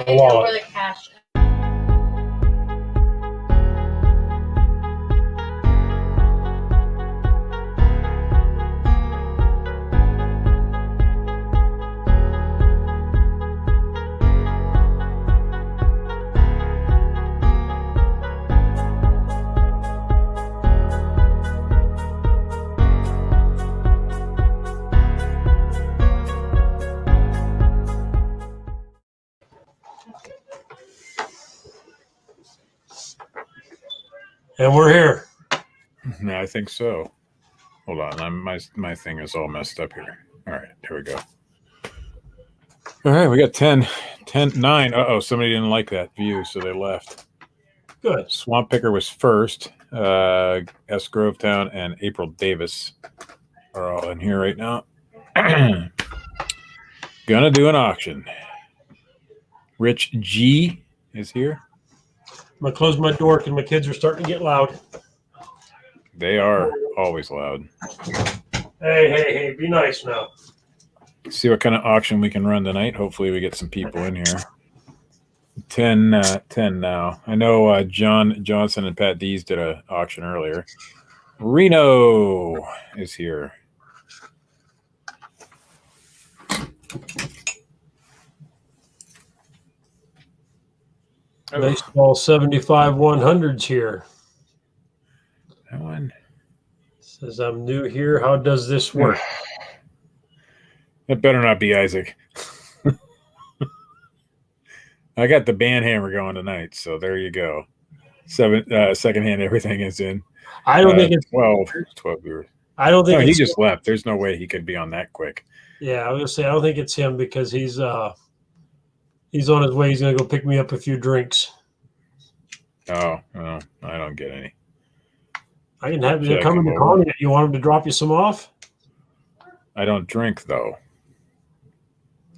the wallet. The cash. And we're here. I think so. Hold on. My thing is all messed up here. All right. Here we go. All right. We got 10, 9. Uh-oh. Somebody didn't like that view, so they left. Good. Swamp Picker was first. S. Grovetown and April Davis are all in here right now. Gonna do an auction. Rich G is here. I'm going to close my door because my kids are starting to get loud. They are always loud. Hey, be nice now. See what kind of auction we can run tonight. Hopefully we get some people in here. 10 now. I know John Johnson and Pat Dees did an auction earlier. Reno is here. Baseball 75 100s here. That one says, I'm new here. How does this work? It better not be Isaac. I got the band hammer going tonight, so there you go. Secondhand, everything is in. I don't think it's 12 viewers. I don't think he just left. There's no way he could be on that quick. Yeah, I was gonna say I don't think it's him because he's on his way. He's gonna go pick me up a few drinks. Oh, I don't get any. I can have you come in the car. You want him to drop you some off? I don't drink though.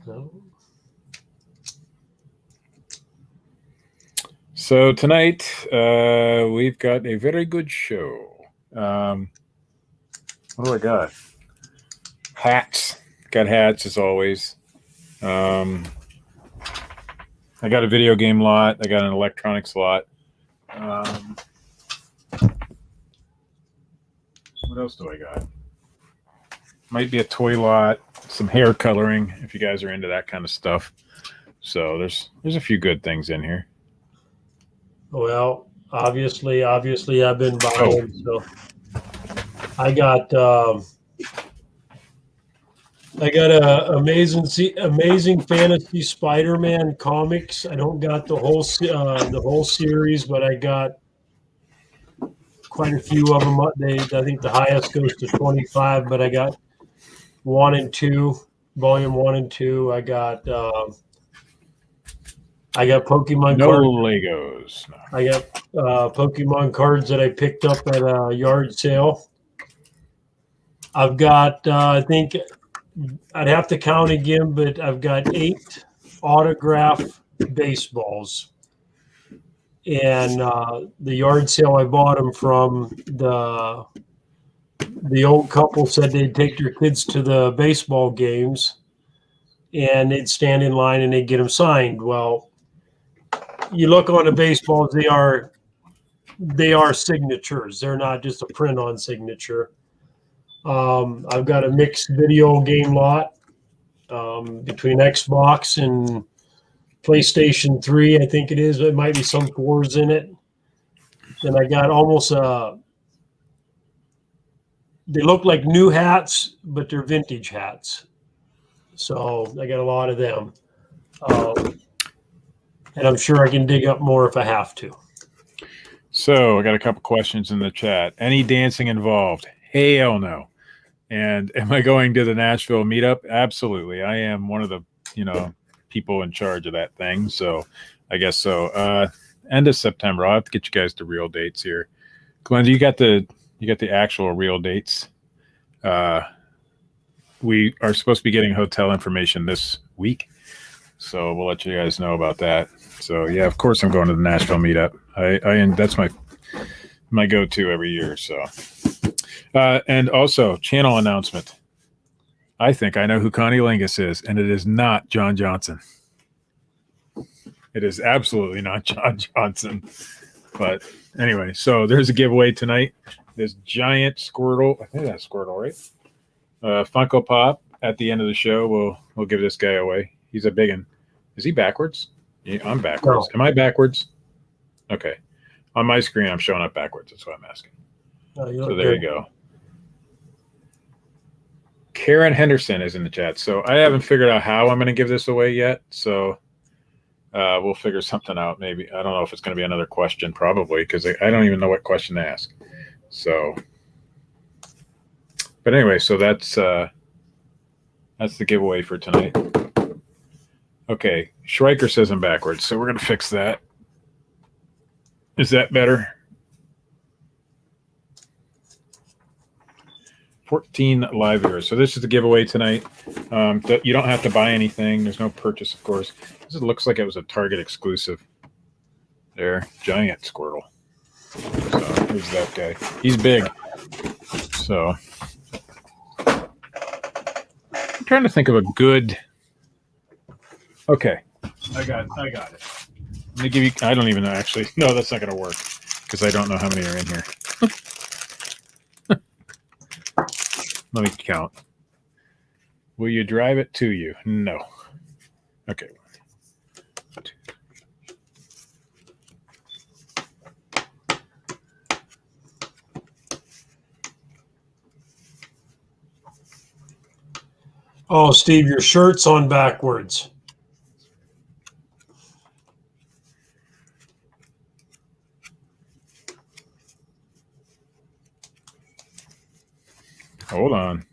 No. So tonight we've got a very good show. What do I got? Hats. Got hats as always. I got a video game lot. I got an electronics lot. What else do I got? Might be a toy lot, some hair coloring if you guys are into that kind of stuff. So there's a few good things in here. Well, obviously I've been buying. So I got a amazing fantasy Spider-Man comics. I don't got the whole series, but I got quite a few of them. I think the highest goes to 25, but I got 1 and 2, volume 1 and 2. I got Pokemon cards. Legos. No. I got Pokemon cards that I picked up at a yard sale. I've got I think I'd have to count again, but I've got 8 autograph baseballs. And the yard sale I bought them from, the old couple said they'd take their kids to the baseball games and they'd stand in line and they'd get them signed. Well, you look on the baseballs, they are signatures. They're not just a print-on signature. I've got a mixed video game lot between Xbox and PlayStation 3, I think it is. There might be some 4s in it. Then I got almost they look like new hats, but they're vintage hats. So I got a lot of them. And I'm sure I can dig up more if I have to. So I got a couple questions in the chat. Any dancing involved? Hell no. And am I going to the Nashville meetup? Absolutely. I am one of the, people in charge of that thing. So I guess so. End of September. I'll have to get you guys the real dates here. Glenn, you got the actual real dates. We are supposed to be getting hotel information this week. So we'll let you guys know about that. So yeah, of course I'm going to the Nashville meetup. I that's my go-to every year. So, and also channel announcement. I think I know who Connie Lingus is, and it is not John Johnson. It is absolutely not John Johnson. But anyway, so there's a giveaway tonight. This giant Squirtle, I think that's Squirtle, right? Funko Pop at the end of the show. We'll give this guy away. He's a big one. Is he backwards? Yeah, I'm backwards. No. Am I backwards? Okay. On my screen, I'm showing up backwards. That's what I'm asking. So there you go. Karen Henderson is in the chat. So I haven't figured out how I'm going to give this away yet. So we'll figure something out. Maybe. I don't know if it's going to be another question, probably, because I don't even know what question to ask. So, but anyway, so that's the giveaway for tonight. Okay. Schweiker says I'm backwards. So we're going to fix that. Is that better? 14 live viewers. So this is the giveaway tonight. You don't have to buy anything. There's no purchase, of course. This looks like it was a Target exclusive. There, giant Squirtle. So here's that guy. He's big. So I'm trying to think of a good. Okay, I got it. Let me give you. I don't even know actually. No, that's not going to work because I don't know how many are in here. Let me count. Will you drive it to you? No. Okay. 1, 2, 3. Oh, Steve, your shirt's on backwards. Hold on.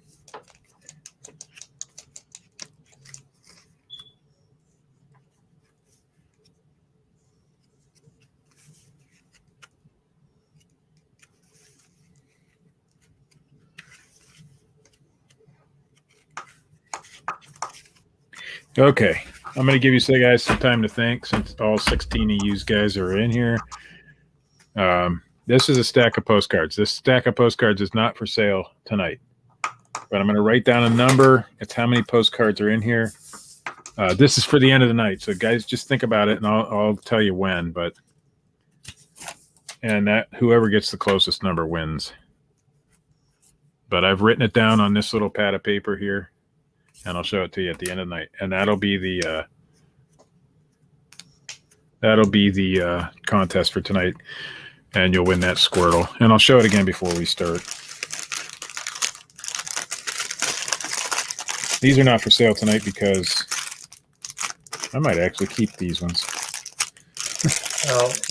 Okay, I'm going to give you guys some time to think since all 16 of you guys are in here. This is a stack of postcards. This stack of postcards is not for sale tonight, but I'm going to write down a number. It's how many postcards are in here. This is for the end of the night, so guys, just think about it, and I'll tell you when. And that whoever gets the closest number wins. But I've written it down on this little pad of paper here, and I'll show it to you at the end of the night. And that'll be the contest for tonight, and you'll win that Squirtle. And I'll show it again before we start. These are not for sale tonight because I might actually keep these ones.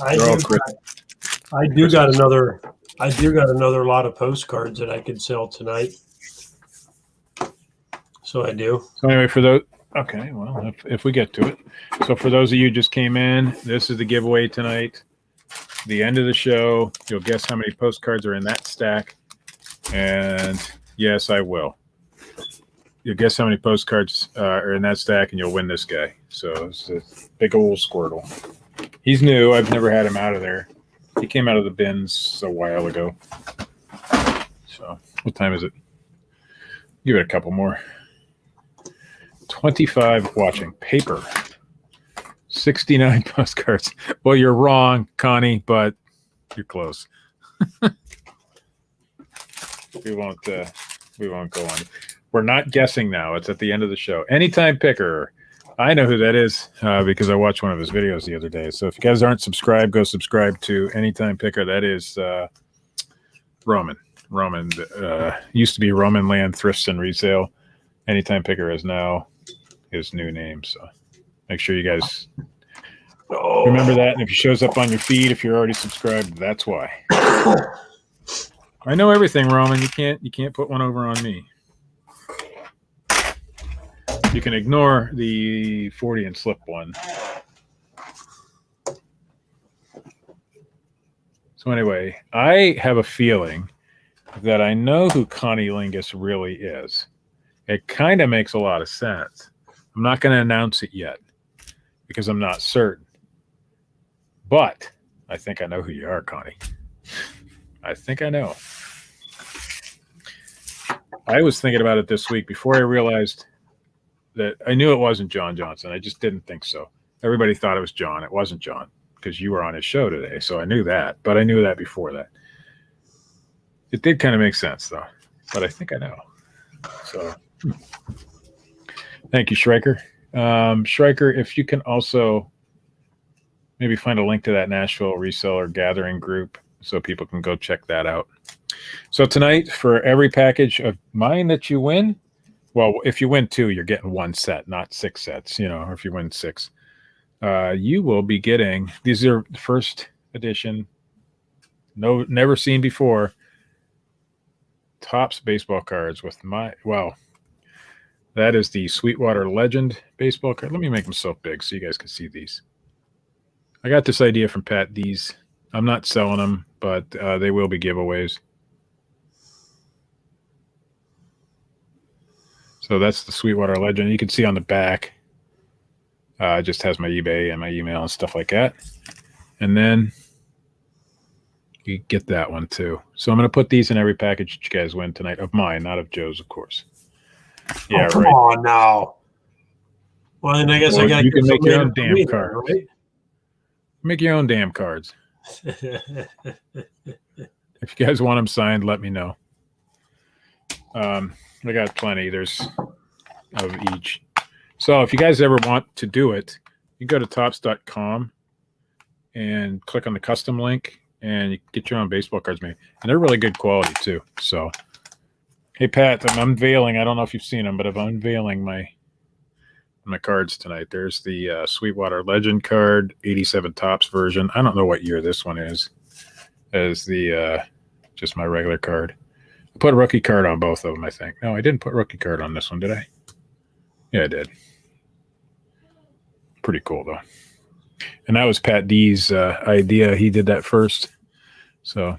I do got another lot of postcards that I could sell tonight. So I do. So anyway, for those, okay, well, if we get to it. So for those of you who just came in, this is the giveaway tonight. The end of the show, you'll guess how many postcards are in that stack. And yes, I will. You'll guess how many postcards are in that stack, and you'll win this guy. So it's a big old Squirtle. He's new. I've never had him out of there. He came out of the bins a while ago. So what time is it? Give it a couple more. 25 watching. Paper. 69 postcards. Well, you're wrong, Connie, but you're close. We won't go on. We're not guessing now. It's at the end of the show. Anytime Picker. I know who that is because I watched one of his videos the other day. So if you guys aren't subscribed, go subscribe to Anytime Picker. That is Roman. Roman used to be Roman Land Thrifts and Resale. Anytime Picker is now his new name. So make sure you guys remember that. And if it shows up on your feed, if you're already subscribed, that's why. I know everything, Roman. You can't put one over on me. You can ignore the 40 and slip one. So anyway, I have a feeling that I know who Connie Lingus really is. It kind of makes a lot of sense. I'm not going to announce it yet because I'm not certain. But I think I know who you are, Connie. I think I know. I was thinking about it this week before I realized that I knew it wasn't John Johnson. I just didn't think so. Everybody thought it was John. It wasn't John because you were on his show today. So I knew that, but I knew that before that. It did kind of make sense though, but I think I know. So thank you, Schreiker. Schreiker, if you can also maybe find a link to that Nashville reseller gathering group so people can go check that out. So tonight, for every package of mine that you win, well, if you win 2, you're getting 1 set, not 6 sets, or if you win 6, you will be getting, these are the first edition, never seen before, Topps baseball cards with that is the Sweetwater Legend baseball card. Let me make them so big so you guys can see these. I got this idea from Pat. I'm not selling them, but they will be giveaways. So that's the Sweetwater Legend. You can see on the back, it just has my eBay and my email and stuff like that. And then you get that one too. So I'm going to put these in every package that you guys win tonight, of mine, not of Joe's, of course. Yeah, come on now. Well, then I guess I got to. You can make your own damn cards. Right? Make your own damn cards. If you guys want them signed, let me know. I got plenty. There's of each. So if you guys ever want to do it, you go to topps.com and click on the custom link, and you get your own baseball cards made. And they're really good quality too. So, hey Pat, I'm unveiling. I don't know if you've seen them, but I'm unveiling my cards tonight. There's the Sweetwater Legend card, 87 Topps version. I don't know what year this one is. As the just my regular card. I put a rookie card on both of them, I think. No, I didn't put rookie card on this one, did I? Yeah, I did. Pretty cool though. And that was Pat D's idea. He did that first. So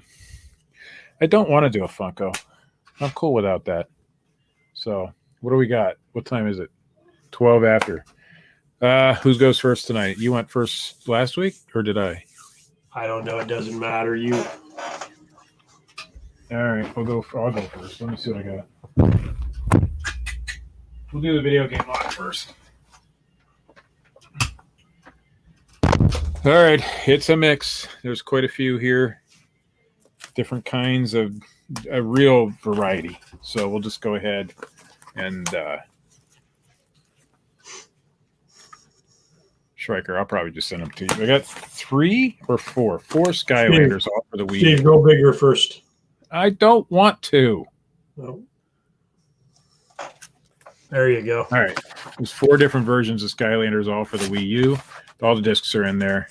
I don't want to do a Funko. I'm cool without that. So what do we got? What time is it? 12 after. Who goes first tonight? You went first last week, or did I? I don't know. It doesn't matter. You. All right, I'll go first. Let me see what I got. We'll do the video game lock first. All right, it's a mix. There's quite a few here. Different kinds of a real variety. So we'll just go ahead and Schreiker, I'll probably just send them to you. I got 3 or 4 Skylanders off for the week. Steve, go bigger first. I don't want to. Oh. There you go. All right. There's 4 different versions of Skylanders, all for the Wii U. All the discs are in there.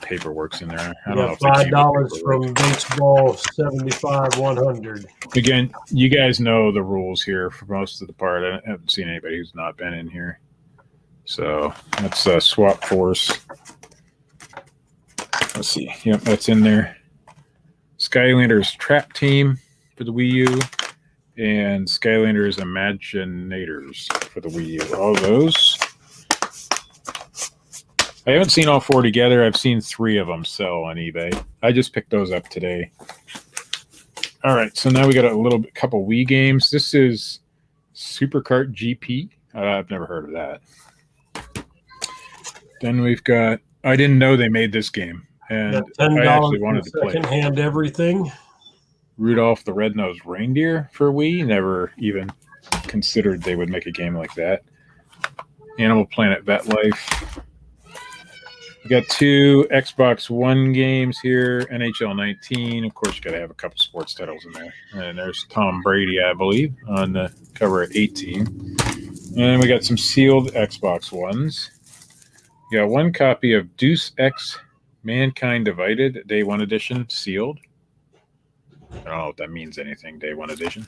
Paperwork's in there. I don't know if $5 from baseball, 75, 100. Again, you guys know the rules here for most of the part. I haven't seen anybody who's not been in here. So that's Swap Force. Let's see. Yep, that's in there. Skylanders Trap Team for the Wii U, and Skylanders Imaginators for the Wii U. All those. I haven't seen all 4 together. I've seen 3 of them sell on eBay. I just picked those up today. All right, so now we got a couple Wii games. This is Super Kart GP. I've never heard of that. Then we've got, I didn't know they made this game. And I actually wanted to play second-hand everything. Rudolph the Red-Nosed Reindeer for Wii. Never even considered they would make a game like that. Animal Planet Vet Life. We got 2 Xbox One games here. NHL 19. Of course, you got to have a couple sports titles in there. And there's Tom Brady, I believe, on the cover at 18. And we got some sealed Xbox Ones. We got 1 copy of Deus Ex Mankind Divided, Day 1 edition, sealed. I don't know if that means anything, Day 1 edition.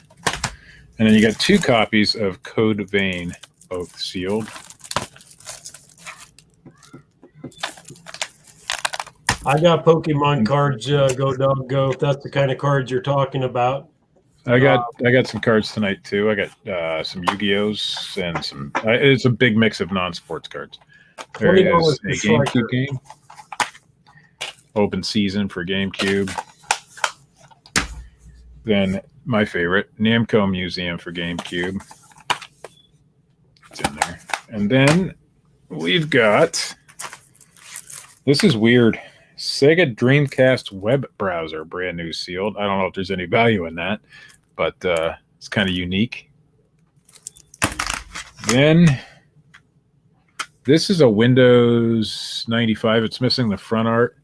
And then you got 2 copies of Code Vein, both sealed. I got Pokemon cards, Go Dog Go, if that's the kind of cards you're talking about. I got some cards tonight, too. I got some Yu-Gi-Ohs and some... it's a big mix of non-sports cards. There is a GameCube game. Open season for GameCube. Then my favorite, Namco Museum for GameCube. It's in there. And then we've got This is weird. Sega Dreamcast web browser, brand new sealed. I don't know if there's any value in that, but it's kind of unique. Then this is a Windows 95. It's missing the front art,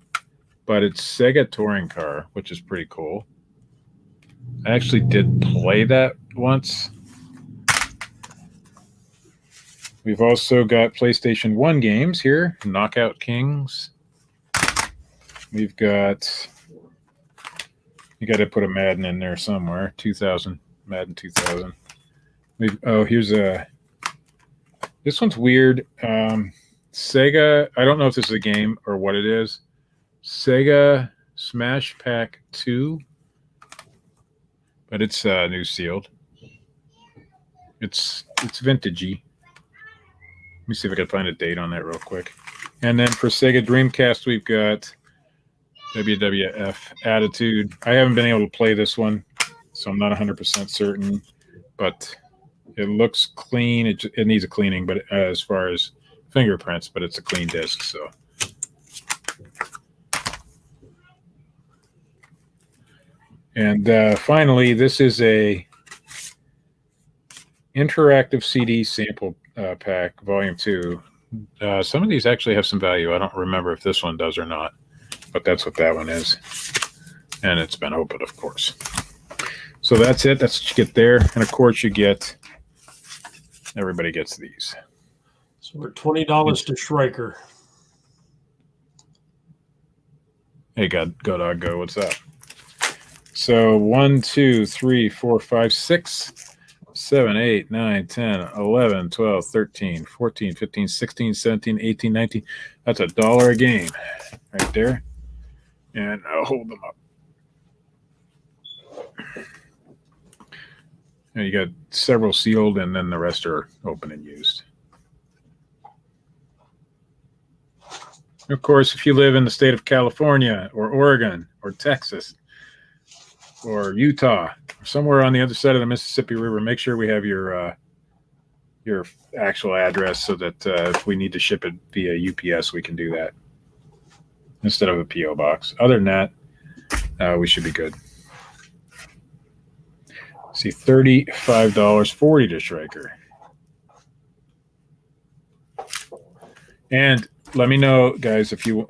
but it's Sega Touring Car, which is pretty cool. I actually did play that once. We've also got PlayStation 1 games here, Knockout Kings. We've got, you got to put a Madden in there somewhere, 2000, Madden 2000. Here's a, this one's weird. Sega, I don't know if this is a game or what it is. Sega Smash Pack 2, but it's new sealed. It's vintagey. Let me see if I can find a date on that real quick. And then for Sega Dreamcast, we've got WWF Attitude. I haven't been able to play this one, so I'm not 100% certain, but it looks clean. It needs a cleaning, but as far as fingerprints, but it's a clean disc. So, and finally, this is a interactive CD sample pack, Volume 2. Some of these actually have some value. I don't remember if this one does or not, but that's what that one is. And it's been opened, of course. So that's it. That's what you get there. And of course, you get, everybody gets these. So we're $20 to Schriker. Hey, go dog, go. What's up? So 1, 2, 3, 4, 5, 6, 7, 8, 9, 10, 11, 12, 13, 14, 15, 16, 17, 18, 19. That's $1 a game right there. And I'll hold them up. And you got several sealed, and then the rest are open and used. Of course, if you live in the state of California or Oregon or Texas or Utah, or somewhere on the other side of the Mississippi River, make sure we have your actual address so that if we need to ship it via UPS, we can do that instead of a P.O. box. Other than that, we should be good. See, $35, 40 to Schriker. And let me know, guys, if you,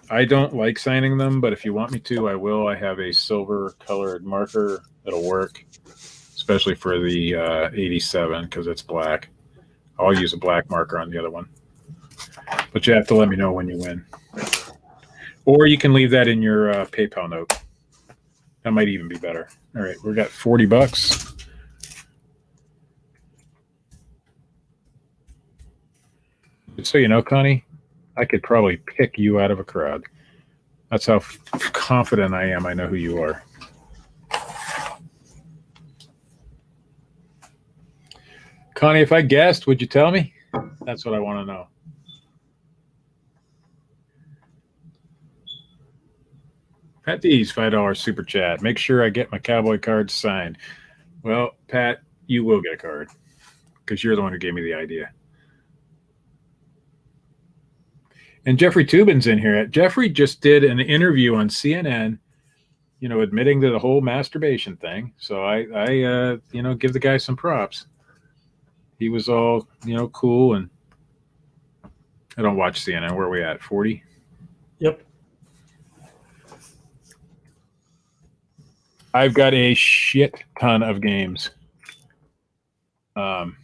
I don't like signing them, but if you want me to, I will. I have a silver colored marker that'll work, especially for the 87 because it's black. I'll use a black marker on the other one. But you have to let me know when you win. Or you can leave that in your PayPal note. That might even be better. All right, we got $40. Just so you know, Connie, I could probably pick you out of a crowd. That's how confident I am. I know who you are. Connie, if I guessed, would you tell me? That's what I want to know. Pat D's $5 super chat. Make sure I get my cowboy cards signed. Well, Pat, you will get a card because you're the one who gave me the idea. And Jeffrey Tubin's in here. Jeffrey just did an interview on CNN, you know, admitting to the whole masturbation thing. So I you know, give the guy some props. He was all, you know, cool. And I don't watch CNN. Where are we at? 40? Yep. I've got a shit ton of games. Not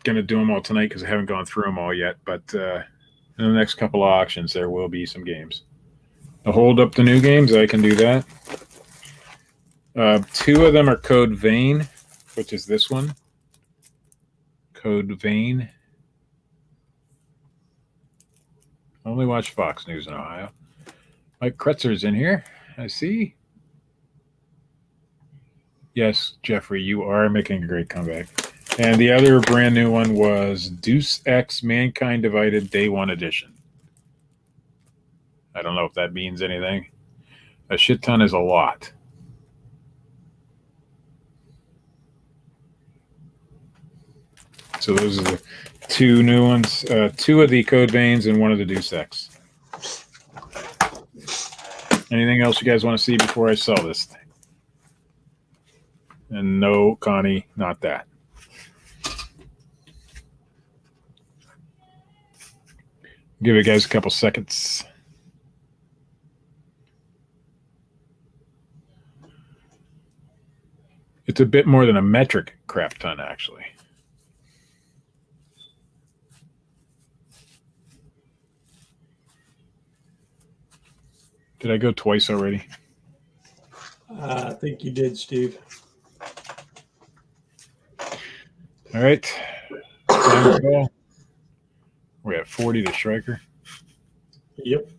going to do them all tonight because I haven't gone through them all yet. But in the next couple of auctions, there will be some games. To hold up the new games, I can do that. 2 of them are Code Vein, which is this one. Code Vein. Only watch Fox News in Ohio. Mike Kretzer's in here. I see. Yes, Jeffrey, you are making a great comeback. And the other brand new one was Deus Ex Mankind Divided Day 1 Edition. I don't know if that means anything. A shit ton is a lot. So those are 2 new ones, 2 of the Code Veins and 1 of the Deuce X. Anything else you guys want to see before I sell this thing? And no, Connie, not that. Give you guys a couple seconds. It's a bit more than a metric crap ton, actually. Did I go twice already? I think you did, Steve. All right. Time call. We're at 40 to Striker, Yep,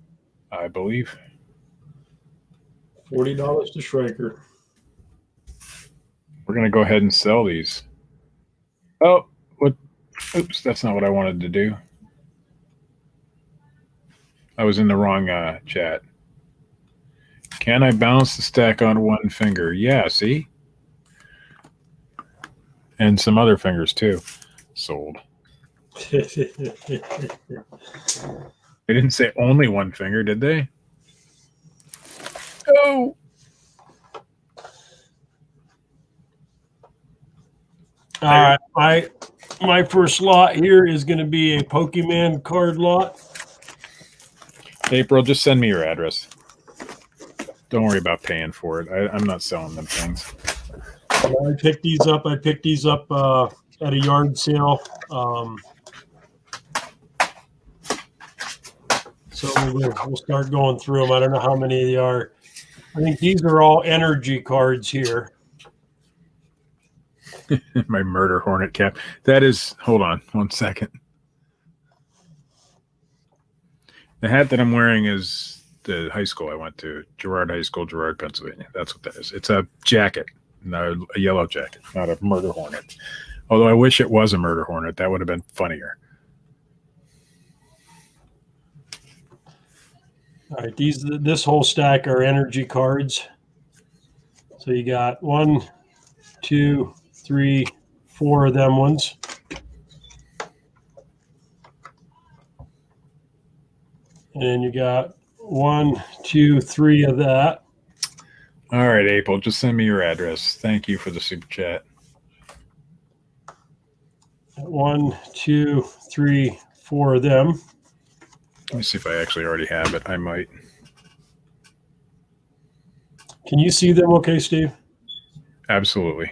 I believe. $40 to Striker. We're going to go ahead and sell these. Oh, what? Oops, that's not what I wanted to do. I was in the wrong chat. Can I balance the stack on one finger? Yeah, see? And some other fingers too. Sold. They didn't say only one finger, did they? Oh. All right, my first lot here is going to be a Pokemon card lot. April, just send me your address. Don't worry about paying for it. I'm not selling them things. I picked these up. I picked these up at a yard sale. So we'll start going through them. I don't know how many they are. I think these are all energy cards here. My murder hornet cap. That is, hold on 1 second. The hat that I'm wearing is the high school I went to, Girard High School, Girard, Pennsylvania. That's what that is. It's a jacket, not a yellow jacket, not a murder hornet. Although I wish it was a murder hornet. That would have been funnier. All right, this whole stack are energy cards. So you got 1, 2, 3, 4 of them ones. And then you got 1, 2, 3 of that. All right, April, just send me your address. Thank you for the super chat. 1, 2, 3, 4 of them. Let me see if I actually already have it. I might. Can you see them okay, Steve? Absolutely.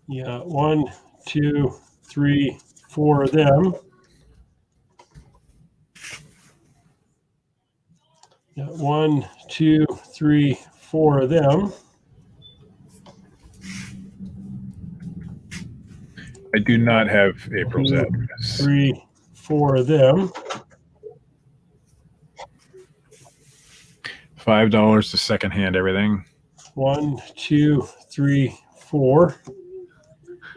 Yeah, 1, 2, 3, 4 of them. Yeah, 1, 2, 3, 4 of them. I do not have April's address. 3, 4 of them. $5 to secondhand everything. 1, 2, 3, 4.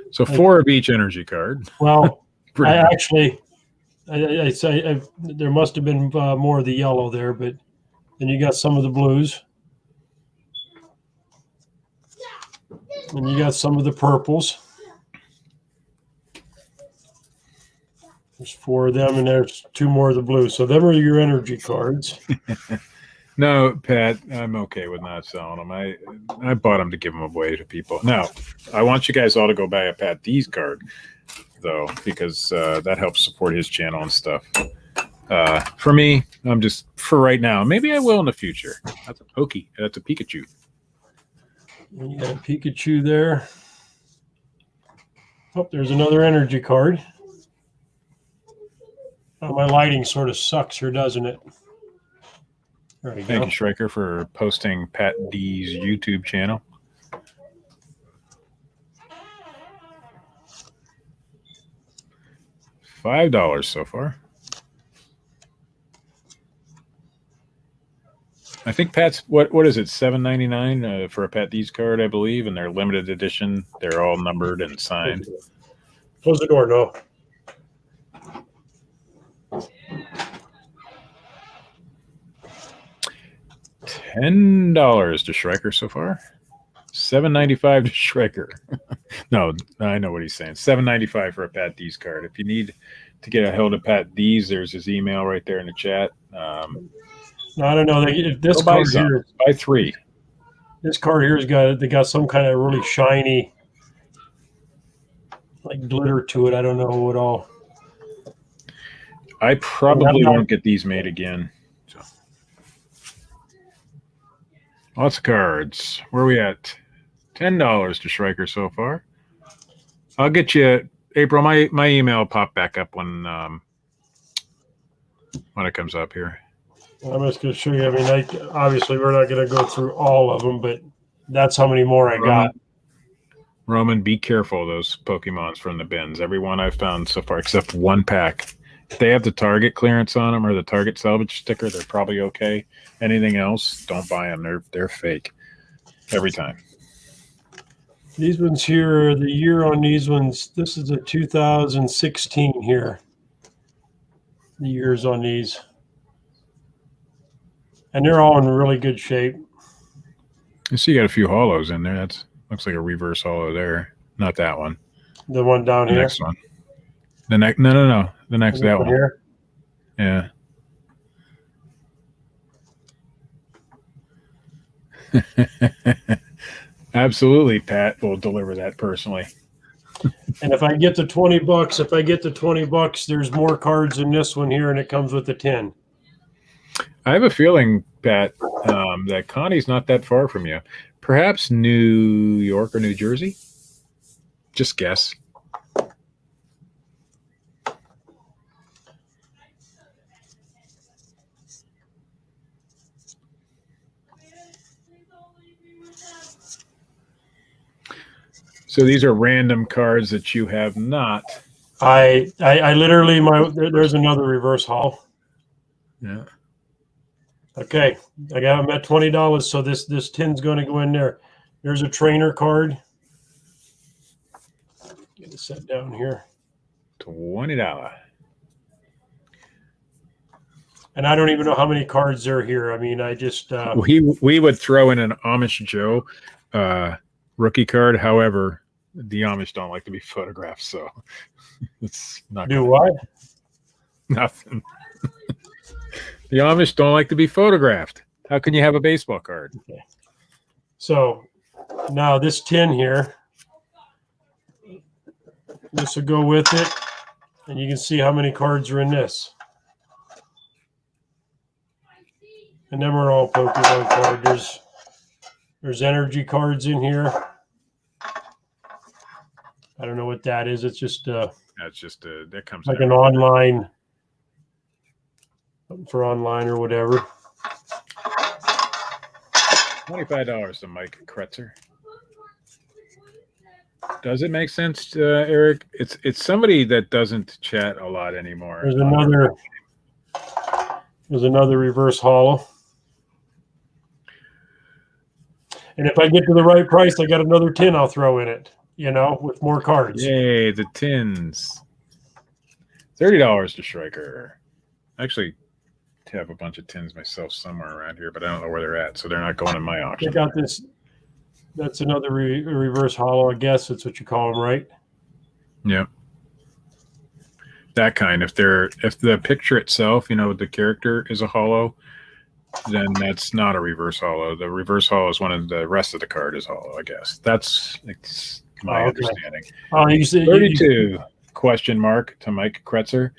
So 4 of each energy card. Well, Pretty I much. actually, I say there must have been more of the yellow there, but then you got some of the blues. And you got some of the purples. There's 4 of them, and there's 2 more of the blues. So them are your energy cards. No, Pat, I'm okay with not selling them. I bought them to give them away to people. Now, I want you guys all to go buy a Pat D's card, though, because that helps support his channel and stuff. For me, I'm just, for right now, maybe I will in the future. That's a Pokey. That's a Pikachu. And you got a Pikachu there. Oh, there's another energy card. Oh, my lighting sort of sucks here, doesn't it? There we Thank go. you, Striker, for posting Pat D's YouTube channel. $5 so far. I think Pat's what is it, $7.99 for a Pat D's card, I believe, and they're limited edition. They're all numbered and signed. Close the door, no. $10 to Striker so far. $7.95 to Striker. No, I know what he's saying. $7.95 for a Pat Dees card. If you need to get a hold of Pat Dees, there's his email right there in the chat. No, I don't know. This Go buy card some. here, Buy 3. this card here's got some kind of really shiny, like glitter to it. I don't know what all. I probably won't get these made again. So. Lots of cards. Where are we at? $10 to Striker so far. I'll get you, April. My email will pop back up when it comes up here. I'm just going to show you. I mean, obviously we're not going to go through all of them, but that's how many more I got. Roman, be careful of those Pokemons from the bins. Every one I've found so far, except one pack. If they have the Target clearance on them or the Target salvage sticker, they're probably okay. Anything else, don't buy them. They're fake every time. These ones here, the year on these ones, this is a 2016 here. The years on these. And they're all in really good shape. You see you got a few hollows in there. That's looks like a reverse hollow there. Not that one. The one down here? Next one. The next no. The next that one. Here? Yeah. Absolutely, Pat will deliver that personally. And if I get the $20, there's more cards in this one here, and it comes with the 10. I have a feeling, Pat, that Connie's not that far from you. Perhaps New York or New Jersey? Just guess. So these are random cards that you have not. I literally there's another reverse haul. Yeah. Okay, I got them at $20, so this 10's going to go in there. There's a trainer card. Get it set down here. $20. And I don't even know how many cards are here. I mean, I just we would throw in an Amish Joe rookie card. However, the Amish don't like to be photographed, so it's not. Do what? Nothing. The Amish don't like to be photographed. How can you have a baseball card? Okay. So now this 10 here, this will go with it, and you can see how many cards are in this. And then we're all Pokemon cards. There's energy cards in here. I don't know what that is. It's just that's just that comes like out. an online. For online or whatever. $25 to Mike Kretzer. Does it make sense, Eric? It's somebody that doesn't chat a lot anymore. There's another reverse hollow. And if I get to the right price, I got another 10 I'll throw in it, with more cards. Yay, the tins. $30 to Striker. Actually, have a bunch of tins myself somewhere around here, but I don't know where they're at, so they're not going in my auction. I got this. That's another reverse hollow, I guess that's what you call them, right? Yeah. That kind. If the picture itself, the character is a hollow, then that's not a reverse hollow. The reverse hollow is one of the rest of the card is hollow, I guess. That's my understanding. Oh, you said 32 question mark to Mike Kretzer.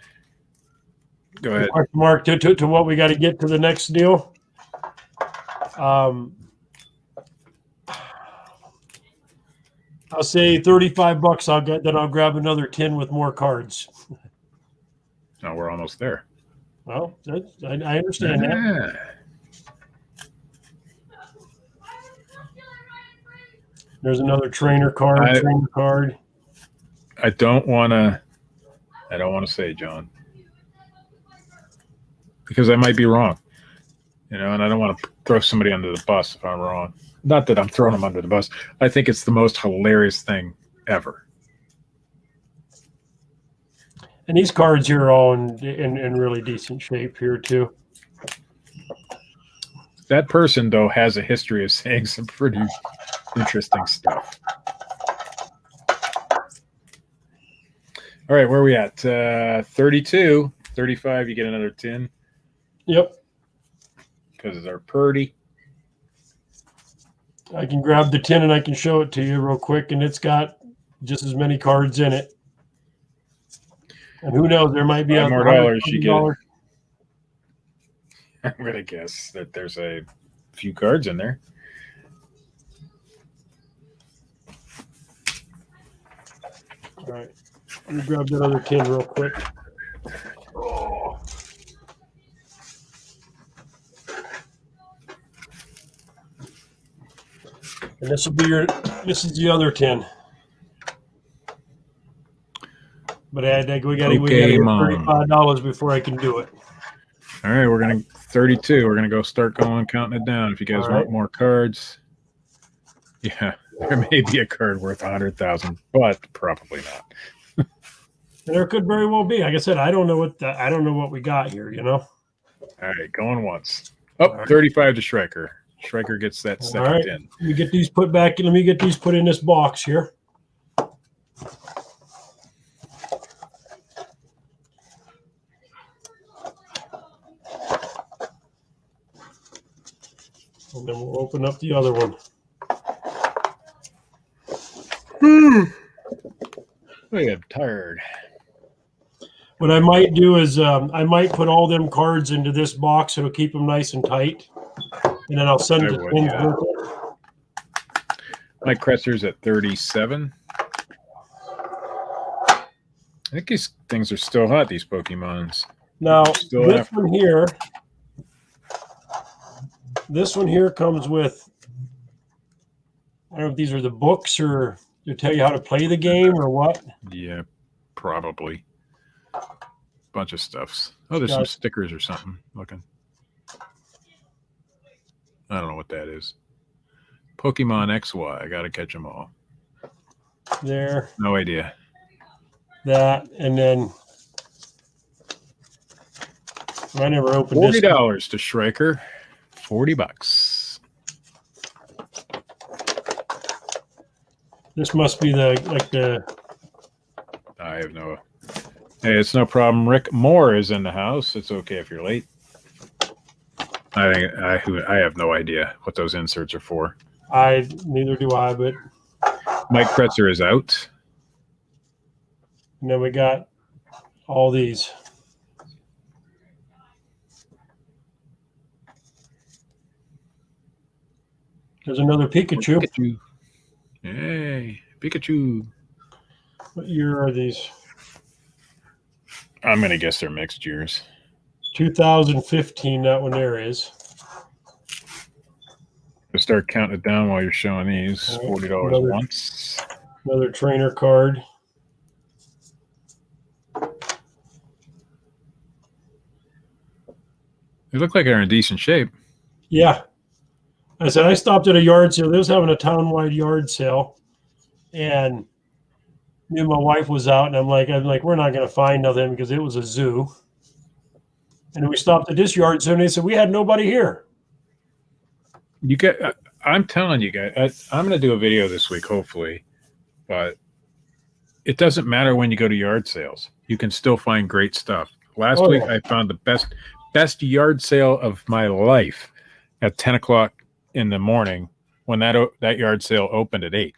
Go ahead. Mark, to what we got to get to the next deal. I'll say $35. I'll grab another 10 with more cards. No, we're almost there. Well, I understand that. There's another trainer card. I don't want to say, John, because I might be wrong, and I don't want to throw somebody under the bus if I'm wrong. Not that I'm throwing them under the bus. I think it's the most hilarious thing ever. And these cards here are all in really decent shape here too. That person, though, has a history of saying some pretty Interesting stuff. All right, where are we at? 32, 35, you get another tin Yep. because it's our Purdy. I can grab the tin and I can show it to you real quick, and it's got just as many cards in it. And who knows, there might be $5 more dollars, you get $120. I'm going to guess that there's a few cards in there. All right. Let me grab that other tin real quick. Oh. And this will be this is the other tin. But I think we got to get $35 before I can do it. All right, we're going to 32. We're going to start counting it down. If you guys want more cards, yeah, there may be a card worth 100,000, but probably not. And there could very well be. Like I said, I don't know what we got here, you know. All right, going once. Oh, 35 to Striker. Striker gets that second in. Let me get these put back. Let me get these put in this box here. And then we'll open up the other one. I am tired. What I might do is I might put all them cards into this box. It'll keep them nice and tight. And then I'll send the pins with it. Mike Kretzer's at 37. I think these things are still hot, these Pokemons. Now, this one here comes with, I don't know if these are the books or to tell you how to play the game or what. Yeah, probably. Bunch of stuffs. Oh, there's some stickers or something looking. I don't know what that is. Pokemon XY. I got to catch them all. There. No idea. That, and then I never opened this. $40 to Striker. $40. This must be the. I have no. Hey, it's no problem. Rick Moore is in the house. It's okay if you're late. I have no idea what those inserts are for. Neither do I, but Mike Kretzer is out. And then we got all these. There's another Pikachu. Pikachu. Hey, Pikachu. What year are these? I'm going to guess they're mixed years. 2015, that one there is. We'll start counting it down while you're showing these. $40 once. Another trainer card. They look like they're in decent shape. Yeah. I said I stopped at a yard sale. They was having a town-wide yard sale. And me and my wife was out, and I'm like, we're not going to find nothing because it was a zoo. And we stopped at this yard sale, and they said, we had nobody here. I'm telling you guys, I'm going to do a video this week, hopefully. But it doesn't matter when you go to yard sales. You can still find great stuff. Last week, I found the best yard sale of my life at 10 o'clock in the morning when that yard sale opened at 8.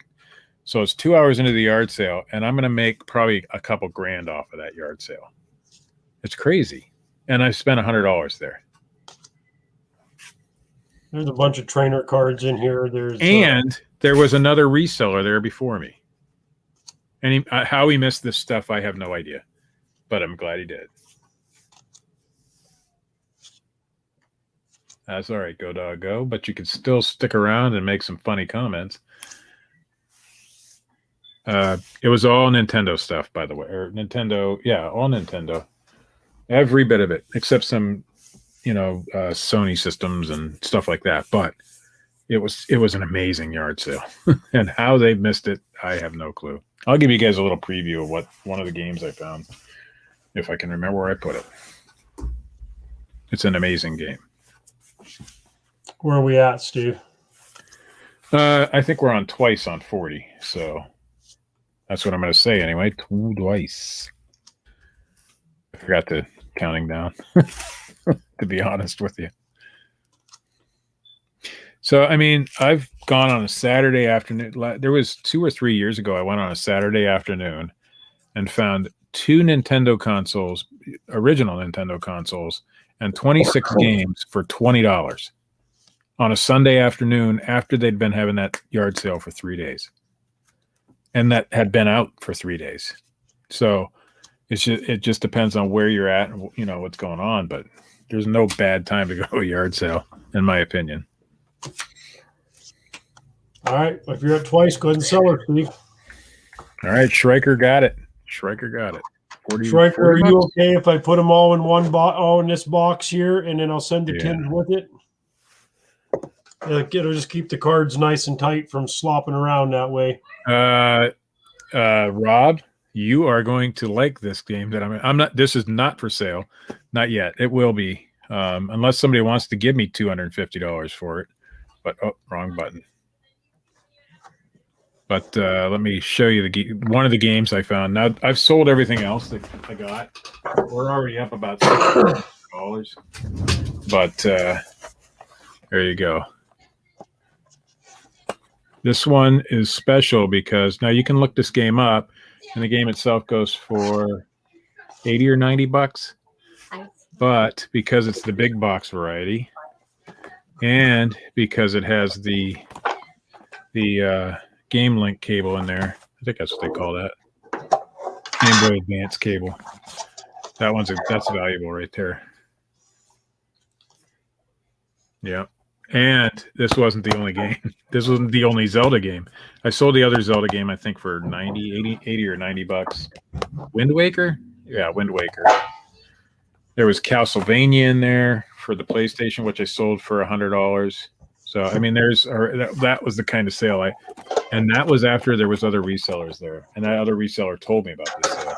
So it's 2 hours into the yard sale, and I'm going to make probably a couple grand off of that yard sale. It's crazy. And I spent $100 there. There's a bunch of trainer cards in here. There was another reseller there before me. And how he missed this stuff, I have no idea. But I'm glad he did. That's all right, go dog go. But you can still stick around and make some funny comments. It was all Nintendo stuff, by the way. Or Nintendo, yeah, all Nintendo. Every bit of it, except some, Sony systems and stuff like that. But it was an amazing yard sale. And how they missed it, I have no clue. I'll give you guys a little preview of what one of the games I found, if I can remember where I put it. It's an amazing game. Where are we at, Steve? I think we're on twice on 40, so that's what I'm going to say anyway. Twice. I forgot the counting down, to be honest with you. So, I mean, I've gone on a Saturday afternoon. There was 2 or 3 years ago, I went on a Saturday afternoon and found 2 Nintendo consoles, original Nintendo consoles, and 26 games for $20 on a Sunday afternoon after they'd been having that yard sale for 3 days. And that had been out for 3 days. So it just depends on where you're at and what's going on, but there's no bad time to go to a yard sale, in my opinion. All right. If you're at twice, go ahead and sell it, Steve. All right. Schreiker got it. 40, Schreiker, 40 are you bucks? okay if I put them all in one all in this box here, and then I'll send the tins with it? It'll just keep the cards nice and tight from slopping around that way. Rob, you are going to like this game that I'm not. This is not for sale, not yet. It will be, unless somebody wants to give me $250 for it. But wrong button. But let me show you one of the games I found. Now I've sold everything else that I got. We're already up about $600, but there you go. This one is special because now you can look this game up, and the game itself goes for 80 or 90 bucks. But because it's the big box variety, and because it has the Game Link cable in there, I think that's what they call that, Game Boy Advance cable. That's valuable right there. Yeah. And this wasn't the only game. This wasn't the only Zelda game. I sold the other Zelda game, I think, for 80 or 90 bucks. Wind Waker? Yeah, Wind Waker. There was Castlevania in there for the PlayStation, which I sold for $100. So, I mean, that was the kind of sale and that was after there was other resellers there. And that other reseller told me about this sale.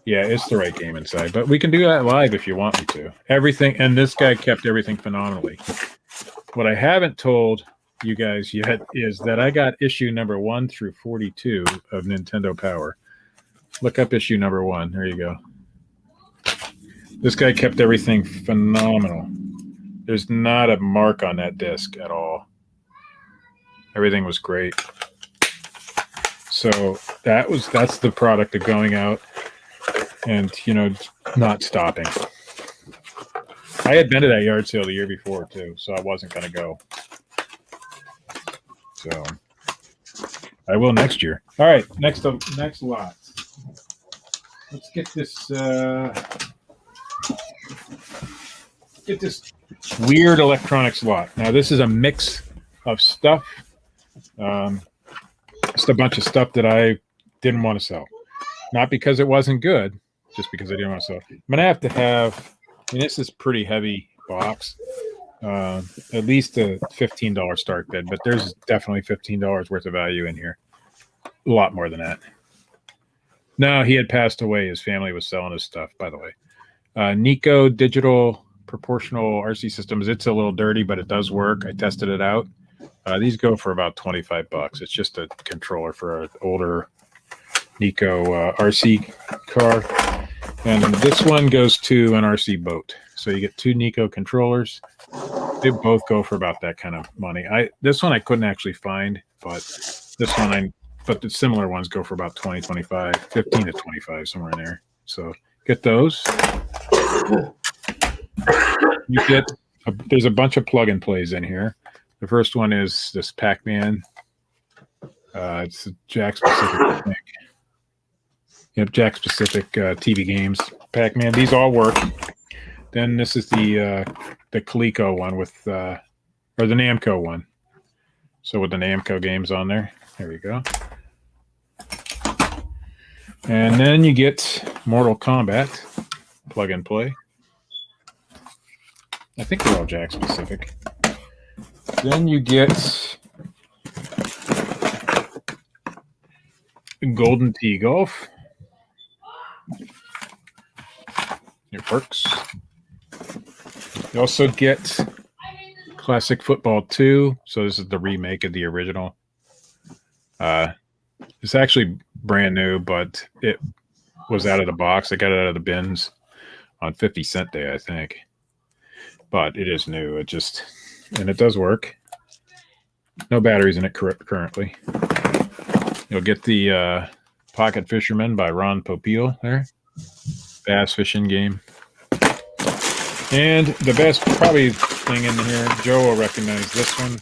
Yeah, it's the right game inside, but we can do that live if you want me to. Everything, and this guy kept everything phenomenally. What I haven't told you guys yet is that I got issue number 1 through 42 of Nintendo Power. Look up issue number 1. There you go. This guy kept everything phenomenal. There's not a mark on that disc at all. Everything was great. So that's the product of going out and not stopping. I had been to that yard sale the year before too, so I wasn't going to go. So I will next year. All right, next lot. Let's get this weird electronics lot. Now this is a mix of stuff. Just a bunch of stuff that I didn't want to sell. Not because it wasn't good, just because I didn't want to sell. I'm going to have, this is pretty heavy box. At least a $15 start bid, but there's definitely $15 worth of value in here. A lot more than that. No, he had passed away. His family was selling his stuff, by the way. Nico Digital Proportional RC Systems. It's a little dirty, but it does work. I tested it out. These go for about 25 bucks. It's just a controller for an older Nico RC car. And this one goes to an RC boat. So you get 2 Nico controllers. They both go for about that kind of money. This one I couldn't actually find, but but the similar ones go for about 20, 25, 15 to 25, somewhere in there. So get those. There's a bunch of plug and plays in here. The first one is this Pac-Man. It's a Jack specific, I think. Yep, Jack specific TV games. Pac-Man. These all work. Then this is the Coleco one or the Namco one. So with the Namco games on there. There you go. And then you get Mortal Kombat plug and play. I think they're all Jack specific. Then you get Golden Tee Golf. It works. You also get Classic Football 2. So this is the remake of the original. It's actually brand new, but it was out of the box. I got it out of the bins on 50-cent day, I think. But it is new. And it does work. No batteries in it currently. You'll get the Pocket Fisherman by Ron Popeil there. Bass fishing game. And the best probably thing in here, Joe will recognize this one.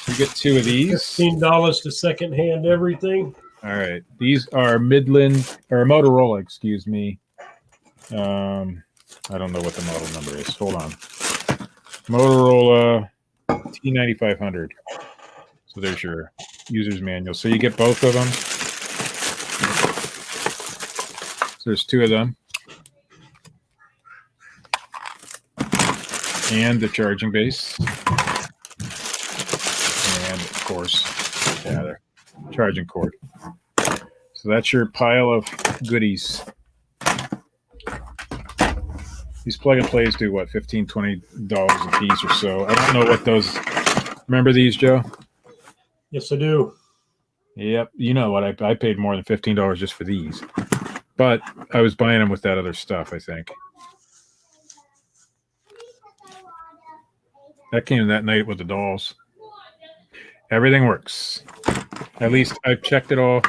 You get 2 of these. $15 to secondhand everything. All right. These are Motorola, excuse me. I don't know what the model number is. Hold on. Motorola T9500. So there's your user's manual. So you get both of them. So there's 2 of them. And the charging base. And of course, the charging cord. So that's your pile of goodies. These plug and plays do what, $15, $20 a piece or so. I don't know what those. Remember these, Joe? Yes, I do. Yep. You know what? I paid more than $15 just for these, but I was buying them with that other stuff. I think that came that night with the dolls. Everything works. At least I've checked it all.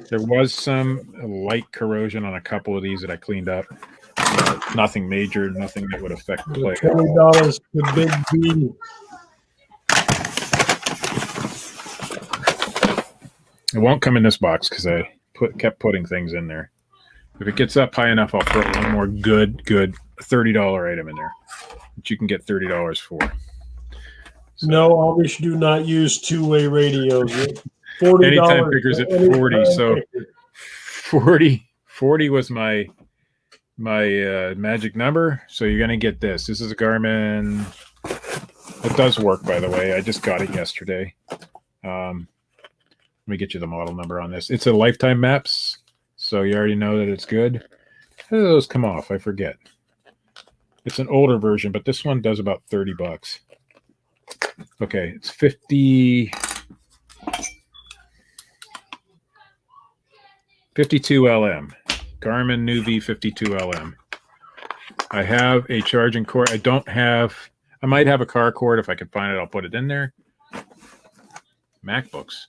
There was some light corrosion on a couple of these that I cleaned up. Nothing major, nothing that would affect play. $20 for Big B. It won't come in this box because I kept putting things in there. If it gets up high enough, I'll throw one more good $30 item in there that you can get $30 for. So, No, always do not use two-way radios. $40 anytime pickers at 40. So 40 was my magic number. So you're gonna get this. This is a Garmin. It does work, by the way. I just got it yesterday. Let me get you the model number on this. It's a Lifetime Maps, so you already know that it's good. How do those come off? I forget. It's an older version, but this one does about $30. Okay, it's 52 LM. Garmin Nuvi 52 LM. I have a charging cord. I might have a car cord. If I can find it, I'll put it in there. MacBooks.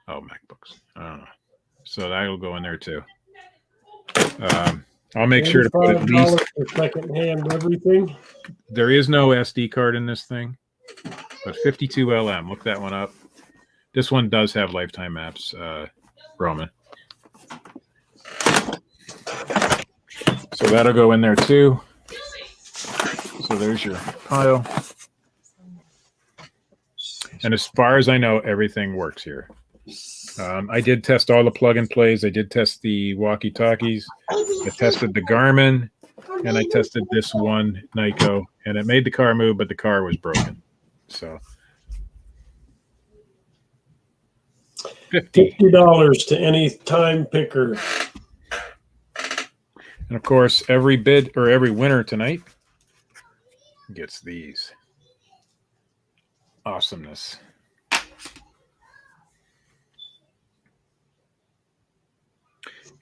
Oh, MacBooks. I don't know. So that'll go in there too. I'll make sure to put at least for secondhand everything. There is no SD card in this thing, but 52 LM. Look that one up. This one does have Lifetime Maps, Roman. So that'll go in there too. So there's your pile. And as far as I know, everything works here. I did test all the plug and plays. I did test the walkie-talkies. I tested the Garmin, and I tested this one Nyko, and it made the car move, but the car was broken. So $50 to any time picker. And of course, every bid or every winner tonight gets these. Awesomeness.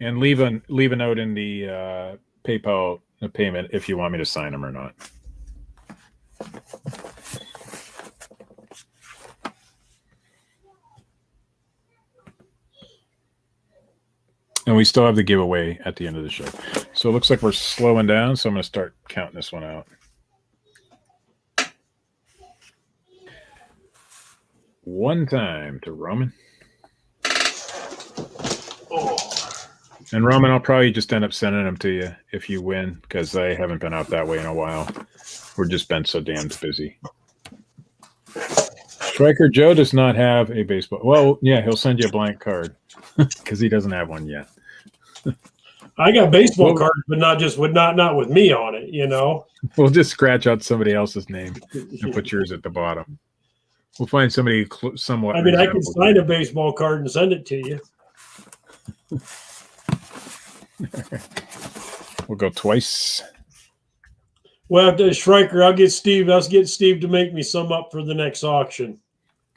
And leave a note in the PayPal payment if you want me to sign them or not. And we still have the giveaway at the end of the show. So it looks like we're slowing down, so I'm going to start counting this one out. One time to Roman. And Roman, I'll probably just end up sending them to you if you win, because I haven't been out that way in a while. We've just been so damned busy. Striker Joe does not have a baseball. Well, yeah, he'll send you a blank card because he doesn't have one yet. I got baseball cards, but not with me on it, you know. We'll just scratch out somebody else's name and put yours at the bottom. We'll find somebody somewhat. I mean, I can sign a baseball card and send it to you. We'll go twice. Well, Schreiker, I'll get Steve. Let's get Steve to make me some up for the next auction.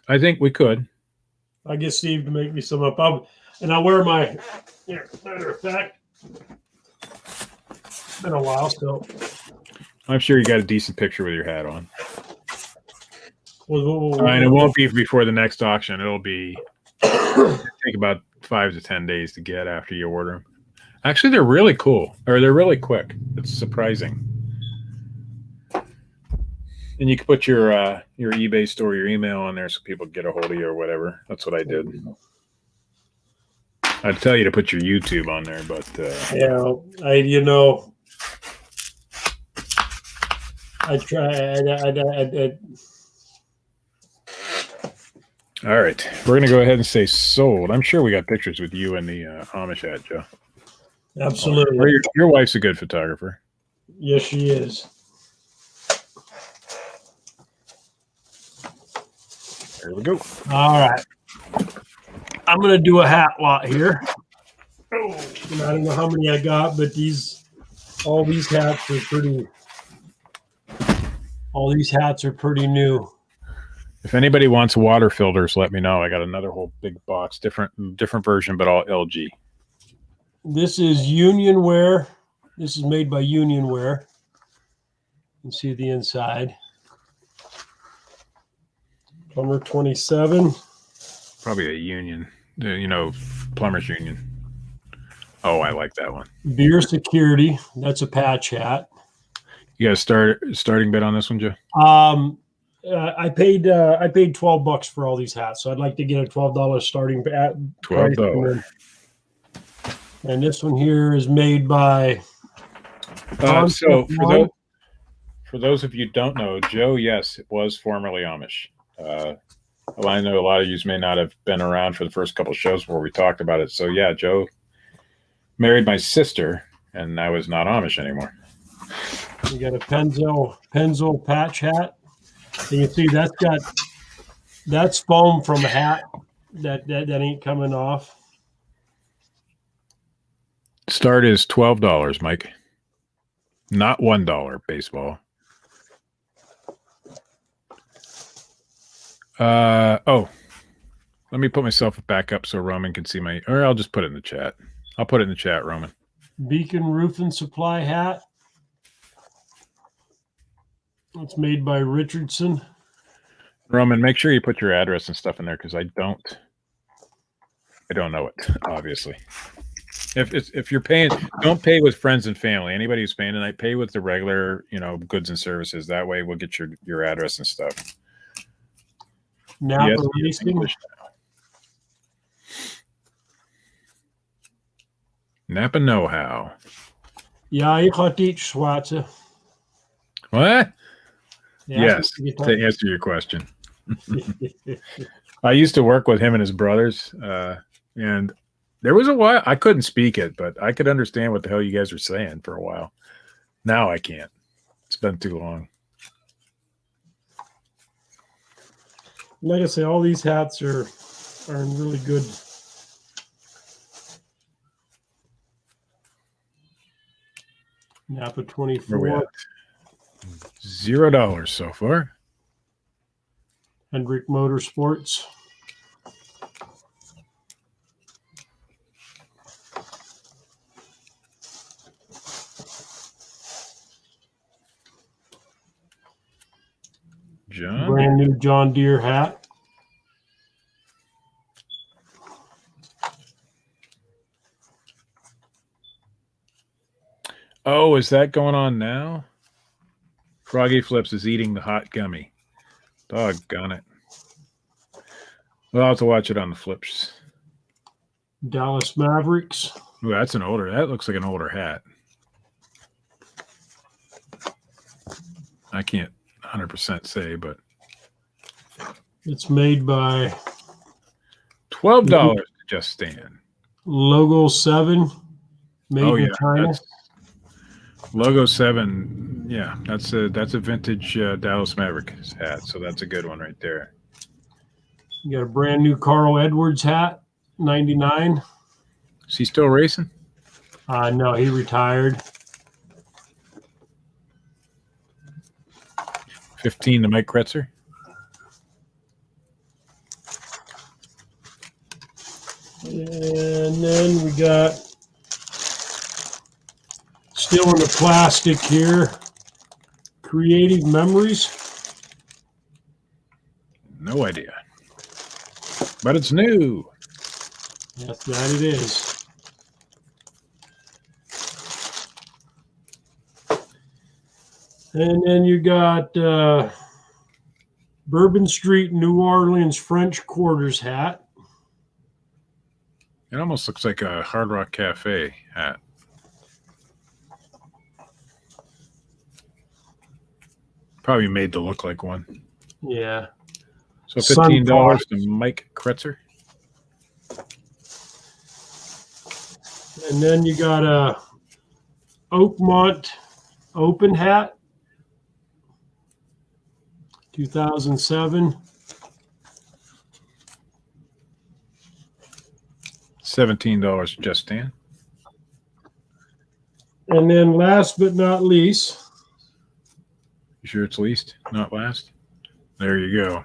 I think we could. I'll get Steve to make me some up. I'll wear my. Here, matter of fact, it's been a while, so. I'm sure you got a decent picture with your hat on. And it won't be before the next auction. It'll be take about 5 to 10 days to get after you order them. Actually, they're really cool, or they're really quick. It's surprising. And you can put your eBay store, your email on there so people get a hold of you or whatever. That's what I did. I'd tell you to put your YouTube on there, but I try. All right, we're gonna go ahead and say sold. I'm sure we got pictures with you and the Amish hat, Joe. Absolutely. Or your wife's a good photographer. Yes, she is. There we go. All right. I'm going to do a hat lot here. I don't know how many I got, but all these hats are pretty new. If anybody wants water filters, let me know. I got another whole big box, different version, but all LG. This is Union Wear. This is made by Union Wear. You can see the inside. Plumber 27. Probably a Union, Plumber's Union. Oh, I like that one. Beer Security. That's a patch hat. You got a starting bid on this one, Joe? I paid $12 for all these hats, so I'd like to get a $12 starting at $12. And this one here is made by. So for those of you who don't know, Joe, yes, it was formerly Amish. Well, I know a lot of you may not have been around for the first couple of shows where we talked about it. So yeah, Joe married my sister, and I was not Amish anymore. You got a Pennzoil patch hat. You can see that's foam from a hat that ain't coming off. Start is $12, Mike. Not $1 baseball. Let me put myself back up so Roman can see or I'll just put it in the chat. I'll put it in the chat, Roman. Beacon Roof and Supply hat. It's made by Richardson. Roman, make sure you put your address and stuff in there because I don't know it, obviously. If you're paying, don't pay with friends and family. Anybody who's paying tonight, pay with the regular, goods and services. That way we'll get your address and stuff. Napa Racing. Napa know-how. Ja, ich hatte each schwarze. What? Yeah, yes, to answer your question. I used to work with him and his brothers, and there was a while I couldn't speak it, but I could understand what the hell you guys were saying for a while. Now I can't. It's been too long. Like I say, all these hats are in really good. Napa 24. $0 so far. Hendrick Motorsports. Brand new John Deere hat. Oh, is that going on now? Froggy Flips is eating the hot gummy. Doggone it. Well, I'll have to watch it on the flips. Dallas Mavericks. Ooh, that looks like an older hat. I can't 100% say, but it's made by $12 to Just Stand. Logo 7, made in China. Logo 7, yeah, that's a vintage Dallas Mavericks hat, so that's a good one right there. You got a brand new Carl Edwards hat, 99. Is he still racing? No, he retired. 15 to Mike Kretzer. And then we got still in the plastic here, Creative Memories. No idea. But it's new. Yes, that it is. And then you got Bourbon Street, New Orleans French Quarters hat. It almost looks like a Hard Rock Cafe hat. Probably made to look like one. Yeah. So $15 to Mike Kretzer. And then you got a Oakmont Open hat, 2007. $17 Just Dan. And then last but not least, You sure it's least, not last? There you go.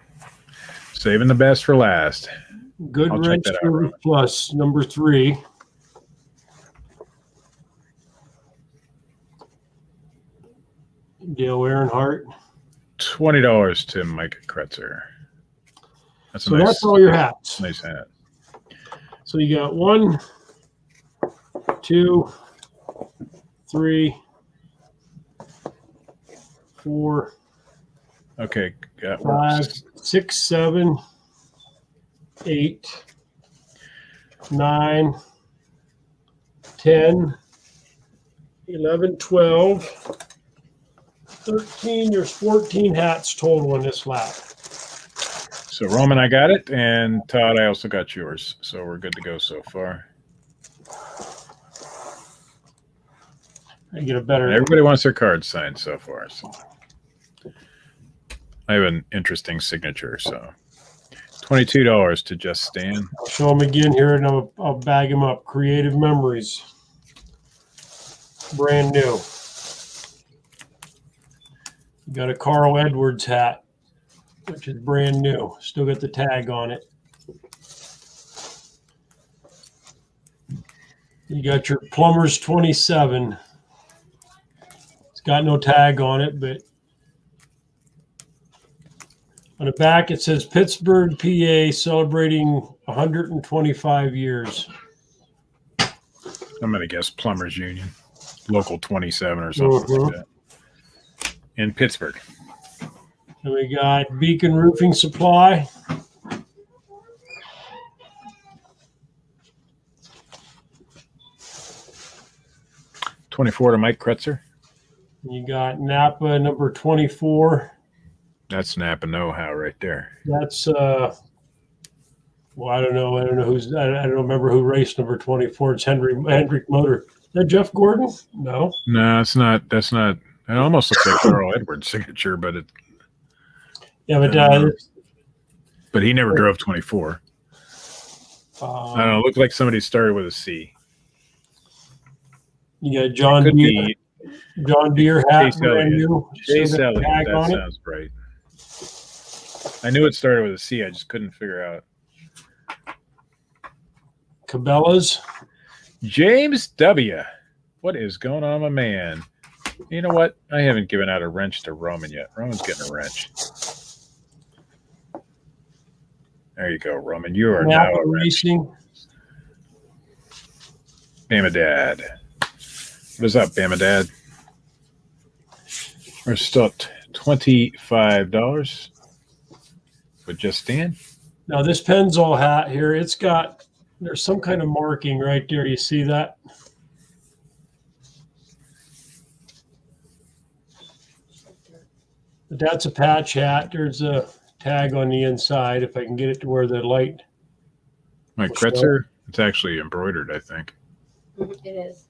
Saving the best for last. Good I'll check Wrench that out, Service Roman. Plus, number 3. Dale Earnhardt. $20 to Mike Kretzer. That's a So nice, that's all your hats. nice hat. So you got 1, 2, 3, 4, Okay, got 5, 6, 7, 8, 9, 10, 11, 12, 13. There's 14 hats total in this lap. So Roman, I got it, and Todd, I also got yours. So we're good to go so far. I get a better. Everybody wants their cards signed so far. So I have an interesting signature. So $22 to Just Stan. I'll show them again here, and I'll bag them up. Creative Memories, brand new. You got a Carl Edwards hat, which is brand new. Still got the tag on it. You got your Plumbers 27. It's got no tag on it, but on the back it says Pittsburgh, PA, celebrating 125 years. I'm going to guess Plumbers Union, local 27 or something like that. In Pittsburgh. And we got Beacon Roofing Supply. $24 to Mike Kretzer. You got Napa number 24. That's Napa know-how right there. That's well, I don't know. I don't remember who raced number 24. It's Hendrick Motor. Is that Jeff Gordon? No. No, it's not. That's not. It almost looks like Carl Edwards' signature, but it. Yeah, But he never drove 24. I don't know. It looked like somebody started with a C. You got John Could Deere. be John Deere hat, Chase brand Elliott. new. Chase Still got the Elliott. tag That on it. sounds right. I knew it started with a C. I just couldn't figure out. Cabela's. James W. What is going on, my man? You know what? I haven't given out a wrench to Roman yet. Roman's getting a wrench. There you go, Roman. You are now Napa a wrench. Racing. Bama Dad. What is up, Bama Dad? We're still at $25 with Just Dan. Now this Pennzoil hat here, there's some kind of marking right there. You see that? But that's a patch hat. There's a tag on the inside. If I can get it to where the light. Mike Kretzer. It's actually embroidered, I think. It is.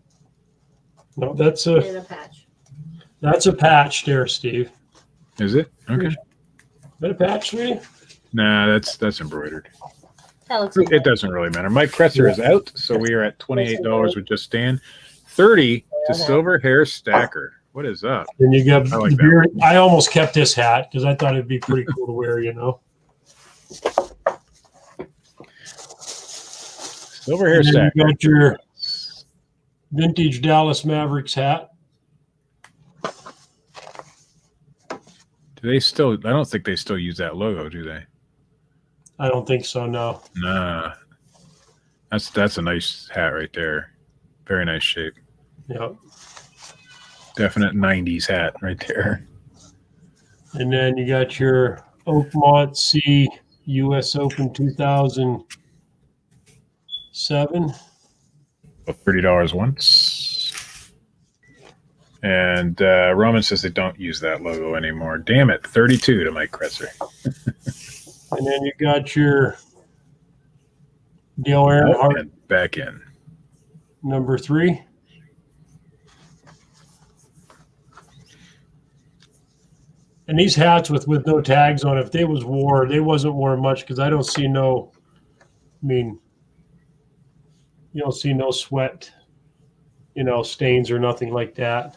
No, that's In a patch. a patch there, Steve. Is it? Okay. Is that a patch, sweetie? Nah, that's embroidered. That looks It good. doesn't really matter. Mike Kretzer is out, so we are at $28 with Just Dan. $30 to Silver Hair Stacker. What is up? Then you got I like the that. beer. I almost kept this hat because I thought it'd be pretty cool to wear, you know. Silver hair And then stack. you got your vintage Dallas Mavericks hat. Do they still? I don't think they still use that logo, do they? I don't think so, no. Nah. That's a nice hat right there. Very nice shape. Yep. Definite 90s hat right there. And then you got your Oakmont C US Open 2007. $30 once. And Roman says they don't use that logo anymore. Damn it. 32 to Mike Kretzer. And then you got your Dale Earnhardt And back in. number 3. And these hats with no tags on, if they was wore, they wasn't worn much because I don't see no, I mean, you don't see no sweat, you know, stains or nothing like that.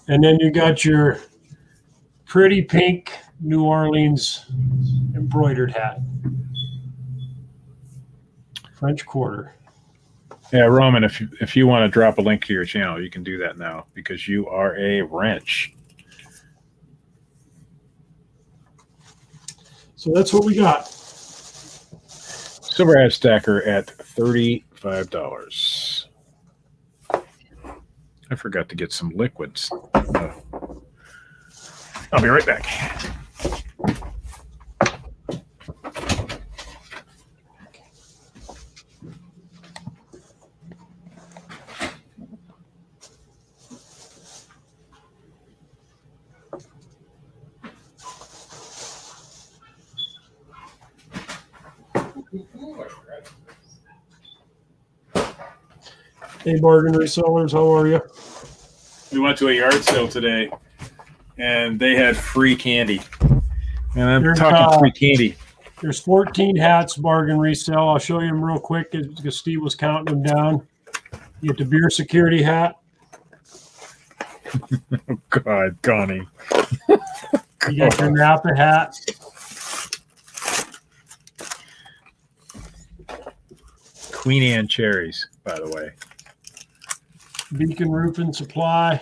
And then you got your pretty pink New Orleans embroidered hat. French Quarter. Yeah, Roman, if you want to drop a link to your channel, you can do that now because you are a wrench. So that's what we got. Silver hat stacker at $35. I forgot to get some liquids. I'll be right back. Hey, bargain resellers, how are you? We went to a yard sale today, and they had free candy. And I'm There's, talking free candy. There's 14 hats, bargain resale. I'll show you them real quick because Steve was counting them down. You get the beer security hat. Oh, God, Connie. You got your Napa hat. Queen Anne cherries, by the way. Beacon Roofing Supply.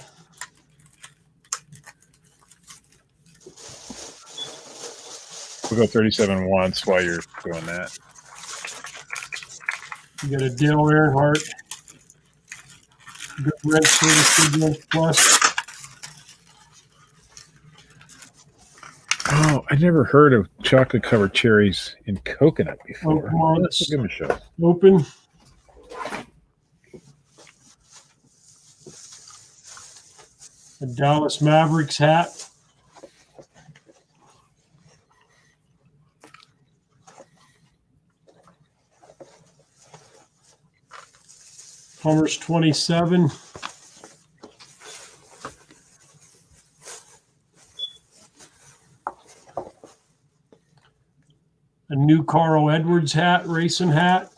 We'll go 37 once while you're doing that. You got a Dale Earnhardt. Good Red Service Plus. Oh, I never heard of chocolate covered cherries in coconut before. Oh, Let's give them a shot. Open. A Dallas Mavericks hat. Hummers 27. A new Carl Edwards hat, racing hat.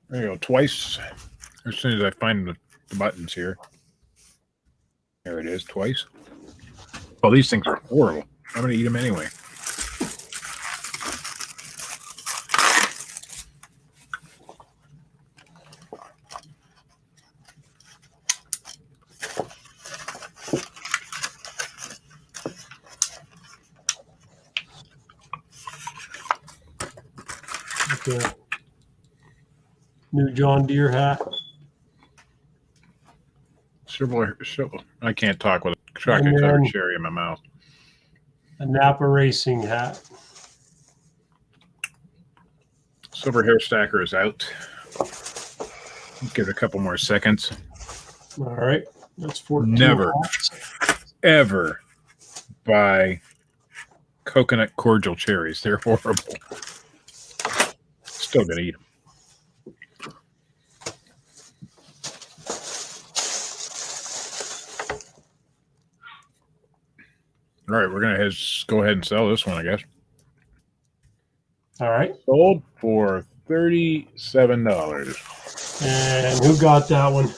There you go, twice. As soon as I find the buttons here. There it is, twice. Oh, these things are horrible. I'm going to eat them anyway. Okay. New John Deere hat. Silver, I can't talk with a chocolate And covered then- cherry in my mouth. A Napa racing hat. Silver hair stacker is out. Give it a couple more seconds. All right. That's 14 Never. hats. Ever buy coconut cordial cherries. They're horrible. Still gonna eat them. All right, we're go ahead and sell this one, I guess. All right. Sold for $37. And who got that one?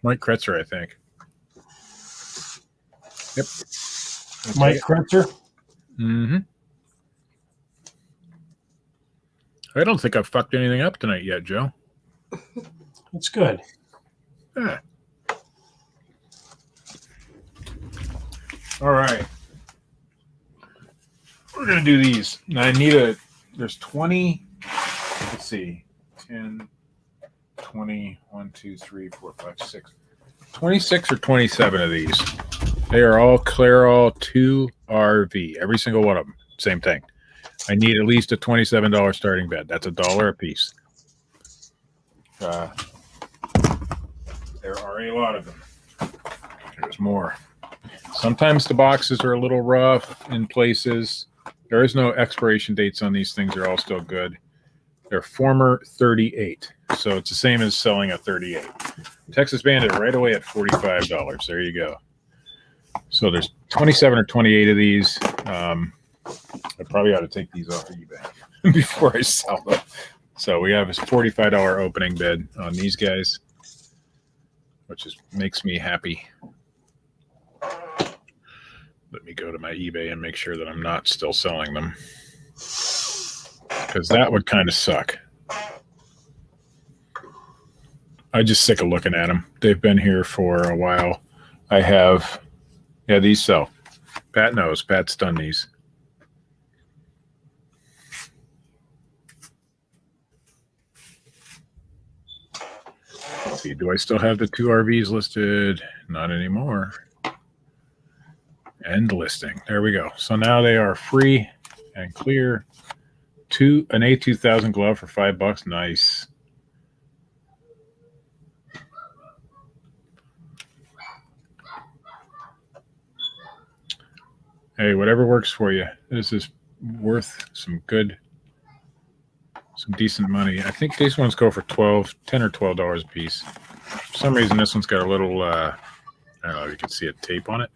Mike Kretzer, I think. Yep. Mike Kretzer. Mm-hmm. I don't think I've fucked anything up tonight yet, Joe. That's good. Yeah. All right. We're going to do these. Now I need there's 20, let's see, 10, 20, 1, 2, 3, 4, 5, 6. 26 or 27 of these. They are all Clairol 2RV. Every single one of them. Same thing. I need at least a $27 starting bed. That's $1 a piece. There are a lot of them. There's more. Sometimes the boxes are a little rough in places. There is no expiration dates on these things. They're all still good. They're former 38. So it's the same as selling a 38. Texas Bandit right away at $45. There you go. So there's 27 or 28 of these. I probably ought to take these off of eBay before I sell them. So we have a $45 opening bid on these guys, which makes me happy. Let me go to my eBay and make sure that I'm not still selling them, because that would kind of suck. I'm just sick of looking at them. They've been here for a while. I have, yeah, these sell. Pat knows. Pat's done these. Let's see, do I still have the 2 RVs listed? Not anymore. End listing. There we go. So now they are free and clear. An A2000 glove for $5. Nice. Hey, whatever works for you. This is worth some decent money. I think these ones go for $10 or $12 a piece. For some reason, this one's got a little, I don't know if you can see a tape on it,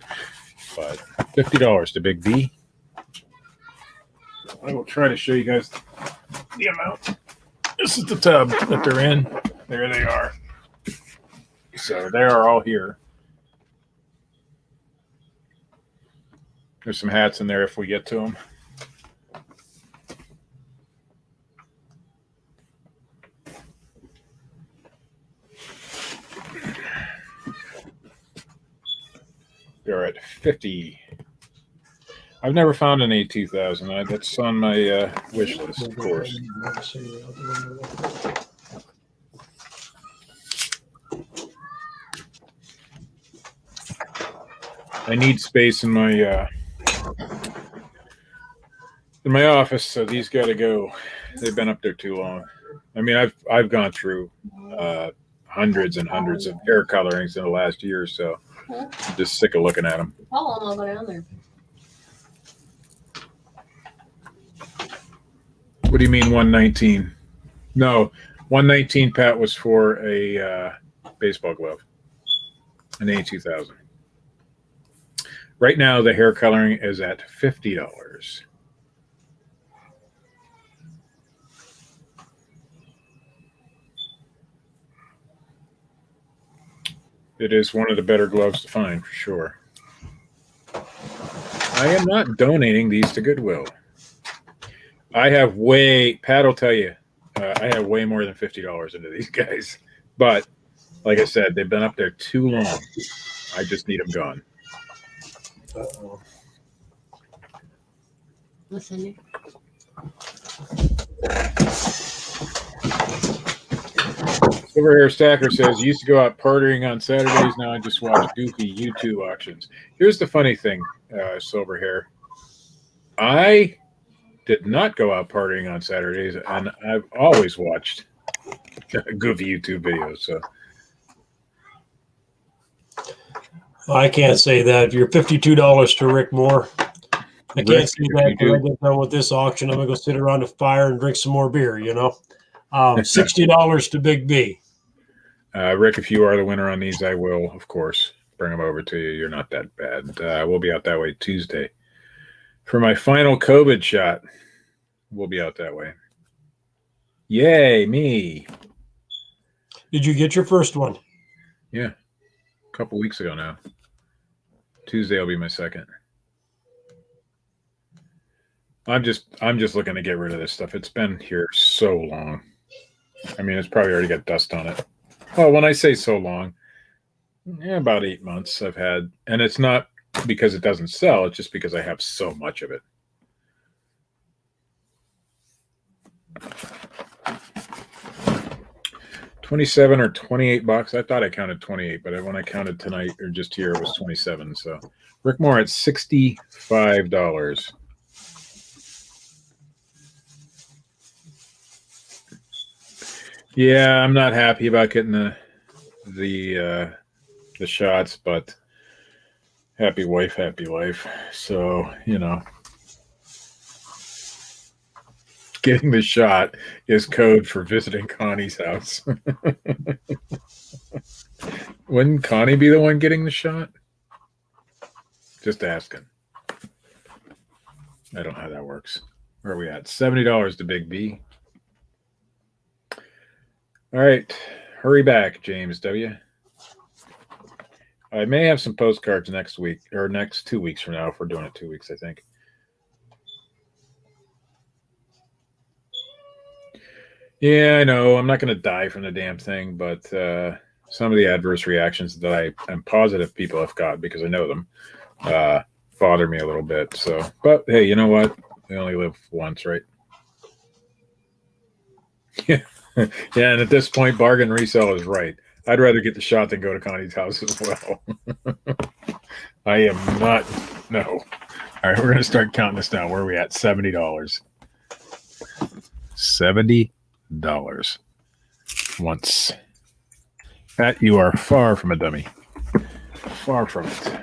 but $50 to Big V. I will try to show you guys the amount. This is the tub that they're in. There they are. So they are all here. There's some hats in there if we get to them. They're at 50. I've never found an A2000. That's on my wish list, of course. I need space in my office, so these got to go. They've been up there too long. I mean, I've gone through hundreds and hundreds of hair colorings in the last year or so. I'm just sick of looking at them. Oh, I'll go down there. What do you mean 119? No, 119, Pat, was for a baseball glove, an A2000. Right now, the hair coloring is at $50. It is one of the better gloves to find, for sure. I am not donating these to Goodwill. I have Pat will tell you, I have way more than $50 into these guys. But, like I said, they've been up there too long. I just need them gone. Uh-oh. Listen. Silver Hair Stacker says, used to go out partying on Saturdays. Now I just watch goofy YouTube auctions. Here's the funny thing, Silver Hair. I did not go out partying on Saturdays, and I've always watched goofy YouTube videos. So I can't say that. If you're $52 to Rick Moore, I can't say that because I get done with this auction. I'm going to go sit around the fire and drink some more beer, you know. $60 to Big B. Rick, if you are the winner on these, I will, of course, bring them over to you. You're not that bad. We'll be out that way Tuesday. for my final COVID shot. We'll be out that way. Yay, me. Did you get your first one? Yeah, a couple weeks ago now. Tuesday will be my second. I'm just looking to get rid of this stuff. It's been here so long. I mean, it's probably already got dust on it. Well, when I say so long, about 8 months I've had, and it's not because it doesn't sell. It's just because I have so much of it. $27 or $28. I thought I counted 28, but when I counted tonight or just here, it was 27. So Rick Moore at $65. Yeah, I'm not happy about getting the shots, but happy wife, happy life. So, you know, getting the shot is code for visiting Connie's house. Wouldn't Connie be the one getting the shot? Just asking. I don't know how that works. Where are we at? $70 to Big B. All right. Hurry back, James W. I may have some postcards next week or next 2 weeks from now if we're doing it 2 weeks, I think. Yeah, I know. I'm not going to die from the damn thing, but some of the adverse reactions that I'm positive people have got because I know them bother me a little bit. So, but hey, you know what? We only live once, right? Yeah. Yeah, and at this point, bargain resale is right. I'd rather get the shot than go to Connie's house as well. I am not. No. All right, we're going to start counting this down. Where are we at? $70. $70 once. Pat, you are far from a dummy. Far from it.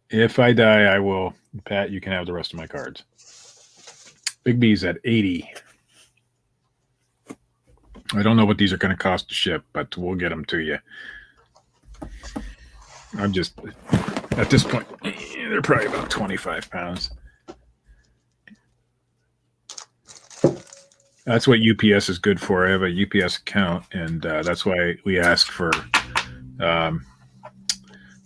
If I die, I will. Pat, you can have the rest of my cards. Big B's at 80. I don't know what these are going to cost to ship, but we'll get them to you. I'm just, at this point, they're probably about 25 pounds. That's what UPS is good for. I have a UPS account, and that's why we ask for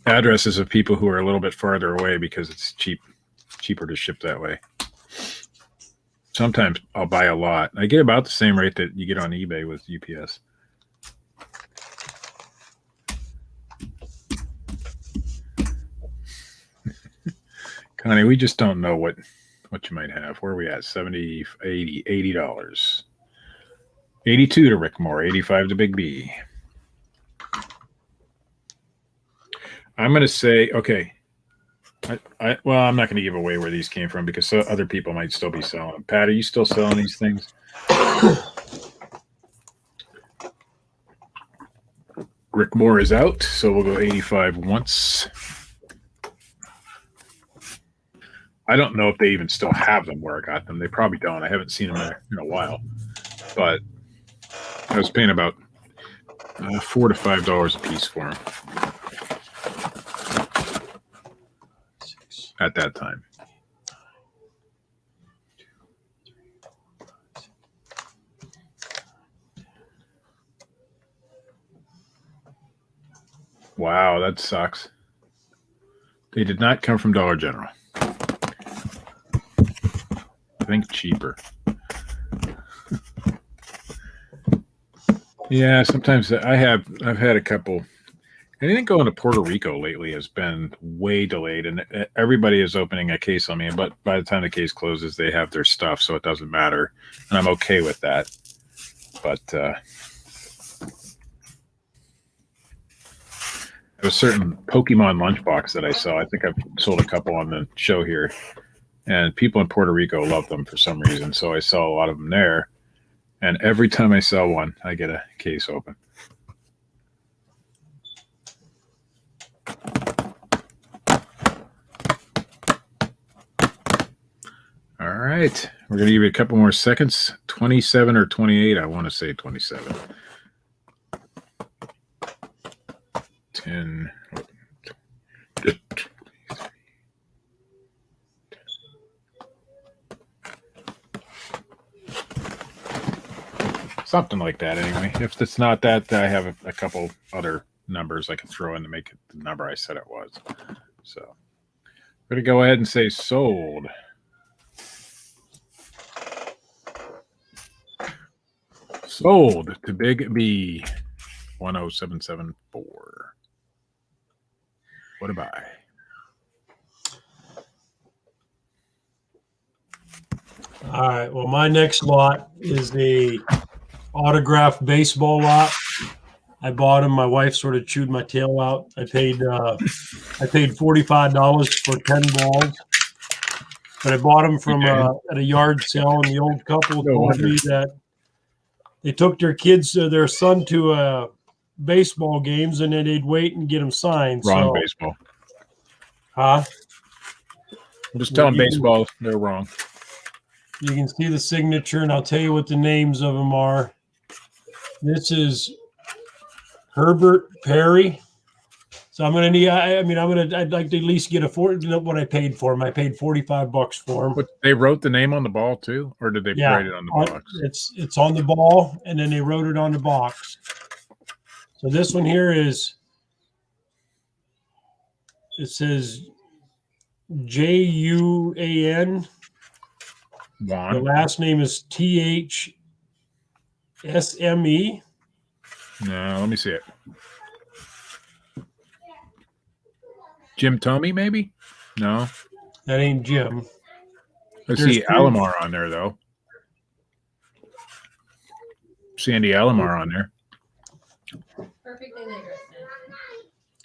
addresses of people who are a little bit farther away because it's cheaper to ship that way. Sometimes I'll buy a lot. I get about the same rate that you get on eBay with UPS. Connie, we just don't know what you might have. Where are we at? 70, 80, $80. 82 to Rick Moore, 85 to Big B. I'm going to say, okay. Well, I'm not going to give away where these came from because other people might still be selling them. Pat, are you still selling these things? Rick Moore is out, so we'll go 85 once. I don't know if they even still have them where I got them. They probably don't. I haven't seen them in a while. But I was paying about $4 to $5 a piece for them at that time. Wow, that sucks. They did not come from Dollar General. I think cheaper. Yeah, sometimes I've had a couple. Anything going to Puerto Rico lately has been way delayed, and everybody is opening a case on me. But by the time the case closes, they have their stuff, so it doesn't matter, and I'm okay with that. But there was a certain Pokemon lunchbox that I saw. I think I've sold a couple on the show here, and people in Puerto Rico love them for some reason. So I sell a lot of them there, and every time I sell one, I get a case open. All right. We're going to give you a couple more seconds. 27 or 28. I want to say 27. 10. Something like that, anyway. If it's not that, I have a couple other numbers I can throw in to make it the number I said it was. So we're going to go ahead and say sold. Sold to Big B 10774. What a buy. All right. Well, my next lot is the autographed baseball lot. I bought them. My wife sort of chewed my tail out. I paid $45 for 10 balls, but I bought them from at a yard sale. And the old couple told me that they took their son to baseball games, and then they'd wait and get them signed. Wrong baseball. Huh? I'm just telling baseball they're wrong. You can see the signature, and I'll tell you what the names of them are. This is Herbert Perry. So I'm gonna need. I'd like to at least get what I paid for him. I paid $45 for him. But they wrote the name on the ball too, or did they write it on the box? It's on the ball, and then they wrote it on the box. So this one here is. It says Juan. The last name is THSME. No, let me see it. Jim Tomey, maybe? No. That ain't Jim. I see Alomar on there, though. Sandy Alomar on there. Perfectly legal.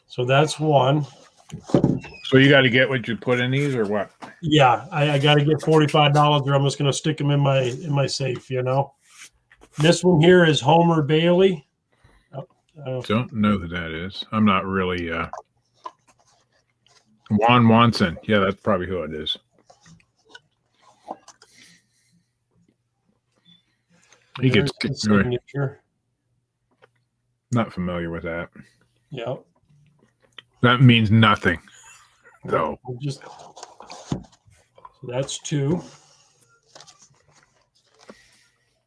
So that's one. So you got to get what you put in these, or what? Yeah, I got to get $45, or I'm just going to stick them in my safe. This one here is Homer Bailey. Don't know who that is. I'm not really. Juan Wanson. Yeah, that's probably who it is. He gets signature. Not familiar with that. Yep. That means nothing, though. So that's two.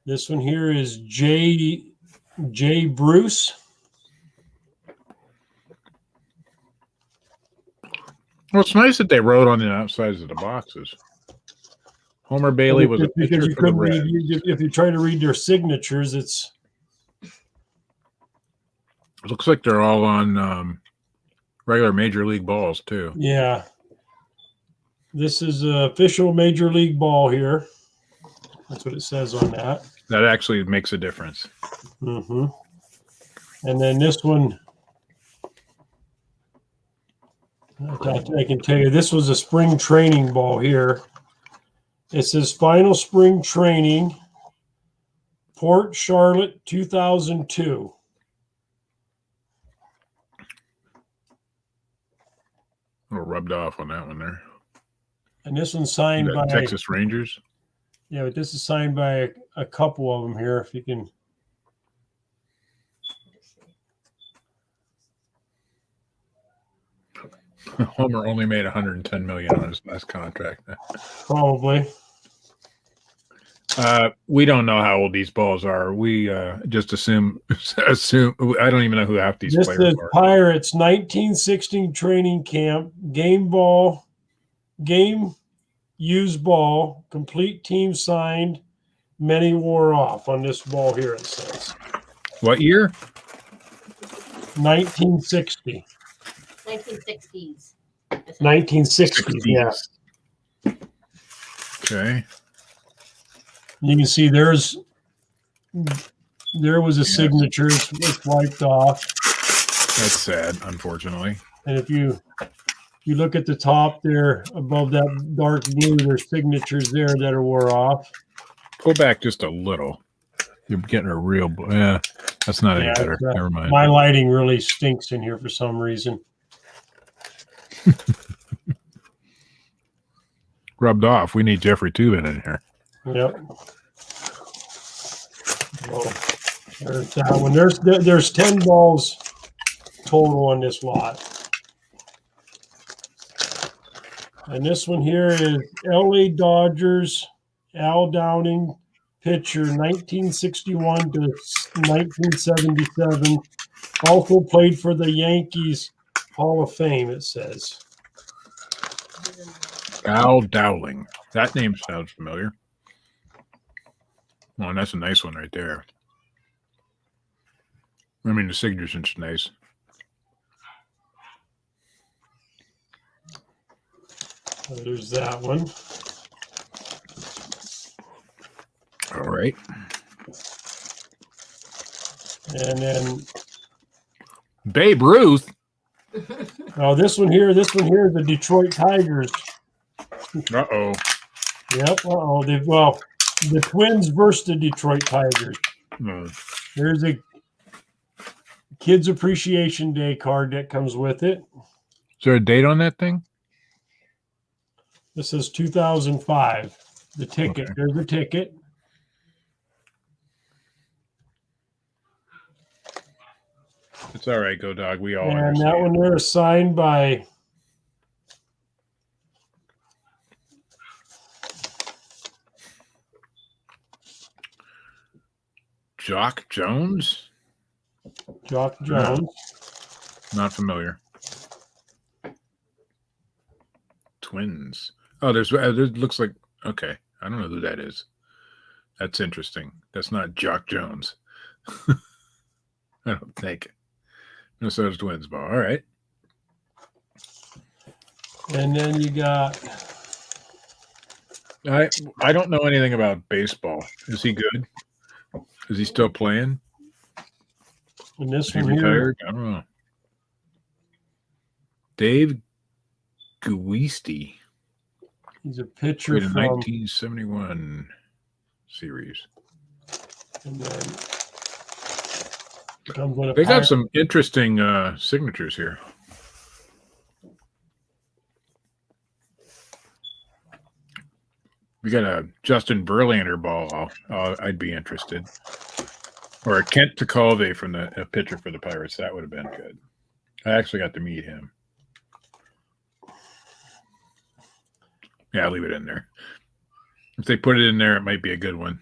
This one here is J. Bruce. Well, it's nice that they wrote on the outsides of the boxes. Homer Bailey was a pitcher for the Reds. If you're trying to read their signatures, it looks like they're all on regular Major League balls, too. Yeah. This is an official Major League ball here. That's what it says on that. That actually makes a difference. Mm-hmm. And then this one, I can tell you, this was a spring training ball here. It says final spring training, Port Charlotte, 2002. A little rubbed off on that one there. And this one's signed by Texas Rangers. Yeah, but this is signed by a couple of them here. If you can. Homer only made $110 million on his last contract. Probably. We don't know how old these balls are. We just assume. I don't even know who half these players This is are. Pirates 1916 training camp game used ball, complete team signed. Many wore off on this ball here. It says What year? 1960. 1960s. 1960s. Yeah. Okay. You can see there was a signature. It's wiped off. That's sad, unfortunately. And if you look at the top there above that dark blue, there's signatures there that are wore off. Pull back just a little. You're getting a real. Yeah, that's not any better. Never mind. My lighting really stinks in here for some reason. rubbed off. We need Jeffrey Tubin in here. Yep. Oh, there's that one. There's 10 balls total on this lot. And this one here is LA Dodgers, Al Downing, pitcher, 1961 to 1977. Also played for the Yankees Hall of Fame, it says. Al Dowling. That name sounds familiar. Oh, and that's a nice one right there. I mean, the signature's nice. So there's that one. All right. And then Babe Ruth. this one here is the Detroit Tigers. Uh-oh. Yep. Well, the Twins versus the Detroit Tigers. There's a Kids Appreciation Day card that comes with it. Is there a date on that thing? This is 2005. The ticket. Okay. There's the ticket. It's all right, Go Dog. We all And understand. that one there is signed by Jock Jones? Jock Jones. Not familiar. Twins. Oh, there looks like, okay. I don't know who that is. That's interesting. That's not Jock Jones. I don't think. Minnesota Twins ball. All right. And then you got I don't know anything about baseball. Is he good? Is he still playing? and this Is he one here. retired? I don't know. Dave Guisti. He's a pitcher Played in from 1971 series. and then comes with a They got pirate. some interesting signatures here. We got a Justin Verlander ball. I'd be interested. Or a Kent Tecalve from a pitcher for the Pirates. That would have been good. I actually got to meet him. Yeah, I'll leave it in there. If they put it in there, it might be a good one.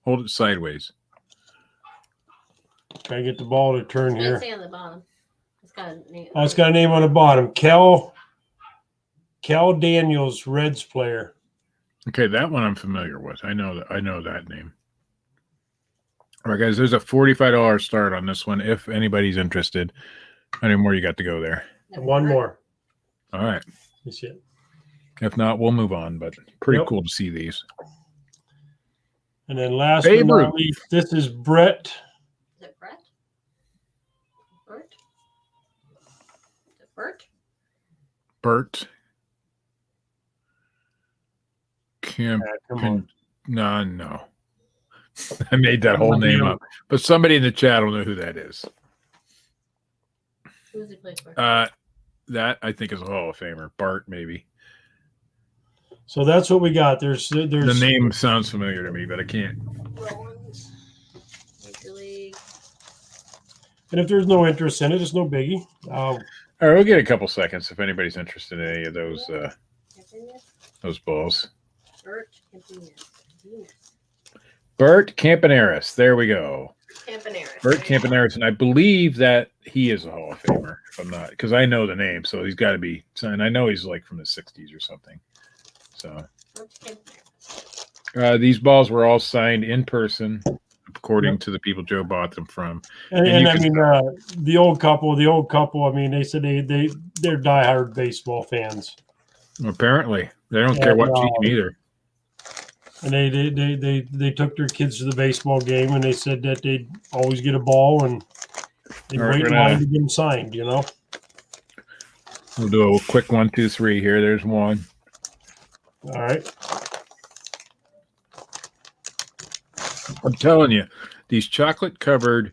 Hold it sideways. Gotta get the ball to turn Let's here. say on the bottom. It's got a name. Oh, it's got a name on the bottom. Cal Daniels, Reds player. Okay, that one I'm familiar with. I know that name. All right, guys, there's a $45 start on this one if anybody's interested. How many more you got to go there? One more. All right. That's it. If not, we'll move on, but pretty Yep. cool to see these. And then last Babe but Ruth. not least, this is Brett. Is it Brett? Bert? Is it Bert? Bert Camp. Come on. No. I made that whole name up. But somebody in the chat will know who that is. Who's he played for? That I think is a Hall of Famer. Bart, maybe. So that's what we got. There's The name sounds familiar to me, but I can't. Rollins. Major League. and if there's no interest in it, it's no biggie. All right, we'll get a couple seconds if anybody's interested in any of those Campaneris? balls. Bert Campaneris. Bert Campaneris. There we go. Campaneris. Bert Campaneris, and I believe that he is a Hall of Famer. If I'm not, because I know the name, so he's got to be. And I know he's like from the '60s or something. So Bert Campaneris. these balls were all signed in person, according to the people Joe bought them from. And you I can- mean, the old couple. I mean, they said they're diehard baseball fans, Apparently, they don't care what team either. and they took their kids to the baseball game, and they said that they'd always get a ball and they'd All right, wait in we're line gonna- to get them signed. You know. We'll do a quick 1, 2, 3 here. There's one. All right. I'm telling you, these chocolate-covered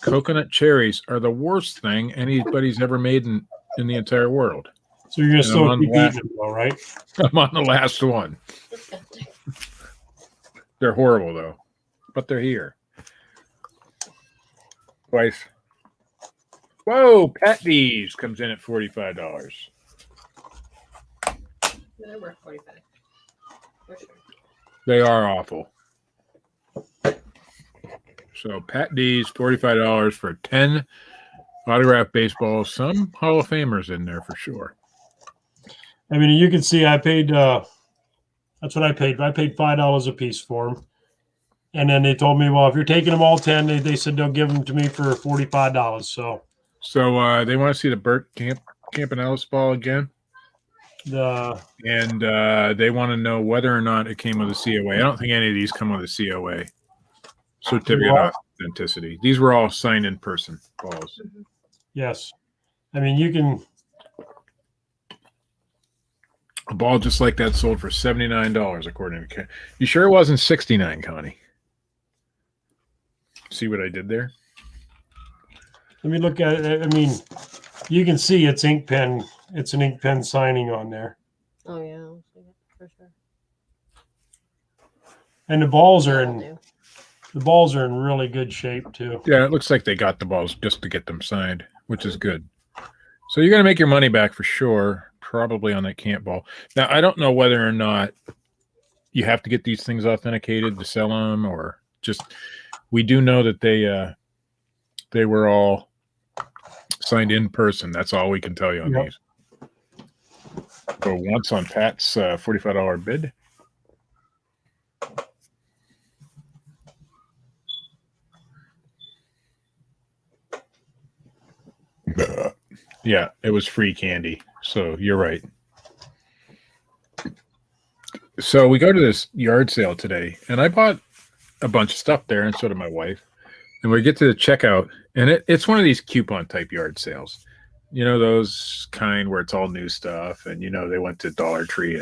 coconut cherries are the worst thing anybody's ever made in the entire world. So you're gonna And I'm still on keep that. eating them, though, right? I'm on the last one. Disgusting. They're horrible though, but they're here. Twice. Whoa, Patties comes in at $45. They're worth 45. For sure. They are awful. So Pat D's $45 for 10 autographed baseballs. Some Hall of Famers in there for sure. I mean, you can see I paid. That's what I paid. I paid $5 a piece for them, and then they told me, well, if you're taking them all 10, they said they'll give them to me for $45. So They want to see the Burt Campanellis ball again, the and they want to know whether or not it came with a COA. I don't think any of these come with a COA, certificate of authenticity. These were all signed in person balls. yes, I mean you can. A ball just like that sold for $79, according to Ken. You sure it wasn't $69, Connie? See what I did there? Let me look at it. I mean, you can see it's ink pen. It's an ink pen signing on there, Oh, yeah. I'll see it for sure. and the balls are Yeah, I'll in. do. The balls are in really good shape too. Yeah, it looks like they got the balls just to get them signed, which is good. So you're going to make your money back for sure, probably on that camp ball. Now, I don't know whether or not you have to get these things authenticated to sell them, or just we do know that they were all signed in person. That's all we can tell you on Yep. these. So once on Pat's $45 bid. Yeah, it was free candy. So you're right. So we go to this yard sale today, and I bought a bunch of stuff there, and so did my wife. And we get to the checkout, and it's one of these coupon type yard sales. You know, those kind where it's all new stuff, and they went to Dollar Tree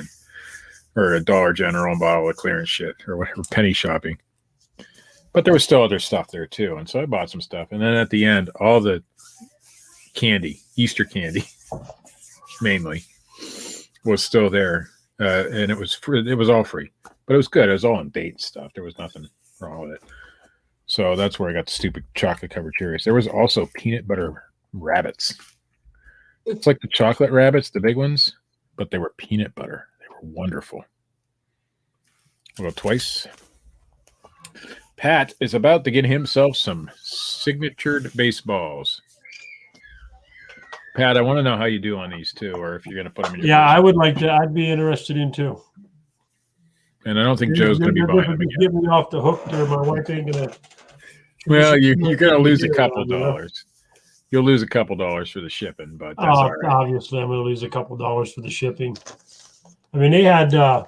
or a Dollar General and bought all the clearance shit or whatever, penny shopping. But there was still other stuff there too, and so I bought some stuff. And then at the end, all the candy, Easter candy, mainly, was still there, and it was free. It was all free, but it was good. It was all on date stuff. There was nothing wrong with it. So that's where I got the stupid chocolate covered cherries. There was also peanut butter rabbits. It's like the chocolate rabbits, the big ones, but they were peanut butter. They were wonderful. Well, twice. Pat is about to get himself some signatured baseballs. Pat, I want to know how you do on these too, or if you're going to put them in your Yeah, baseball. I would like to. I'd be interested in too. And I don't think Joe's going to be buying them Just again. get me off the hook there. My wife ain't gonna. Well, you're going to lose a Yeah, couple you know. dollars. You'll lose a couple dollars for the shipping, but that's all right. Obviously, I'm gonna lose a couple dollars for the shipping. I mean, they had a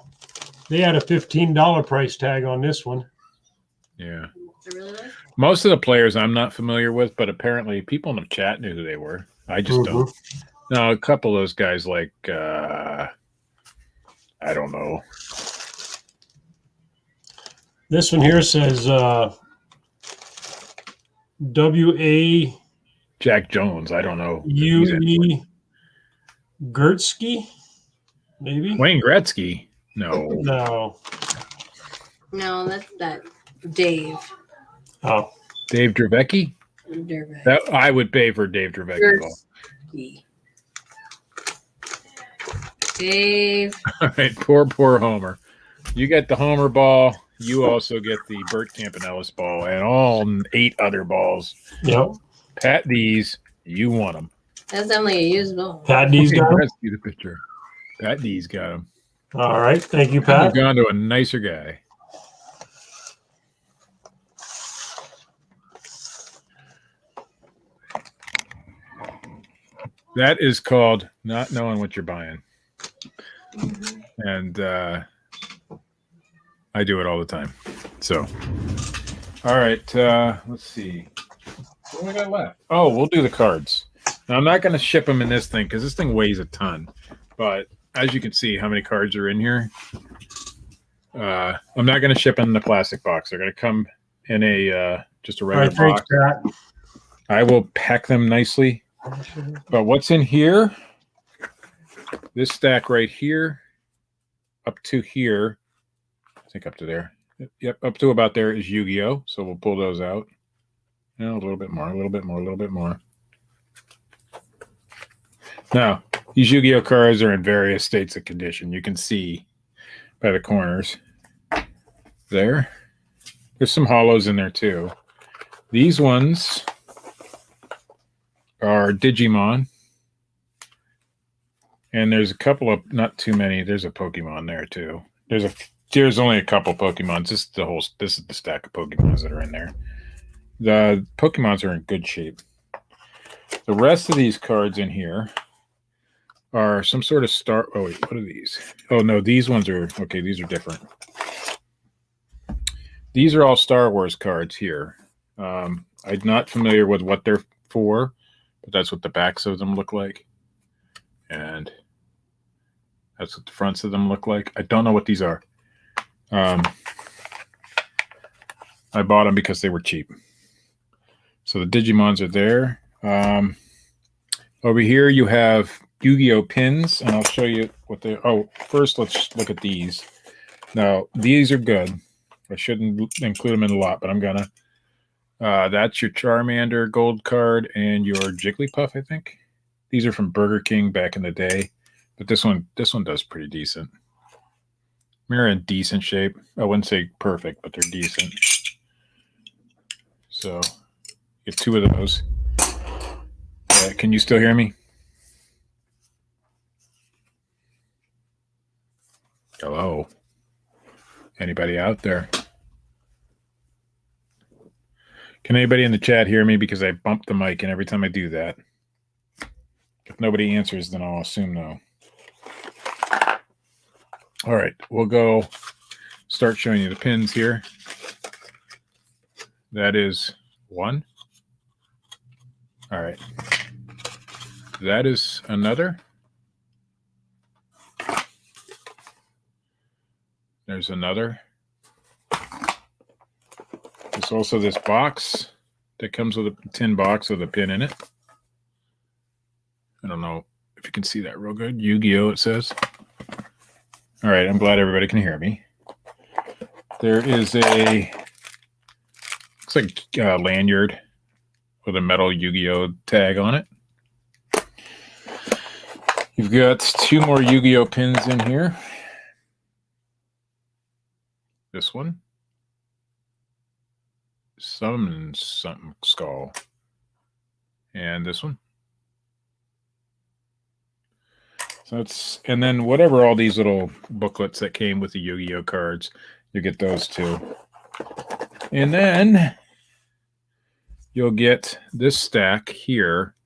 $15 price tag on this one. Yeah. Is it really nice? Most of the players I'm not familiar with, but apparently people in the chat knew who they were. I just don't. No, a couple of those guys like I don't know. This one here says W.A. Jack Jones. I don't know. U.E. Gertzky, maybe? Wayne Gretzky. No. No. No, that's that Dave. Oh, Dave Dravecki? Dervek. That I would pay for Dave Dravecki. Ball. Dave. All right, poor Homer. You get the Homer ball. You also get the Burt Campanellis ball and all 8 other balls. yep. Pat D's, you want them. That sounds like a used ball. Pat D's got him. Let's see the picture. Pat D's got him. All right. Thank you, I've Pat. gone to a nicer guy. That is called not knowing what you're buying. And I do it all the time. So, all right. Let's see. What do we got left? Oh, we'll do the cards. Now, I'm not going to ship them in this thing because this thing weighs a ton. But as you can see how many cards are in here, I'm not going to ship them in the plastic box. They're going to come in a just a All regular right. Thanks, box. Pat. I will pack them nicely. But what's in here This stack right here, up to here, I think up to there. Yep, up to about there is Yu-Gi-Oh! So we'll pull those out. A little bit more, a little bit more, a little bit more. Now, these Yu-Gi-Oh! Cards are in various states of condition. You can see by the corners there. There's some hollows in there too. These ones are Digimon. And there's a couple of, not too many. There's a Pokemon there too. There's only a couple Pokemons. This is the stack of Pokemons that are in there. The Pokemons are in good shape. The rest of these cards in here are some sort of star. Oh wait, what are these? Oh no, these ones are okay. These are different. These are all Star Wars cards here. I'm not familiar with what they're for, but that's what the backs of them look like, and that's what the fronts of them look like. I don't know what these are. I bought them because they were cheap. So the Digimons are there. Over here you have Yu-Gi-Oh! Pins, and I'll show you what they. Oh, first let's look at these. Now these are good. I shouldn't include them in a lot, but I'm gonna. That's your Charmander gold card and your Jigglypuff, I think. These are from Burger King back in the day, but this one does pretty decent. They're in decent shape. I wouldn't say perfect, but they're decent. So get two of those. Can you still hear me? Hello? Anybody out there? Can anybody in the chat hear me? Because I bumped the mic, and every time I do that, if nobody answers, then I'll assume no. All right, we'll go start showing you the pins here. That is one. All right. That is another. There's another. There's also this box that comes with a tin box with a pin in it. I don't know if you can see that real good. Yu-Gi-Oh! It says. All right, I'm glad everybody can hear me. There is a, looks like a lanyard with a metal Yu-Gi-Oh! Tag on it. You've got two more Yu-Gi-Oh! Pins in here. This one. Something skull. And this one. So it's, and then whatever all these little booklets that came with the Yu-Gi-Oh! Cards, you get those too. And then you'll get this stack here,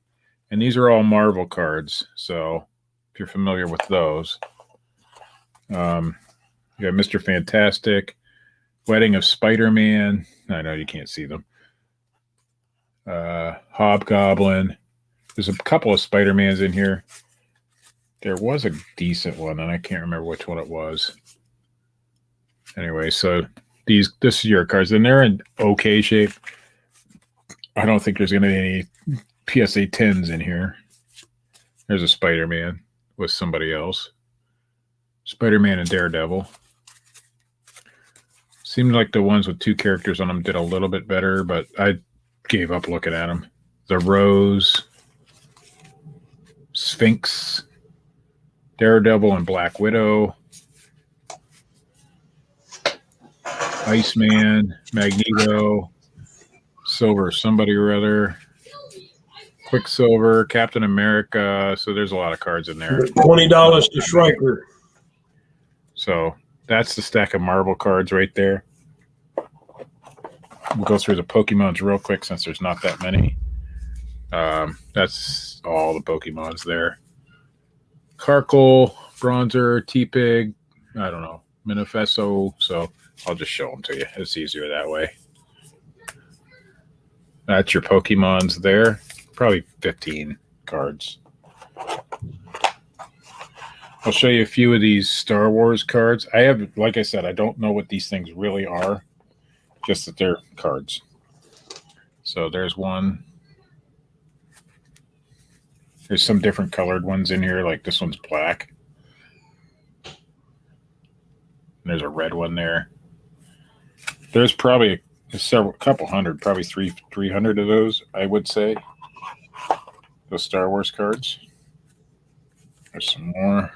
and these are all Marvel cards. So if you're familiar with those, you got Mr. Fantastic, Wedding of Spider-Man. I know you can't see them. Hobgoblin. There's a couple of Spider-Mans in here. There was a decent one, and I can't remember which one it was. Anyway, so this is your cards, and they're in okay shape. I don't think there's going to be any PSA 10s in here. There's a Spider-Man with somebody else. Spider-Man and Daredevil. Seemed like the ones with two characters on them did a little bit better, but I gave up looking at them. The Rose, Sphinx, Daredevil and Black Widow, Iceman, Magneto, Silver somebody or other, Quicksilver, Captain America. So there's a lot of cards in there. $20 to Striker. So that's the stack of Marvel cards right there. We'll go through the Pokemons real quick since there's not that many. That's all the Pokemons there. Karkle, Bronzer, T-Pig, I don't know, Manifesto. So I'll just show them to you. It's easier that way. That's your Pokemons there. Probably 15 cards. I'll show you a few of these Star Wars cards. I have, like I said, I don't know what these things really are, just that they're cards. So there's one. There's some different colored ones in here, like this one's black. There's a red one there. There's probably couple hundred, probably 300 of those, I would say. Those Star Wars cards. There's some more.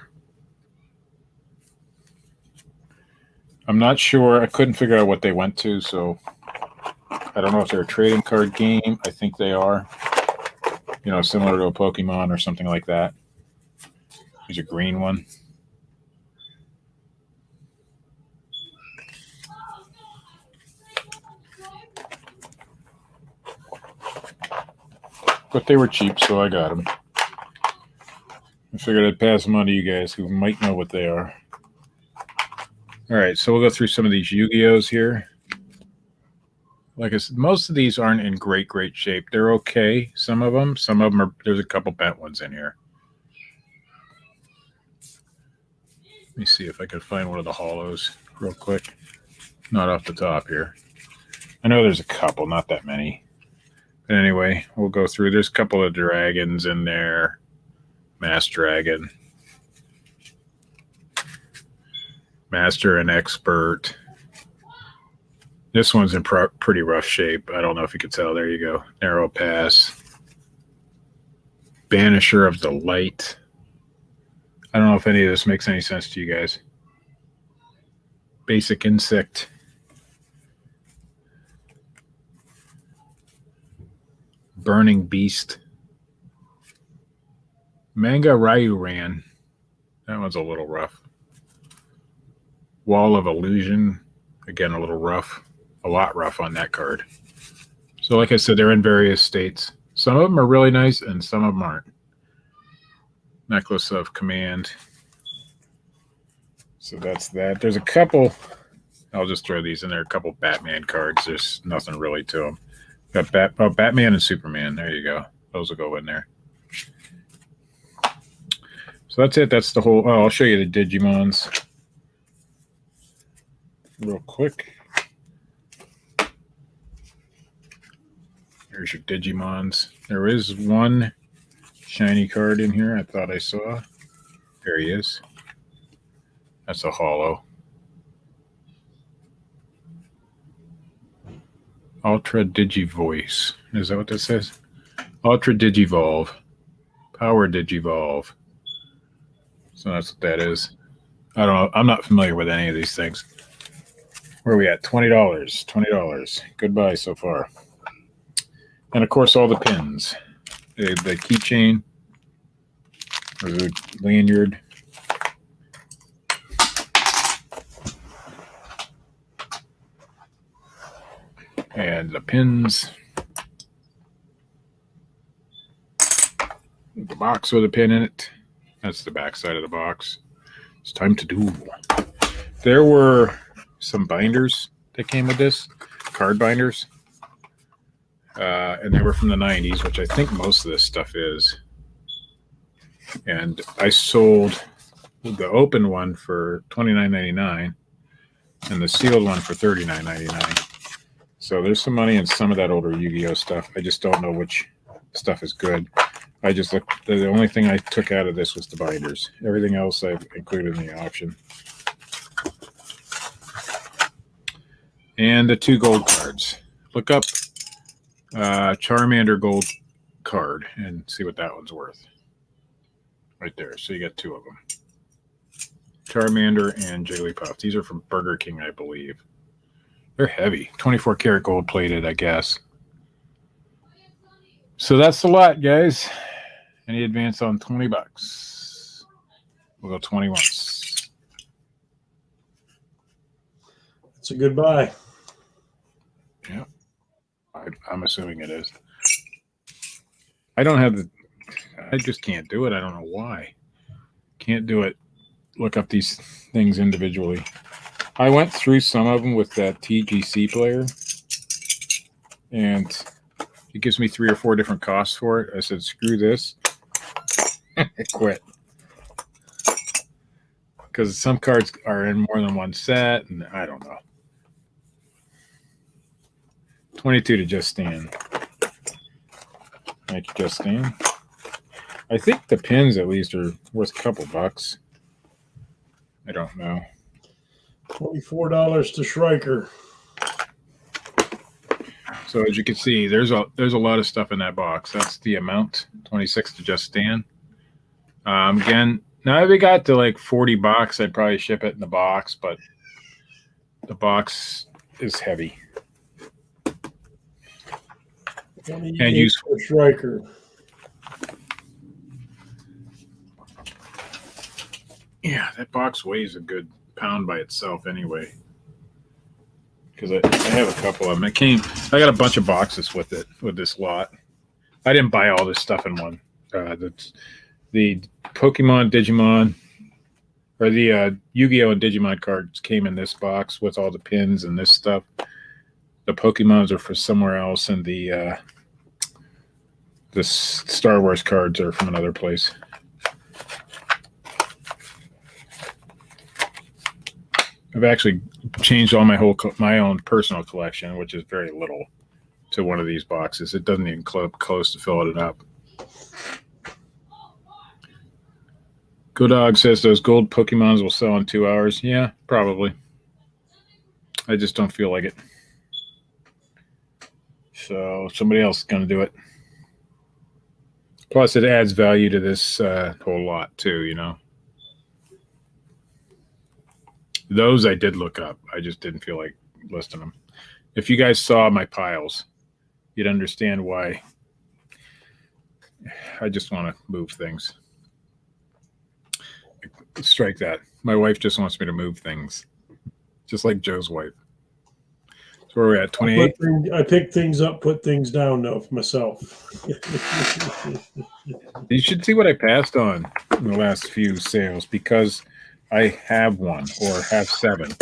I'm not sure. I couldn't figure out what they went to, so I don't know if they're a trading card game. I think they are. You know, similar to a Pokemon or something like that. There's a green one. But they were cheap, so I got them. I figured I'd pass them on to you guys who might know what they are. All right, so we'll go through some of these Yu-Gi-Ohs here. Like I said, most of these aren't in great shape. They're okay, some of them. Some of them are, there's a couple bent ones in here. Let me see if I can find one of the hollows real quick. Not off the top here. I know there's a couple, not that many. But anyway, we'll go through. There's a couple of dragons in there. Mass Dragon. Master and Expert. This one's in pretty rough shape. I don't know if you could tell. There you go. Narrow Pass. Banisher of the Light. I don't know if any of this makes any sense to you guys. Basic Insect. Burning Beast. Manga Ryuran. That one's a little rough. Wall of Illusion. Again, a little rough. A lot rough on that card. So like I said, they're in various states. Some of them are really nice and some of them aren't. Necklace of Command. So that's that. There's a couple. I'll just throw these in there. A couple Batman cards. There's nothing really to them. Got Batman and Superman. There you go. Those will go in there. So that's it. That's the whole. Oh, I'll show you the Digimons real quick. Here's your Digimons. There is one shiny card in here I thought I saw. There he is. That's a holo. Ultra Digivoice. Is that what this says? Ultra Digivolve. Power Digivolve. So that's what that is. I don't know. I'm not familiar with any of these things. Where are we at? $20. $20. Goodbye so far. And of course, all the pins. The keychain. The lanyard. And the pins. The box with a pin in it. That's the back side of the box. It's time to duel. There were some binders that came with this. Card binders. And they were from the 90s, which I think most of this stuff is. And I sold the open one for $29.99 and the sealed one for $39.99. So there's some money in some of that older Yu-Gi-Oh stuff. I just don't know which stuff is good. I just looked. The only thing I took out of this was the binders. Everything else I've included in the auction. And the 2 gold cards. Look up Charmander gold card and see what that one's worth. Right there. So you got 2 of them. Charmander and Jigglypuff. These are from Burger King, I believe. They're heavy. 24 karat gold plated, I guess. So that's a lot, guys. Any advance on $20? We'll go 20 once. It's a good buy. Yeah. I'm assuming it is. I don't have the... I just can't do it. I don't know why. Can't do it. Look up these things individually. I went through some of them with that TGC player, and it gives me 3 or 4 different costs for it. I said, screw this. I quit. Because some cards are in more than one set, and I don't know. 22 to Justine. Thank you, Justine. I think the pins, at least, are worth a couple bucks. I don't know. $24 to Schriker. So as you can see, there's a lot of stuff in that box. That's the amount, 26 to Just Stan. Again, now if we got to like $40, I'd probably ship it in the box, but the box is heavy. And useful. Schriker. Yeah, that box weighs a good pound by itself anyway. Because I have a couple of them. I got a bunch of boxes with this lot. I didn't buy all this stuff in one. The Pokemon, Digimon, or the Yu-Gi-Oh! And Digimon cards came in this box with all the pins and this stuff. The Pokemons are for somewhere else, and the Star Wars cards are from another place. I've actually changed all my own personal collection, which is very little, to one of these boxes. It doesn't even close to filling it up. Go Dog says those gold Pokemons will sell in 2 hours. Yeah, probably. I just don't feel like it. So somebody else is going to do it. Plus, it adds value to this whole lot too, you know. Those I did look up. I just didn't feel like listing them. If you guys saw my piles, you'd understand why. I just want to move things. Strike that. My wife just wants me to move things. Just like Joe's wife. So where are we at? 28? I pick things up, put things down now for myself. You should see what I passed on in the last few sales, because I have one or have 7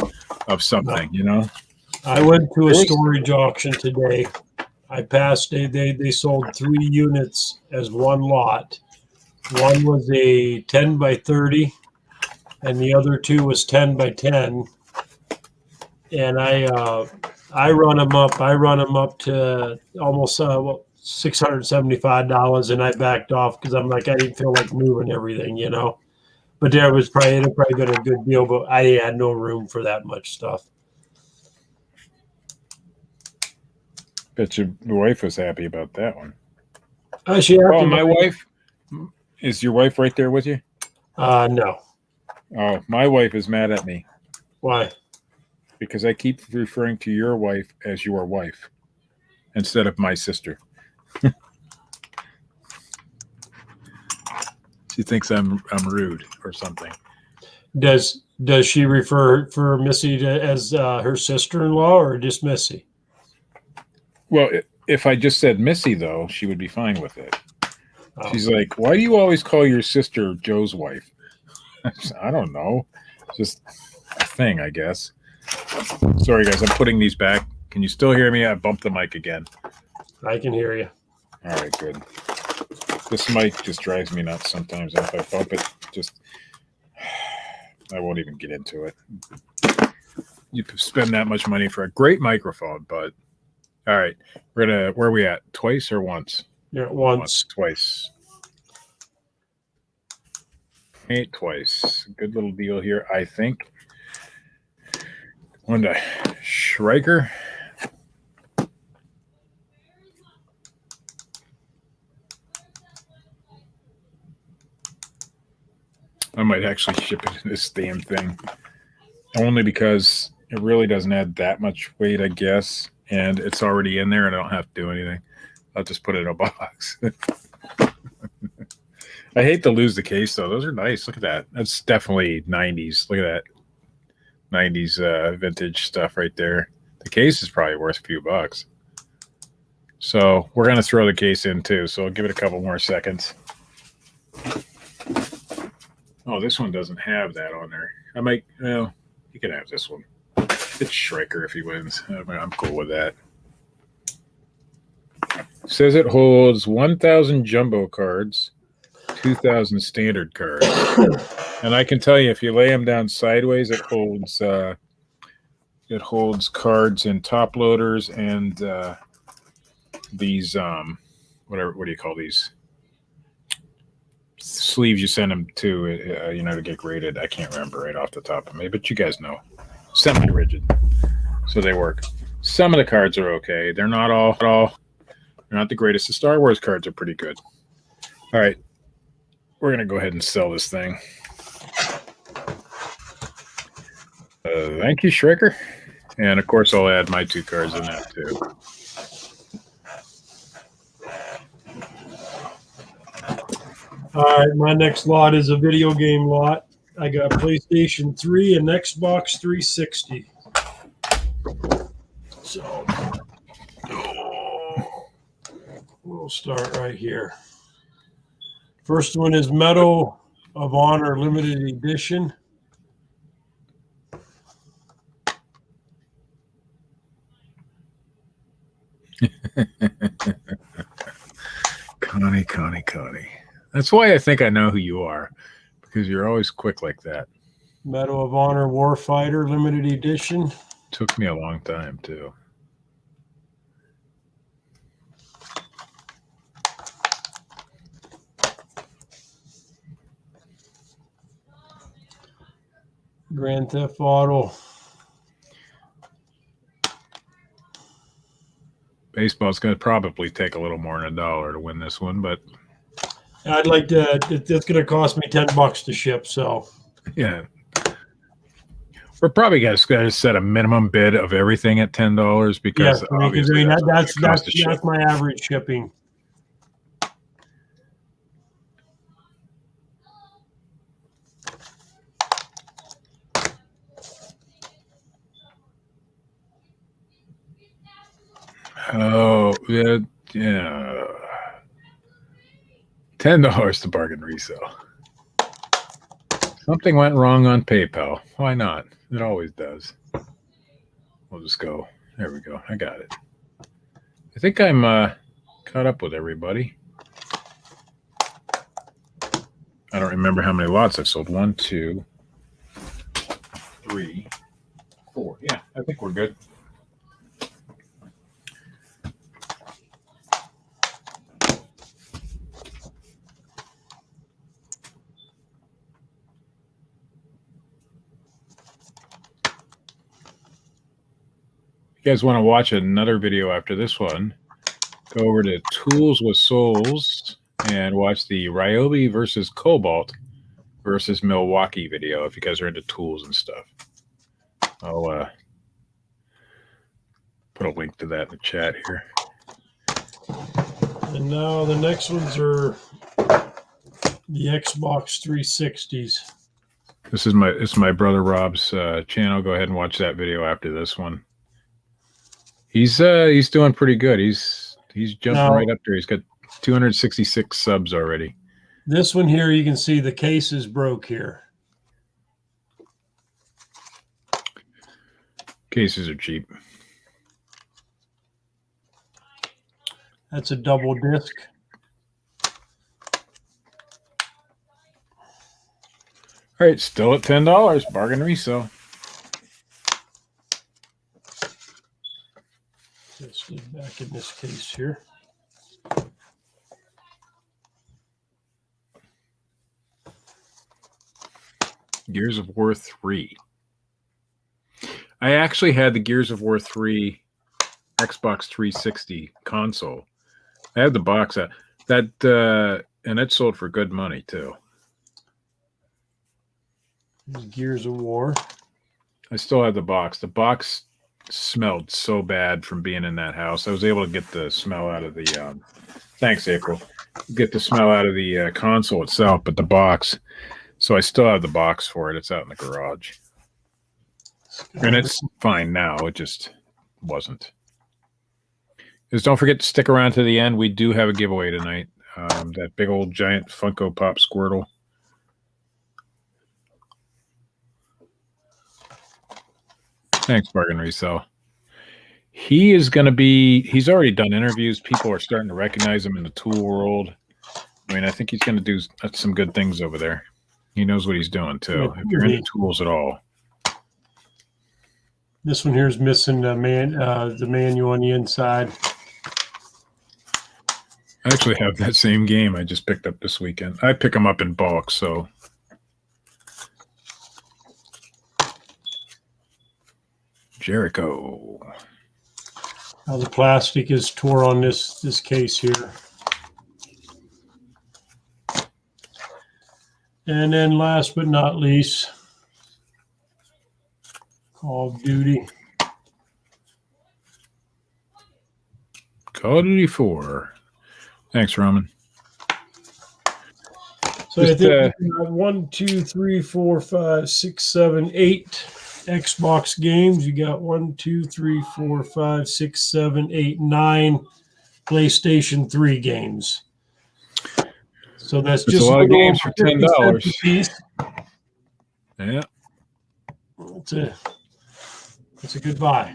of something, you know. I went to a storage auction today. I passed. They sold 3 units as one lot. One was a 10 by 30, and the other 2 was 10 by 10. And I run them up. I run them up to almost $675, and I backed off because I'm like, I didn't feel like moving everything, you know. But it had probably been a good deal, but I had no room for that much stuff. Bet your wife was happy about that one. Oh, my wife. Is your wife right there with you? No. Oh, my wife is mad at me. Why? Because I keep referring to your wife as your wife instead of my sister. She thinks I'm rude or something. Does she refer for Missy as her sister-in-law or just Missy? Well, if I just said Missy, though, she would be fine with it. Oh. She's like, why do you always call your sister Joe's wife? I don't know. Just a thing, I guess. Sorry, guys. I'm putting these back. Can you still hear me? I bumped the mic again. I can hear you. All right, good. This mic just drives me nuts sometimes. If I bump it, I won't even get into it. You spend that much money for a great microphone, but all right. Where are we at? Twice or once? Yeah, once. Twice. Ain't twice. Good little deal here, I think. One to Schriker. I might actually ship it in this damn thing. Only because it really doesn't add that much weight, I guess. And it's already in there and I don't have to do anything. I'll just put it in a box. I hate to lose the case, though. Those are nice. Look at that. That's definitely 90s. Look at that. 90s vintage stuff right there. The case is probably worth a few bucks. So we're going to throw the case in, too. So I'll give it a couple more seconds. Oh, this one doesn't have that on there. You can have this one. It's Schriker if he wins. I'm cool with that. It says it holds 1,000 jumbo cards, 2,000 standard cards. And I can tell you, if you lay them down sideways, it holds cards and top loaders and these what do you call these? Sleeves you send them to to get graded. I can't remember right off the top of me, but you guys know. semi-rigid, so they work. Some of the cards are okay. They're not all. They're not the greatest. The Star Wars cards are pretty good. All right, we're gonna go ahead and sell this thing. Thank you, Shriker. And of course, I'll add my 2 cards in that too. All right, my next lot is a video game lot. I got PlayStation 3 and Xbox 360. So we'll start right here. First one is Medal of Honor Limited Edition. Connie. That's why I think I know who you are, because you're always quick like that. Medal of Honor Warfighter Limited Edition. Took me a long time too. Grand Theft Auto. Baseball's going to probably take a little more than $1 to win this one, but I'd like to. It's going to cost me $10 to ship. So yeah, we're probably going to set a minimum bid of everything at $10 because yes, obviously that's my average shipping. Oh yeah. $10 to bargain resale. Something went wrong on PayPal. Why not? It always does. We'll just go. There we go. I got it. I think I'm caught up with everybody. I don't remember how many lots I've sold. 1, 2, 3, 4. Yeah, I think we're good. You guys want to watch another video after this one, go over to Tools with Souls and watch the Ryobi versus Cobalt versus Milwaukee video if you guys are into tools and stuff. I'll put a link to that in the chat here. And now the next ones are the Xbox 360s. This is my brother Rob's channel. Go ahead and watch that video after this one. He's doing pretty good. He's jumping right up there. He's got 266 subs already. This one here, you can see the case is broke here. Cases are cheap. That's a double disc. All right, still at $10. Bargain resale. Let's get back in this case here. Gears of War 3. I actually had the Gears of War 3 Xbox 360 console. I had the box set. And it sold for good money too. Gears of War. I still have the box. The box smelled so bad from being in that house. I was able to get the smell out of the thanks, April. Get the smell out of the console itself, but the box. So I still have the box for it. It's out in the garage. And it's fine now. It just wasn't. Just don't forget to stick around to the end. We do have a giveaway tonight. That big old giant Funko Pop Squirtle. Thanks, Bargain Resell. He is going to be, he's already done interviews. People are starting to recognize him in the tool world. I mean, I think he's going to do some good things over there. He knows what he's doing, too, if you're into tools at all. This one here is missing the manual on the inside. I actually have that same game I just picked up this weekend. I pick them up in bulk, so. Jericho. Now the plastic is tore on this case here. And then last but not least, Call of Duty. Call of Duty 4. Thanks, Roman. So Just, I think we got 1, 2, 3, 4, 5, 6, 7, 8 Xbox games. You got 1, 2, 3, 4, 5, 6, 7, 8, 9 PlayStation 3 games. So that's It's just a lot of little games for over 50 cents $10. a piece. Yeah. It's a good buy.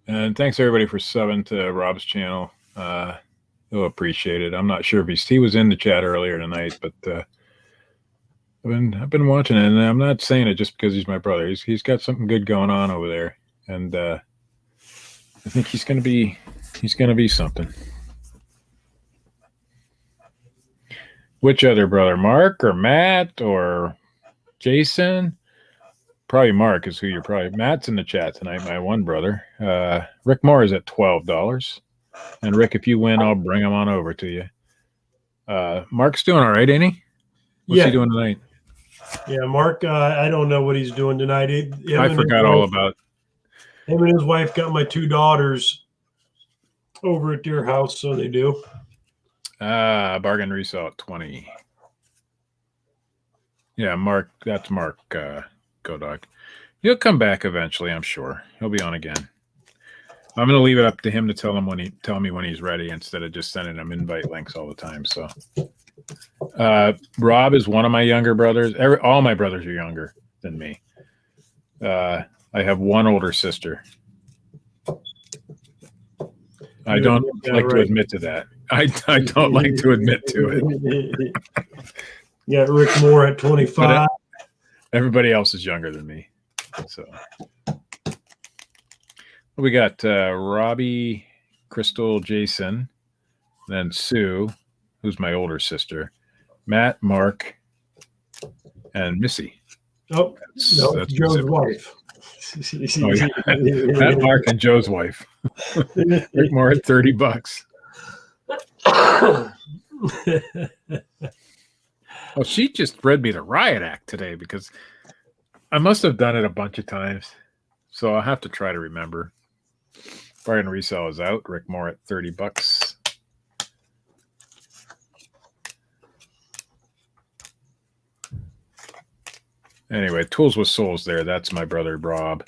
And thanks everybody for subbing to Rob's channel. He'll appreciate it. I'm not sure if he was in the chat earlier tonight, but I've been watching it, and I'm not saying it just because he's my brother. He's got something good going on over there, and I think he's gonna be something. Which other brother, Mark or Matt or Jason? Probably Mark is who you're probably. Matt's in the chat tonight, my one brother. Rick Moore is at $12. And Rick, if you win, I'll bring him on over to you. Mark's doing all right, ain't he? What's he doing tonight? Yeah, Mark, I don't know what he's doing tonight. I forgot all about him and his wife got my 2 daughters over at their house, so they do. bargain resale at 20. Yeah, Mark, that's Mark Go Dog. He'll come back eventually, I'm sure. He'll be on again. I'm going to leave it up to him to tell me when he's ready instead of just sending him invite links all the time. So, Rob is one of my younger brothers. All my brothers are younger than me. I have one older sister. I don't like to admit to that. I don't like to admit to it. You got Rick Moore at 25. Everybody else is younger than me. So we got Robbie, Crystal, Jason, then Sue, who's my older sister, Matt, Mark, and Missy. Oh, that's Joe's wife. Oh, yeah. Matt, Mark, and Joe's wife. Rick Moore at $30. Well, she just read me the riot act today because I must have done it a bunch of times. So I'll have to try to remember. Bargain resale is out. Rick Moore at $30. Anyway, Tools with Souls there. That's my brother, Rob.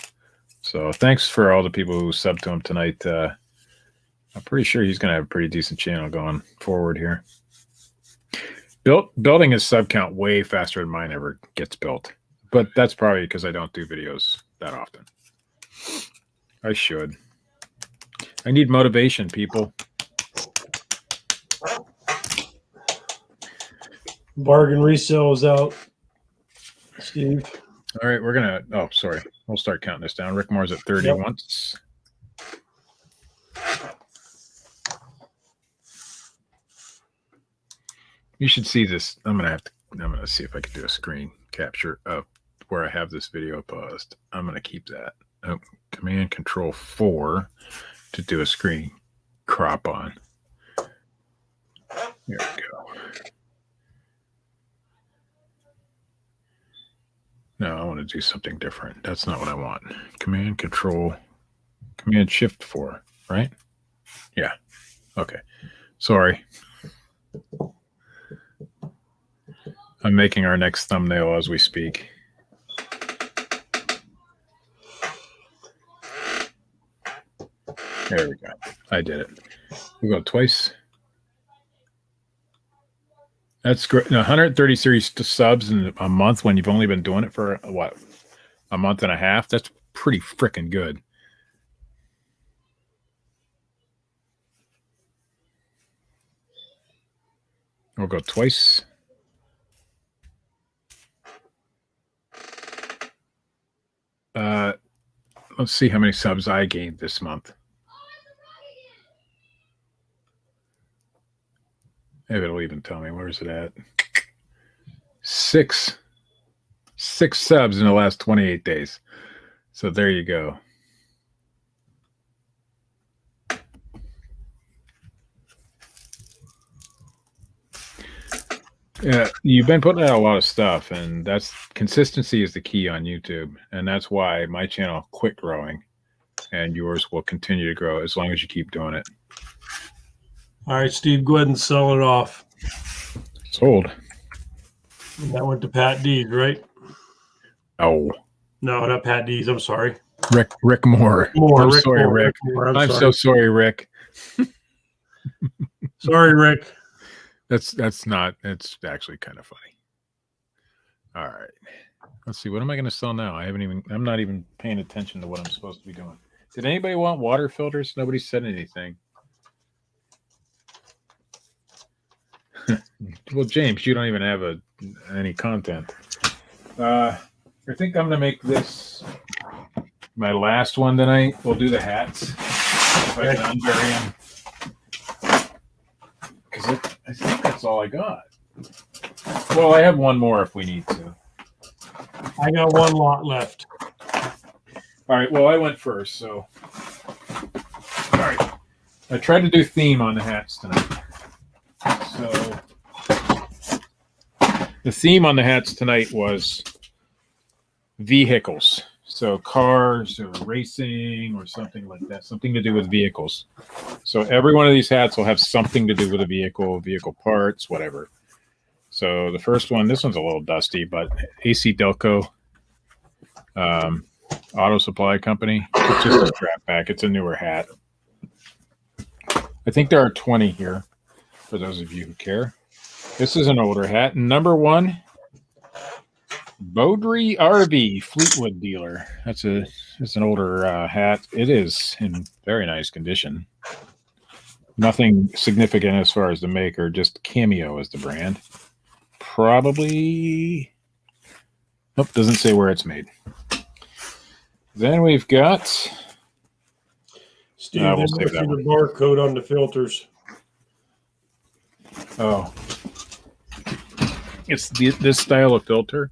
So thanks for all the people who subbed to him tonight. I'm pretty sure he's going to have a pretty decent channel going forward here. Building his sub count way faster than mine ever gets built. But that's probably because I don't do videos that often. I should. I need motivation, people. Bargain resale is out, Steve. All right, we're going to... Oh, sorry. We'll start counting this down. Rick Moore's at 30 once. You should see this. I'm going to see if I can do a screen capture of where I have this video paused. I'm going to keep that. Oh, Command Control 4 to do a screen crop on. There we go. No, I want to do something different. That's not what I want. Command Control, Command Shift 4, right? Yeah. Okay. Sorry. I'm making our next thumbnail as we speak. There we go. I did it. We'll go twice. That's great. 130 series subs in a month when you've only been doing it for, what, a month and a half? That's pretty freaking good. We'll go twice. Let's see how many subs I gained this month. Maybe it'll even tell me. Where's it at? Six subs in the last 28 days. So there you go. Yeah, you've been putting out a lot of stuff, and that's consistency is the key on YouTube, and that's why my channel quit growing, and yours will continue to grow as long as you keep doing it. All right, Steve, go ahead and sell it off. Sold. That went to Pat Dees, right? Oh, No, not Pat Dees. I'm sorry. Rick Moore. I'm Rick sorry, Moore, Rick. Moore. I'm so sorry, Rick. Sorry, Rick. That's actually kind of funny. All right. Let's see. What am I going to sell now? I'm not even paying attention to what I'm supposed to be doing. Did anybody want water filters? Nobody said anything. Well, James, you don't even have any content. I think I'm going to make this my last one tonight. We'll do the hats. If I can unbury them. Because I think that's all I got. Well, I have one more if we need to. I got one lot left. All right. Well, I went first, so. All right. I tried to do theme on the hats tonight. So the theme on the hats tonight was vehicles. So cars or racing or something like that, something to do with vehicles. So every one of these hats will have something to do with a vehicle parts, whatever. So the first one, this one's a little dusty, but AC Delco Auto Supply Company. It's just a strap back. It's a newer hat. I think there are 20 here for those of you who care. This is an older hat. Number one, Beaudry RV Fleetwood dealer. It's an older hat. It is in very nice condition. Nothing significant as far as the maker, just Cameo is the brand. Probably, nope, doesn't say where it's made. Then we've got, Steve, we'll there's save that the barcode on the filters. oh, it's this style of filter.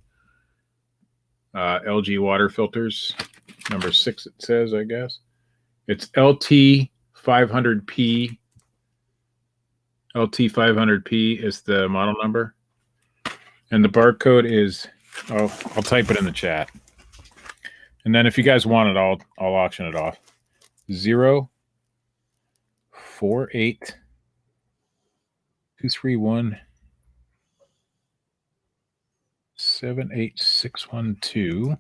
LG water filters, number 6 it says, I guess. It's LT 500P. LT 500P is the model number. And the barcode is, I'll type it in the chat. And then if you guys want it, I'll auction it off. 048 231 78612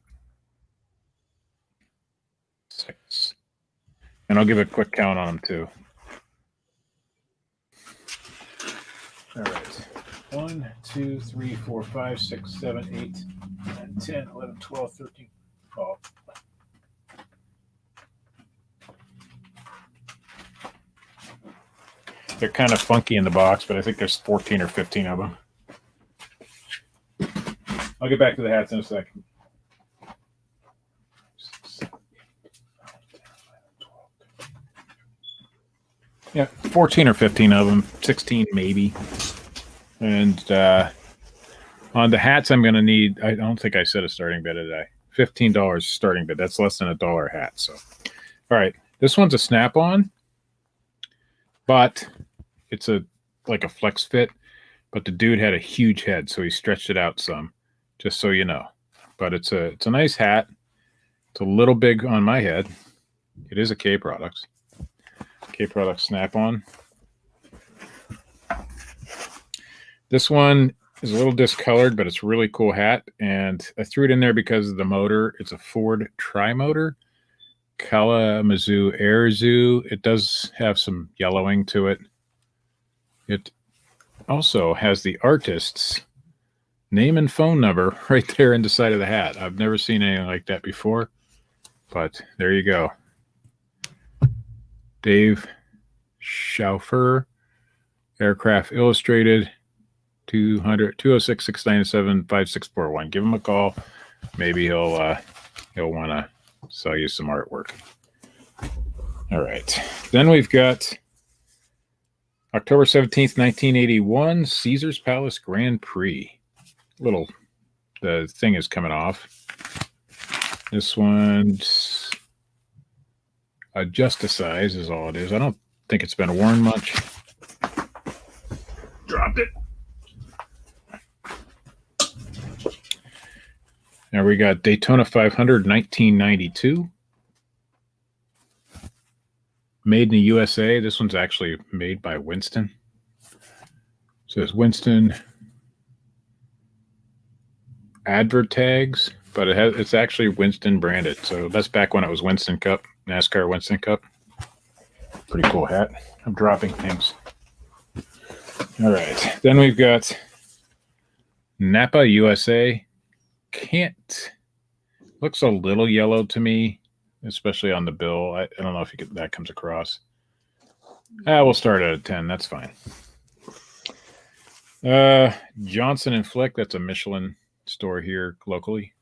6. And I'll give a quick count on them too. All right. 1, 2, 3, 4, 5, 6, 7, 8, 9, 10, 11, 12, 13, 12. They're kind of funky in the box, but I think there's 14 or 15 of them. I'll get back to the hats in a second. Yeah, 14 or 15 of them, 16 maybe. And on the hats, I'm going to need, I don't think I said a starting bid today. $15 starting bid. That's less than $1 hat. So, all right. This one's a snap-on, but it's like a flex fit. But the dude had a huge head, so he stretched it out some, just so you know. But it's a nice hat. It's a little big on my head. It is a K Products. K Products snap-on. This one is a little discolored, but it's a really cool hat. And I threw it in there because of the motor. It's a Ford Tri-Motor. Kalamazoo Air Zoo. It does have some yellowing to it. It also has the artist's name and phone number right there in the side of the hat. I've never seen anything like that before, but there you go. Dave Schaufer, Aircraft Illustrated, 206-697-5641. Give him a call. Maybe he'll want to sell you some artwork. All right. Then we've got, October 17th, 1981, Caesar's Palace Grand Prix. The thing is coming off. This one's just a size is all it is. I don't think it's been worn much. Dropped it. Now we got Daytona 500, 1992. Made in the USA. This one's actually made by Winston. It says Winston advert tags, but it's actually Winston branded. So that's back when it was Winston Cup, NASCAR Winston Cup. Pretty cool hat. I'm dropping things. All right. Then we've got Napa USA. Looks a little yellow to me, especially on the bill. I don't know if that comes across. We'll start at a 10. That's fine. Johnson and Flick. That's a Michelin store here locally.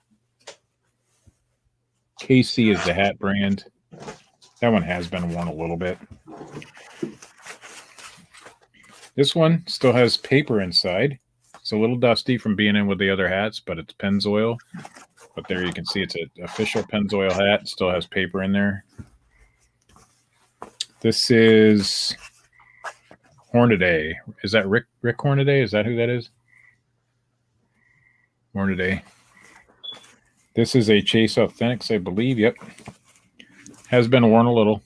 KC is the hat brand. That one has been worn a little bit. This one still has paper inside. It's a little dusty from being in with the other hats, but it's Pennzoil. But there you can see it's an official Pennzoil hat. It still has paper in there. This is Hornaday. Is that Rick Hornaday? Is that who that is? Hornaday. This is a Chase Authentics, I believe. Yep. Has been worn a little,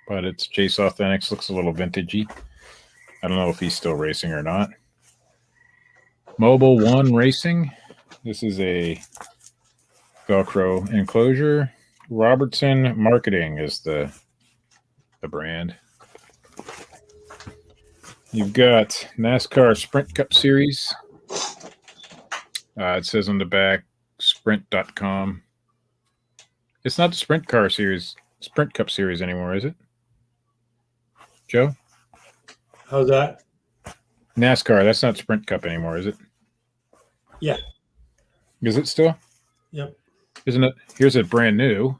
but it's Chase Authentics. Looks a little vintagey. I don't know if he's still racing or not. Mobile One Racing. This is a Velcro enclosure. Robertson Marketing is the brand. You've got NASCAR Sprint Cup Series. It says on the back, sprint.com. It's not the Sprint Cup Series anymore, is it? Joe? How's that? NASCAR, that's not Sprint Cup anymore, is it? Yeah. Is it still? Yep. Isn't it? Here's a brand new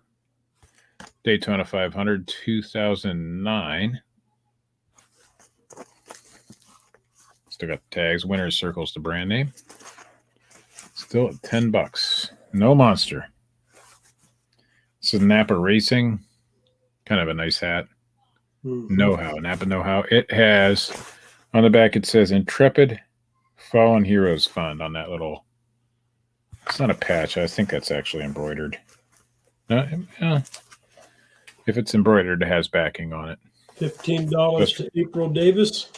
Daytona 500 2009. Still got the tags. Winner's circles the brand name. Still at $10. No monster. This is Napa Racing. Kind of a nice hat. Mm-hmm. Know-how. Napa know-how. It has, on the back, it says Intrepid Fallen Heroes Fund on that little. It's not a patch. I think that's actually embroidered. No, if it's embroidered, it has backing on it. $15 to April Davis.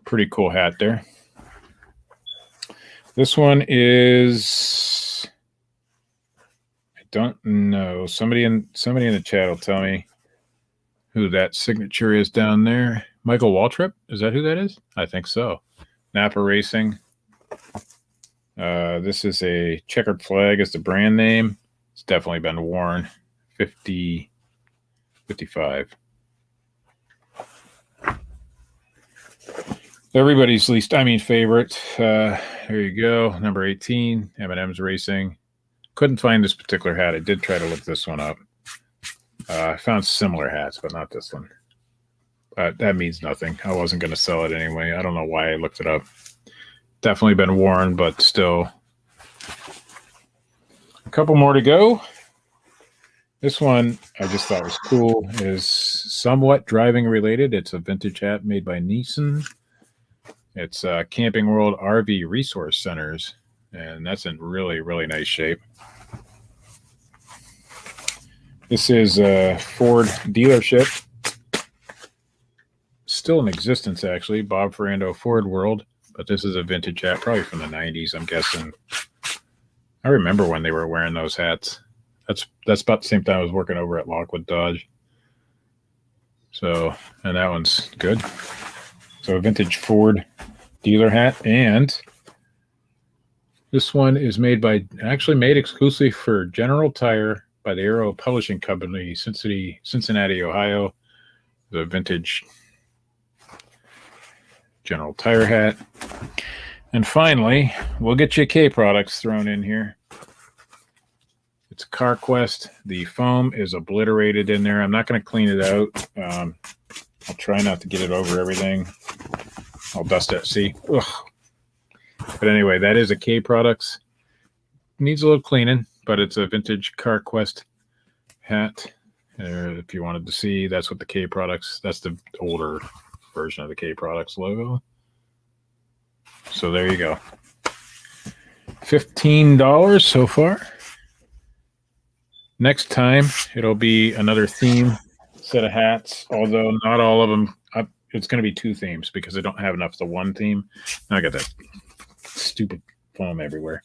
Pretty cool hat there. This one is, I don't know. Somebody in the chat will tell me who that signature is down there. Michael Waltrip, is that who that is? I think so. Napa Racing. This is a checkered flag as the brand name. It's definitely been worn. 50, 55. Everybody's favorite. There you go. Number 18, M&M's Racing. Couldn't find this particular hat. I did try to look this one up. I found similar hats, but not this one. That means nothing. I wasn't going to sell it anyway. I don't know why I looked it up. Definitely been worn, but still. A couple more to go. This one I just thought was cool. Is somewhat driving related. It's a vintage hat made by Nissan. It's Camping World RV Resource Centers, and that's in really, really nice shape. This is a Ford dealership. Still in existence, actually. Bob Ferrando Ford World, but this is a vintage hat, probably from the 90s, I'm guessing. I remember when they were wearing those hats. That's about the same time I was working over at Lockwood Dodge. So, and that one's good. So a vintage Ford dealer hat, and this one is made exclusively for General Tire by the Aero Publishing Company, Cincinnati, Ohio. The vintage General Tire hat. And finally, we'll get you K products thrown in here. It's CarQuest. The foam is obliterated in there. I'm not going to clean it out. I'll try not to get it over everything. I'll dust it. See? Ugh. But anyway, that is a K Products. Needs a little cleaning, but it's a vintage CarQuest hat. If you wanted to see, that's what the K Products, that's the older version of the K Products logo. So there you go. $15 so far. Next time, it'll be another theme set of hats, although not all of them. It's going to be 2 themes because I don't have enough of the one theme. I got that stupid foam everywhere.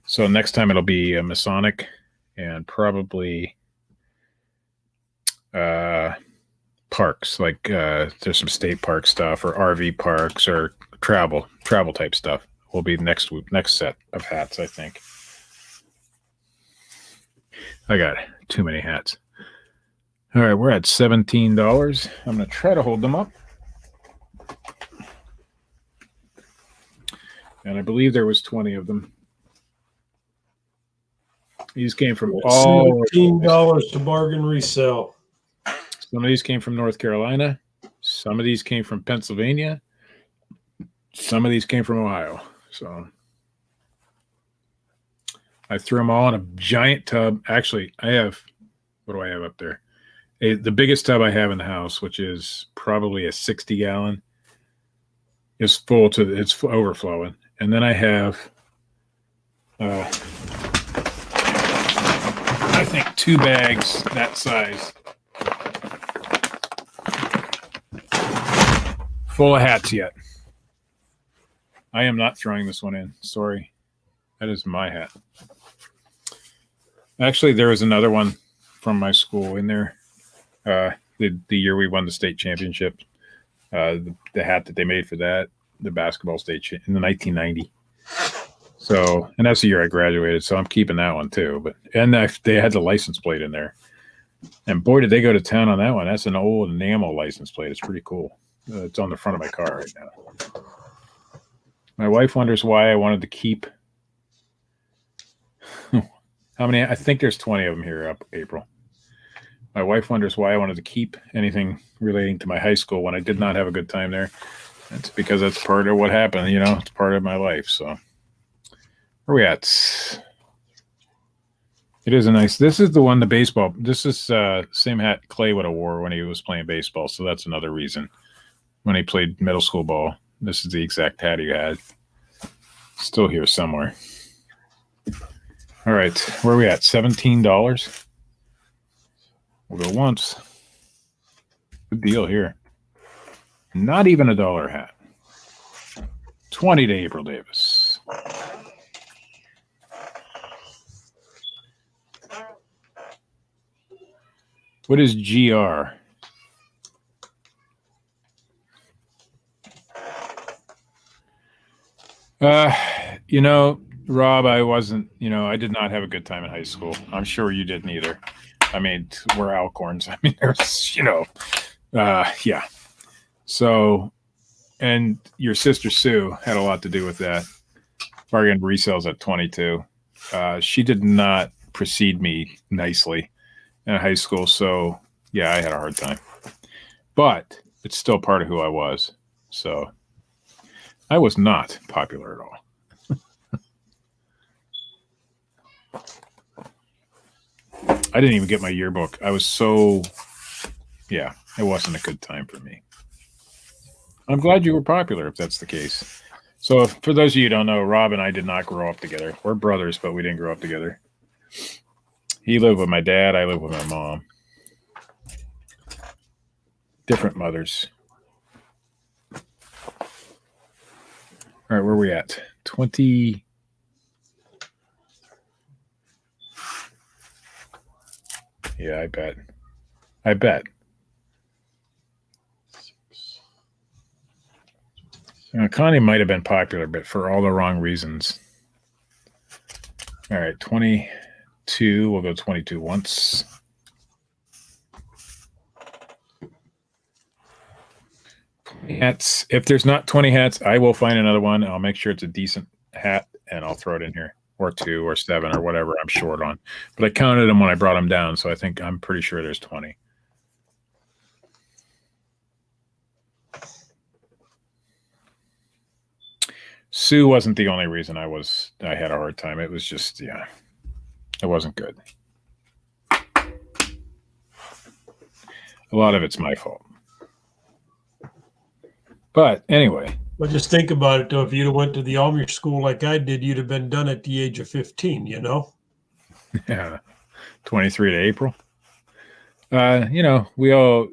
So next time it'll be a Masonic and probably parks, like there's some state park stuff or RV parks or travel type stuff will be next set of hats, I think. I got too many hats. All right, we're at $17. I'm going to try to hold them up. And I believe there was 20 of them. These came from all $17 to bargain resell. Some of these came from North Carolina. Some of these came from Pennsylvania. Some of these came from Ohio. So I threw them all in a giant tub. Actually, I have, what do I have up there? The biggest tub I have in the house, which is probably a 60-gallon, is full to it's overflowing. And then I have, I think 2 bags that size full of hats yet. I am not throwing this one in. Sorry. That is my hat. Actually, there was another one from my school in there. The year we won the state championship. The hat that they made for that, the basketball state in the 1990. So, and that's the year I graduated. So I'm keeping that one too. And they had the license plate in there. And boy, did they go to town on that one. That's an old enamel license plate. It's pretty cool. It's on the front of my car right now. My wife wonders why I wanted to keep. How many? I think there's 20 of them here up April. My wife wonders why I wanted to keep anything relating to my high school when I did not have a good time there. It's because that's part of what happened. You know, it's part of my life. So where are we at? It is a nice. This is the one, the baseball. This is same hat Clay would have wore when he was playing baseball. So that's another reason. When he played middle school ball, this is the exact hat he had. Still here somewhere. All right, where are we at? $17. We'll go once. Good deal here. Not even $1 hat. 20 to April Davis. What is GR? You know, Rob, I wasn't, I did not have a good time in high school. I'm sure you didn't either. I mean, we're Alcorns. I mean, there's, yeah. So, and your sister Sue had a lot to do with that. Bargain resells at 22. She did not precede me nicely in high school. So, yeah, I had a hard time. But it's still part of who I was. So, I was not popular at all. I didn't even get my yearbook. I was so, yeah, it wasn't a good time for me. I'm glad you were popular if that's the case. So for those of you who don't know, Rob and I did not grow up together. We're brothers, but we didn't grow up together. He lived with my dad. I lived with my mom. Different mothers. All right, where are we at? 20. Yeah, I bet. Connie might have been popular, but for all the wrong reasons. All right, 22. We'll go 22 once. Hats. If there's not 20 hats, I will find another one. I'll make sure it's a decent hat, and I'll throw it in here. Or 2 or 7 or whatever I'm short on. But I counted them when I brought them down, so I'm pretty sure there's 20. Sue wasn't the only reason I had a hard time. It was just, yeah, it wasn't good. A lot of it's my fault. But anyway. Well, just think about it, though. If you'd have went to the Amish school like I did, you'd have been done at the age of 15, you know? Yeah, 23 to April. We all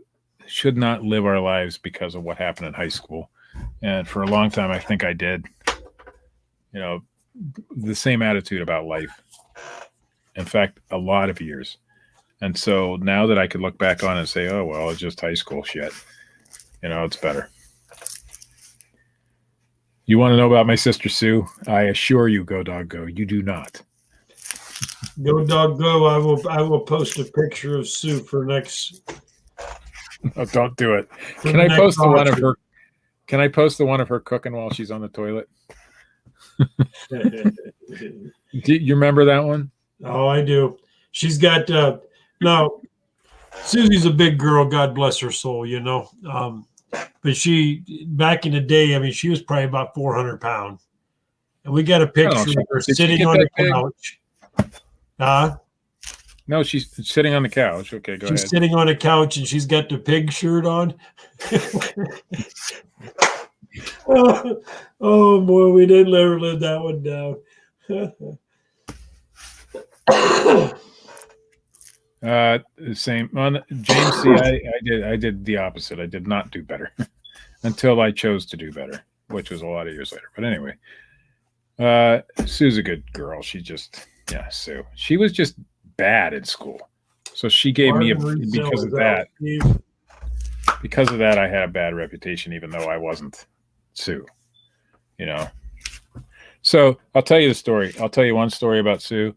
should not live our lives because of what happened in high school. And for a long time, I think I did. The same attitude about life. In fact, a lot of years. And so now that I could look back on and say, oh, well, it's just high school shit. It's better. You want to know about my sister Sue? I assure you, go dog go. You do not. Go dog go. I will post a picture of Sue for next. Oh, don't do it. Can I post the one of her? Can I post the one of her cooking while she's on the toilet? Do you remember that one? Oh, I do. She's got now. Susie's a big girl. God bless her soul. But she, back in the day, I mean, she was probably about 400 pounds. And we got a picture of her sitting on the couch. No, she's sitting on the couch. Okay, go ahead. She's sitting on a couch and she's got the pig shirt on. oh, boy, we didn't never live that one down. Same on James. See, I did the opposite. I did not do better until I chose to do better, which was a lot of years later. But anyway, Sue's a good girl. Sue. She was just bad at school, so she gave me because of that. Because of that, I had a bad reputation, even though I wasn't Sue. So I'll tell you the story. I'll tell you one story about Sue,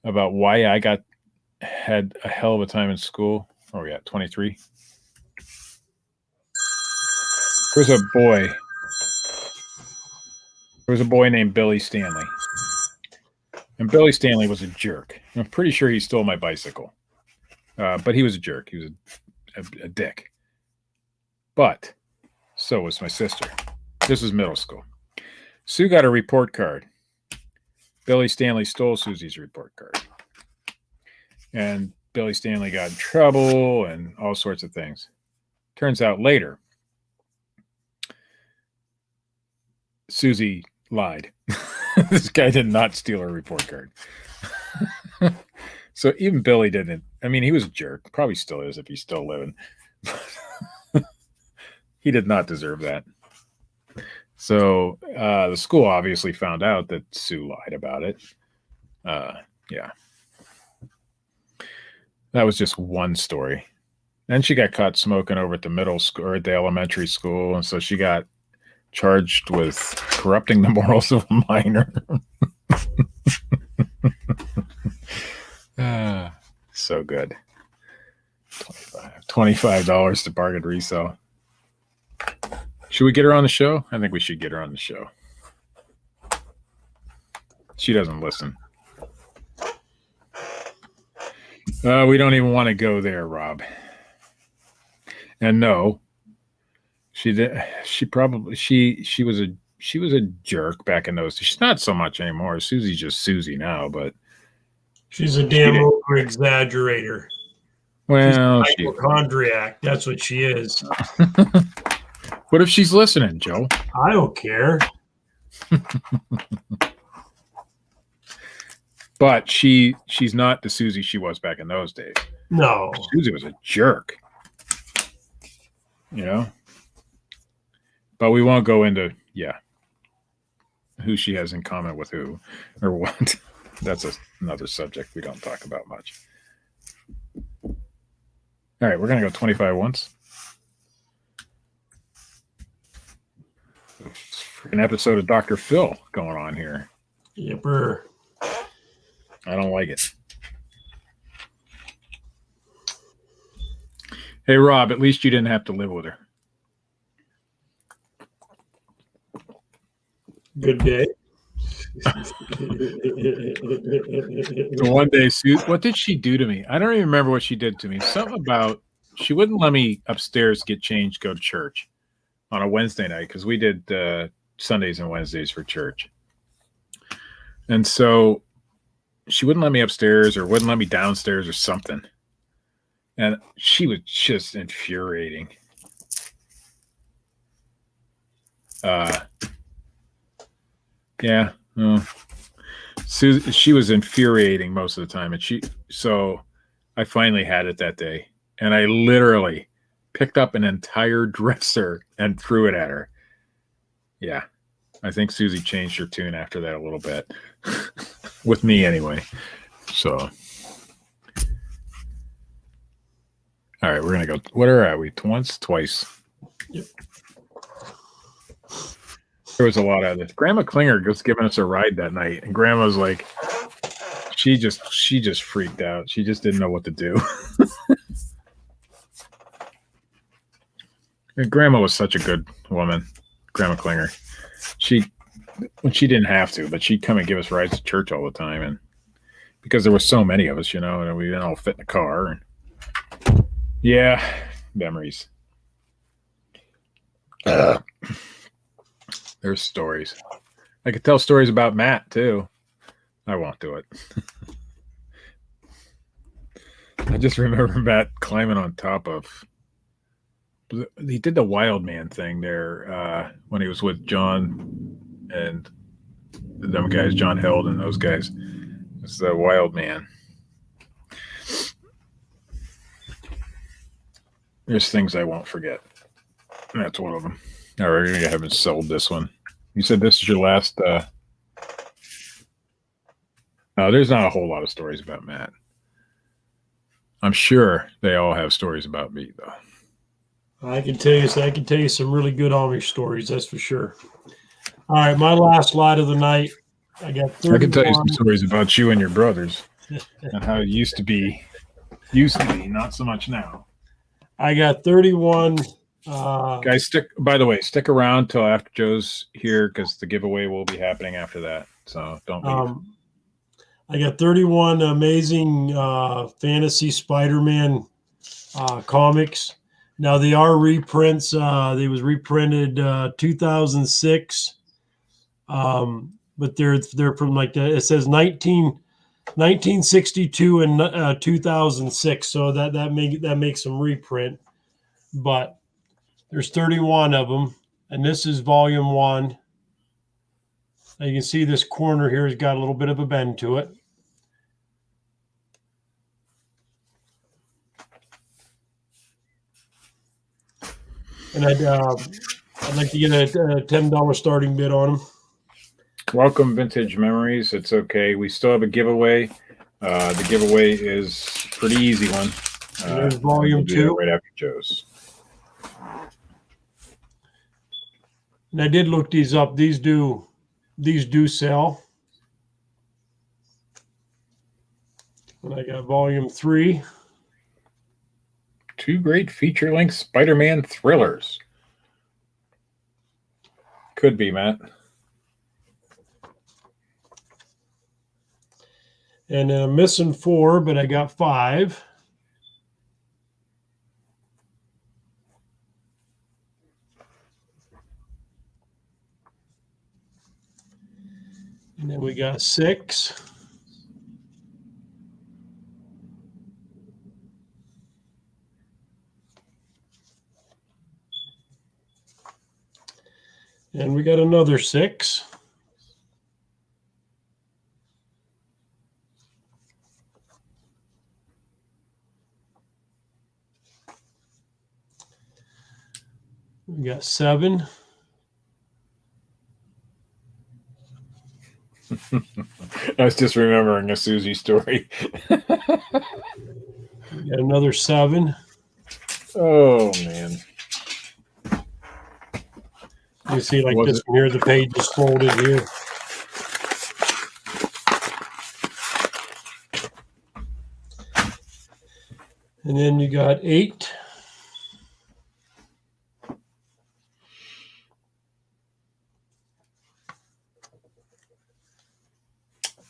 about why I had a hell of a time in school. Oh, yeah, 23. There was a boy named Billy Stanley. And Billy Stanley was a jerk. I'm pretty sure he stole my bicycle. But he was a jerk. He was a dick. But so was my sister. This was middle school. Sue got a report card. Billy Stanley stole Susie's report card. And Billy Stanley got in trouble and all sorts of things. Turns out later, Susie lied. This guy did not steal her report card. So even Billy didn't. I mean, he was a jerk. Probably still is if he's still living. He did not deserve that. So the school obviously found out that Sue lied about it. Yeah. That was just one story. Then she got caught smoking over at the middle school or at the elementary school. And so she got charged with corrupting the morals of a minor. So good. $25 to bargain resell. Should we get her on the show? I think we should get her on the show. She doesn't listen. We don't even want to go there, Rob. And no, she did. She was a jerk back in those days. She's not so much anymore. Susie's just Susie now, but she's a damn over exaggerator. Well, she's a hypochondriac. That's what she is. What if she's listening, Joe? I don't care. But she's not the Susie she was back in those days. No. Susie was a jerk. But we won't go into, who she has in common with who or what. That's another subject we don't talk about much. All right, we're going to go 25 once. An episode of Dr. Phil going on here. Yepper. I don't like it. Hey, Rob, at least you didn't have to live with her. Good day. So one day, Sue, what did she do to me? I don't even remember what she did to me. Something about she wouldn't let me upstairs get changed, go to church on a Wednesday night because we did Sundays and Wednesdays for church. And so she wouldn't let me upstairs or wouldn't let me downstairs or something. And she was just infuriating. Yeah. She was infuriating most of the time. And so I finally had it that day. And I literally picked up an entire dresser and threw it at her. Yeah. I think Susie changed her tune after that a little bit. With me anyway. So. All right, we're going to go. What are we? Once, twice. Yep. There was a lot of this. Grandma Klinger was giving us a ride that night, and Grandma's like, she just freaked out. She just didn't know what to do. And Grandma was such a good woman, Grandma Klinger. When she didn't have to, but she'd come and give us rides to church all the time, and because there were so many of us, and we didn't all fit in the car. And yeah, memories. There's stories. I could tell stories about Matt too. I won't do it. I just remember Matt climbing on top of. He did the wild man thing there when he was with John and them guys, John Held and those guys. It's the wild man. There's things I won't forget. And that's one of them. All right, we're going to have him sold this one. You said this is your last. No, there's not a whole lot of stories about Matt. I'm sure they all have stories about me, though. I can tell you some really good Amish stories, that's for sure. All right, my last lot of the night. I got 31. I can tell you some stories about you and your brothers and how it used to be, not so much now. I got 31. Guys, by the way, stick around till after Joe's here because the giveaway will be happening after that. So don't leave. I got 31 amazing fantasy Spider-Man comics. Now they are reprints. They was reprinted 2006, but they're from like it says 1962 and 2006. So that makes them reprint. But there's 31 of them, and this is volume 1. Now you can see this corner here has got a little bit of a bend to it. And I'd like to get a $10 starting bid on them. Welcome, Vintage Memories. It's okay. We still have a giveaway. The giveaway is a pretty easy one. There's volume 2. Right after Joe's. And I did look these up. These do sell. And I got volume 3. 2 great feature-length Spider-Man thrillers. Could be, Matt. And I'm missing 4, but I got 5. And then we got 6. And we got another 6. We got 7. I was just remembering a Susie story. We got another 7. Oh, man. You see, like this one here, the page is folded here. And then you got 8.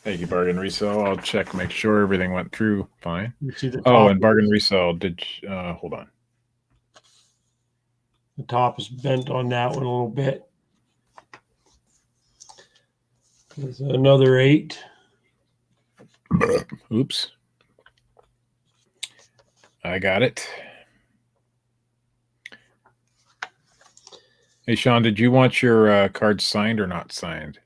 Thank you, Bargain Resell. I'll check, make sure everything went through fine. You see the top, Oh, and Bargain Resell hold on. the top is bent on that one a little bit. There's another 8. Oops. I got it. Hey, Sean, did you want your cards signed or not signed?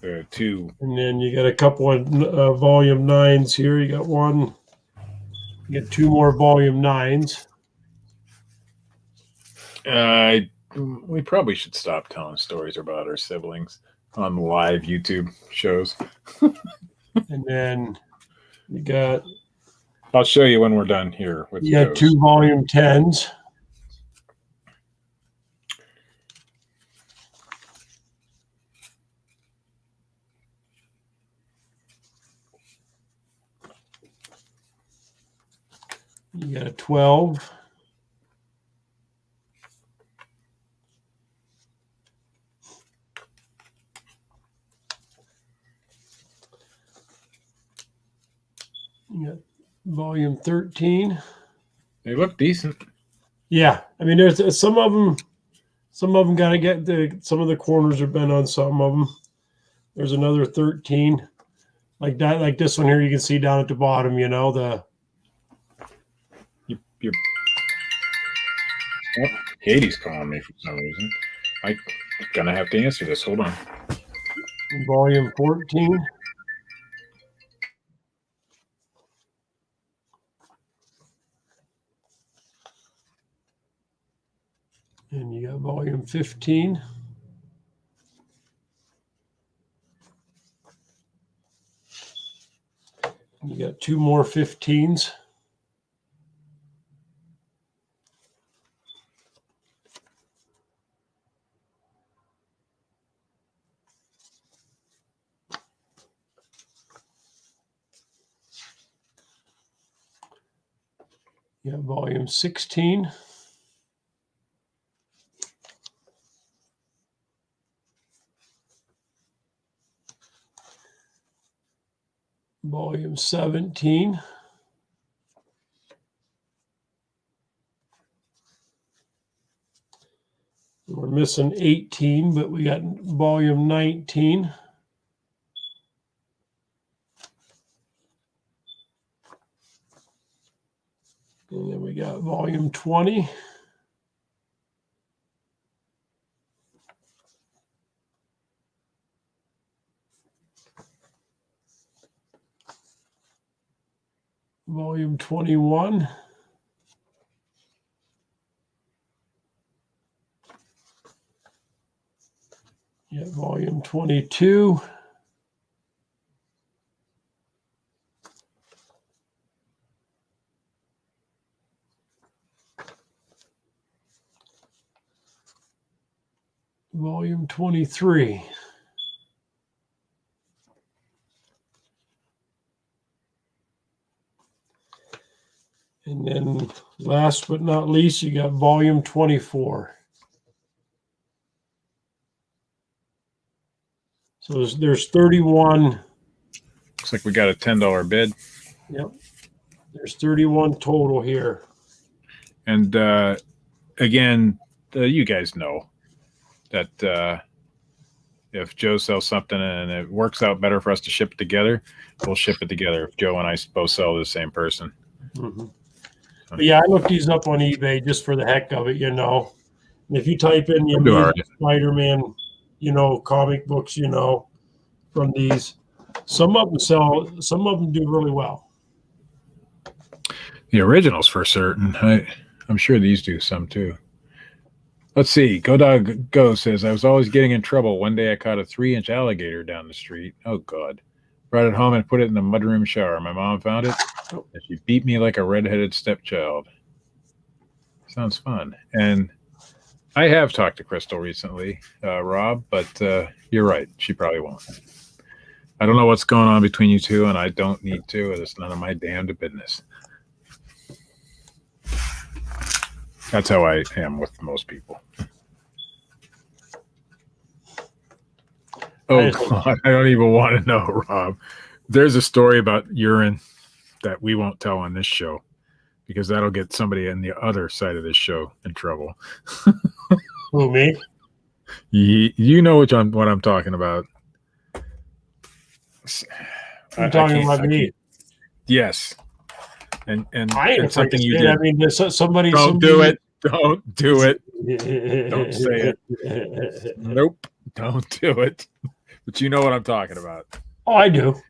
The 2. And then you got a couple of volume 9s here. You got one. You got 2 more volume 9s. We probably should stop telling stories about our siblings on live YouTube shows. And then you got I'll show you when we're done here with you got Joe's. 2 volume 10s. You got a 12. You got volume 13. They look decent. Yeah, I mean, there's some of them. Some of them got to get some of the corners are bent on some of them. There's another 13, like that, like this one here. You can see down at the bottom. You know the. You're... Oh, Katie's calling me for some reason. I'm gonna have to answer this. Hold on. Volume 14. And you got volume 15. You got 2 more 15s. You got volume 16. Volume 17. We're missing 18, but we got volume 19. And then we got volume 20. Volume 21. Yeah, volume 22. Volume 23. And then last but not least, you got volume 24. So there's 31. Looks like we got a $10 bid. Yep. There's 31 total here. And again, you guys know that if Joe sells something and it works out better for us to ship it together, we'll ship it together if Joe and I both sell to the same person. Mm-hmm. But yeah, I looked these up on eBay just for the heck of it, you know. And if you type in the Amazing Spider-Man, you know, comic books, you know, from these, some of them sell, some of them do really well. The originals for certain. I'm sure these do some too. Let's see. Go Dog Go says, I was always getting in trouble. One day I caught a 3-inch alligator down the street. Oh, God. Brought it home and put it in the mudroom shower. My mom found it, and she beat me like a redheaded stepchild. Sounds fun. And I have talked to Crystal recently, Rob, but you're right. She probably won't. I don't know what's going on between you two, and I don't need to. It's none of my damned business. That's how I am with most people. Oh, God. I don't even want to know, Rob. There's a story about urine that we won't tell on this show because that'll get somebody on the other side of this show in trouble. Who, me? You know what I'm talking about. You're talking about me. Yes. And I ain't it's afraid to something you say it. did. I mean, somebody. Don't do it. Don't do it. Don't say it. Nope. Don't do it. But you know what I'm talking about. Oh, I do.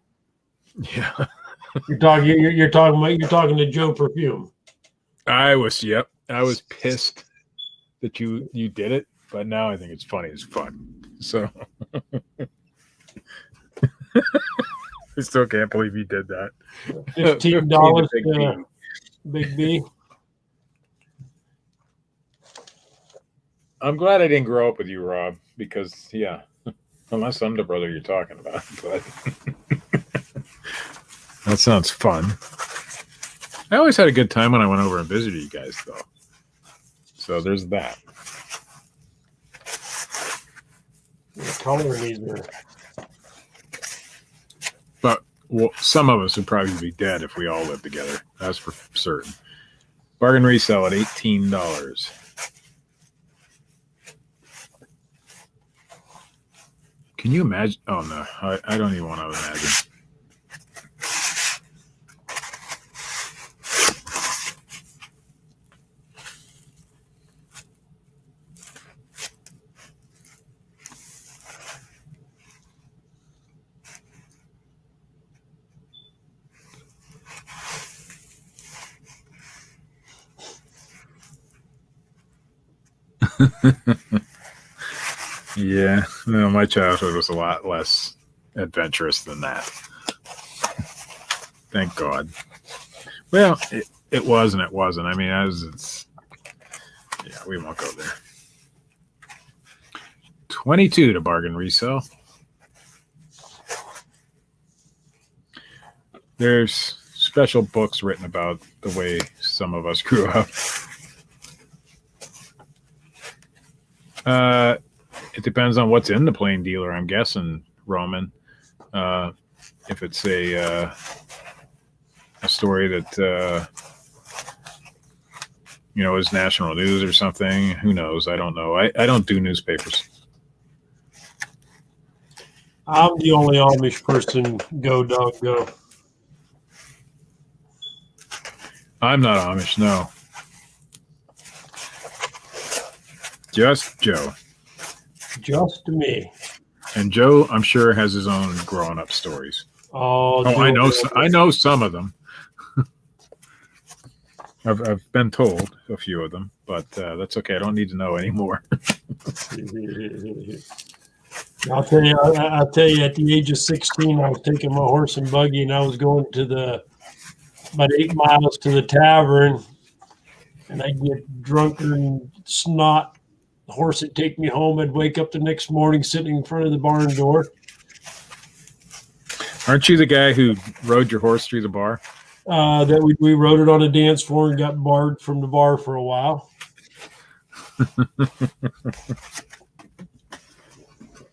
Yeah. You're talking to Joe Perfume. I was pissed that you did it, but now I think it's funny as fuck. So I still can't believe you did that. $15 Big to B. Big B. I'm glad I didn't grow up with you, Rob, because unless I'm the brother you're talking about, but that sounds fun. I always had a good time when I went over and visited you guys, though. So there's that. The color neither. But some of us would probably be dead if we all lived together. That's for certain. Bargain resale at $18. Can you imagine? Oh, no. I don't even want to imagine. Yeah, no, my childhood was a lot less adventurous than that. Thank God. Well, it was and it wasn't. I mean, we won't go there. 22 to bargain resale. There's special books written about the way some of us grew up. It depends on what's in the plain dealer, I'm guessing, Roman. If it's a story that is national news or something, who knows? I don't know. I don't do newspapers. I'm the only Amish person. Go, dog, go. I'm not Amish, no. Just Joe. Just me. And Joe, I'm sure, has his own growing up stories. Oh, I know some of them. I've been told a few of them, but that's okay. I don't need to know anymore. I'll tell you, at the age of 16, I was taking my horse and buggy, and I was going to about 8 miles to the tavern, and I'd get drunker and snot. The horse would take me home. I'd wake up the next morning sitting in front of the barn door. Aren't you the guy who rode your horse through the bar? That we rode it on a dance floor and got barred from the bar for a while.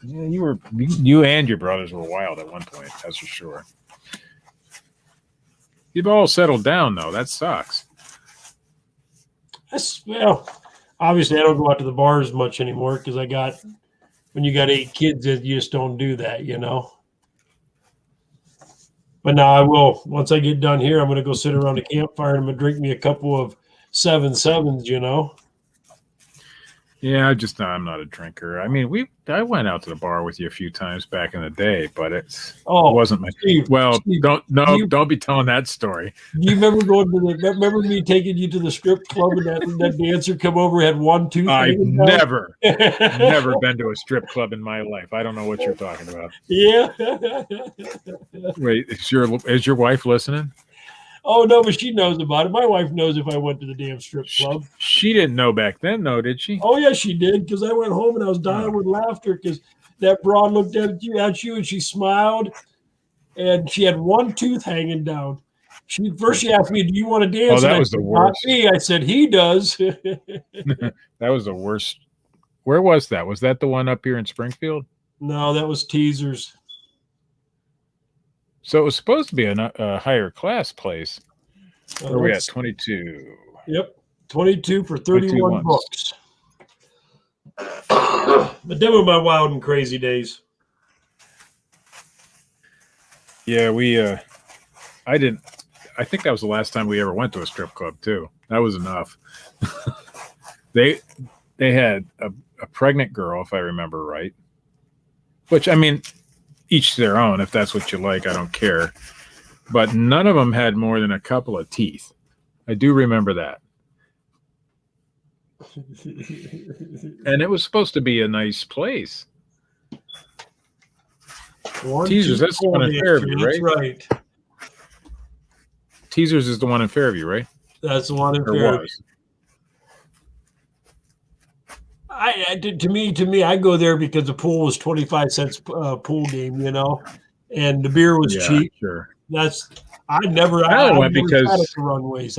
Yeah, you and your brothers were wild at one point, that's for sure. You've all settled down, though. That sucks. Well, obviously, I don't go out to the bars much anymore because when you got 8 kids, you just don't do that, But now I will. Once I get done here, I'm going to go sit around a campfire and I'm going to drink me a couple of 7-7s, Yeah, I'm not a drinker. I mean, I went out to the bar with you a few times back in the day, but it wasn't my. Steve, don't be telling that story. Do you remember remember me taking you to the strip club and that dancer come over had 1 tooth? I've never been to a strip club in my life. I don't know what you're talking about. Yeah. Wait, is your wife listening? Oh, no, but she knows about it. My wife knows if I went to the damn strip club. She didn't know back then, though, did she? Oh, yeah, she did, because I went home and I was dying with laughter because that broad looked at you and she smiled, and she had 1 tooth hanging down. First she asked me, do you want to dance? Oh, that was the worst. Not me. I said, he does. That was the worst. Where was that? Was that the one up here in Springfield? No, that was Teasers. So it was supposed to be a higher class place. Where are we at? 22. Yep. 22 for 31 bucks. But them were my wild and crazy days. Yeah, I didn't. I think that was the last time we ever went to a strip club too. That was enough. they had a pregnant girl, if I remember right. Which, I mean, each their own. If that's what you like, I don't care. But none of them had more than a couple of teeth. I do remember that. And it was supposed to be a nice place. Teasers, that's the one in Fairview, right? That's right. Teasers is the one in Fairview, right? That's the one in Or Fairview. was. To me, I go there because the pool was 25 cents pool game, and the beer was cheap. Sure. I never went because sat at the runways.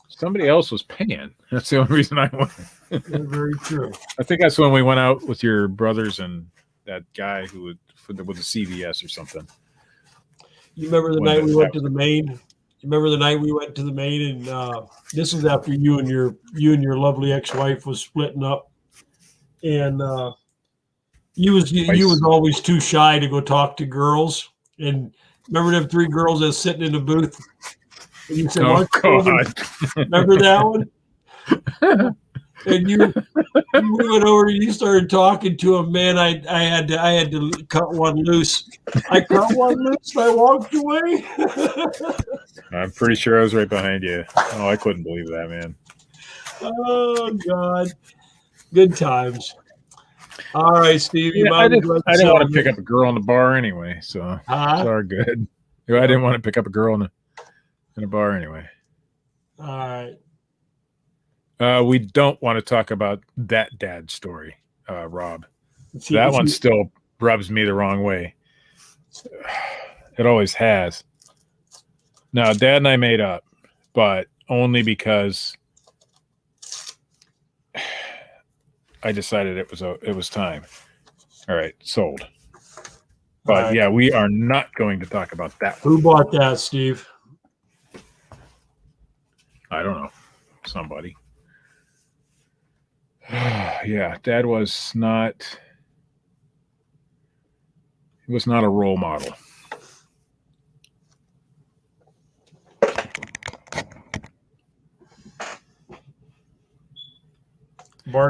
Somebody else was paying. That's the only reason I went. Very true. I think that's when we went out with your brothers and that guy who would with a CVS or something. You remember the night we went to the Maine? You remember the night we went to the Maine, and this was after you and your lovely ex-wife was splitting up, and you was always too shy to go talk to girls. And remember them 3 girls that's sitting in the booth? And you said, "Oh God!" Remember that one? And you went over and you started talking to him. Man, I had to cut one loose. I cut one loose and I walked away. I'm pretty sure I was right behind you. Oh, I couldn't believe that, man. Oh God, good times. All right, Steve. I didn't want to pick up a girl in the bar anyway, so it's all good. I didn't want to pick up a girl in a bar anyway. All right. We don't want to talk about that dad story, Rob. That one still rubs me the wrong way. It always has. Now, Dad and I made up, but only because I decided it was time. All right, sold. But right. Yeah, we are not going to talk about that. Who bought that, Steve? I don't know. Somebody. Yeah, Dad was not. He was not a role model.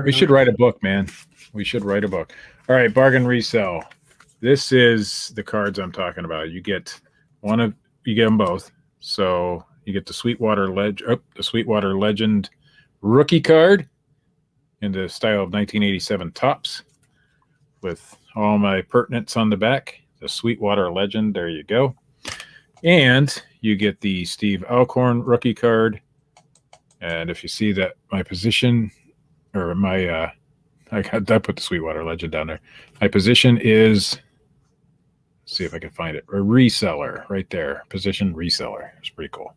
We should write a book, man. We should write a book. All right, bargain resell. This is the cards I'm talking about. You get them both. So you get the Sweetwater Legend rookie card in the style of 1987 Topps with all my pertinents on the back. The Sweetwater Legend. There you go. And you get the Steve Alcorn rookie card. And if you see that my position or my I put the Sweetwater Legend down there. My position is, let's see if I can find it. A reseller right there. Position reseller. It's pretty cool.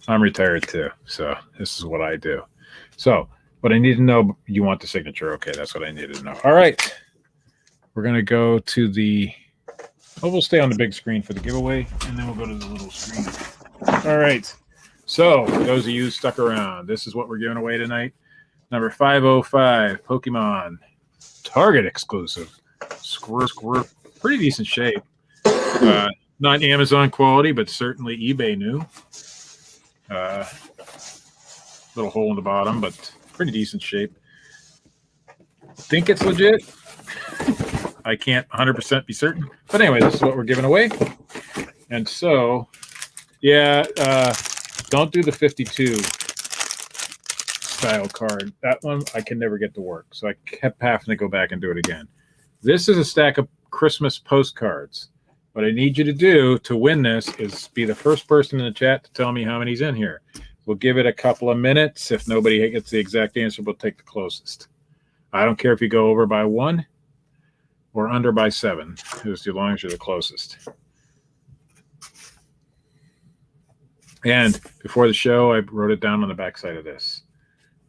I'm retired too, so this is what I do. So, but I need to know, you want the signature. Okay, that's what I needed to know. All right. We're going to go to we'll stay on the big screen for the giveaway, and then we'll go to the little screen. All right. So, for those of you stuck around, this is what we're giving away tonight. Number 505, Pokemon Target exclusive. Squirt. Pretty decent shape. Not Amazon quality, but certainly eBay new. Little hole in the bottom, but pretty decent shape. Think it's legit. I can't 100% be certain. But anyway, this is what we're giving away. And so, yeah, don't do the 52 style card. That one I can never get to work. So I kept having to go back and do it again. This is a stack of Christmas postcards. What I need you to do to win this is be the first person in the chat to tell me how many's in here. We'll give it a couple of minutes. If nobody gets the exact answer, we'll take the closest. I don't care if you go over by 1 or under by 7, as long as you're the closest. And before the show, I wrote it down on the back side of this.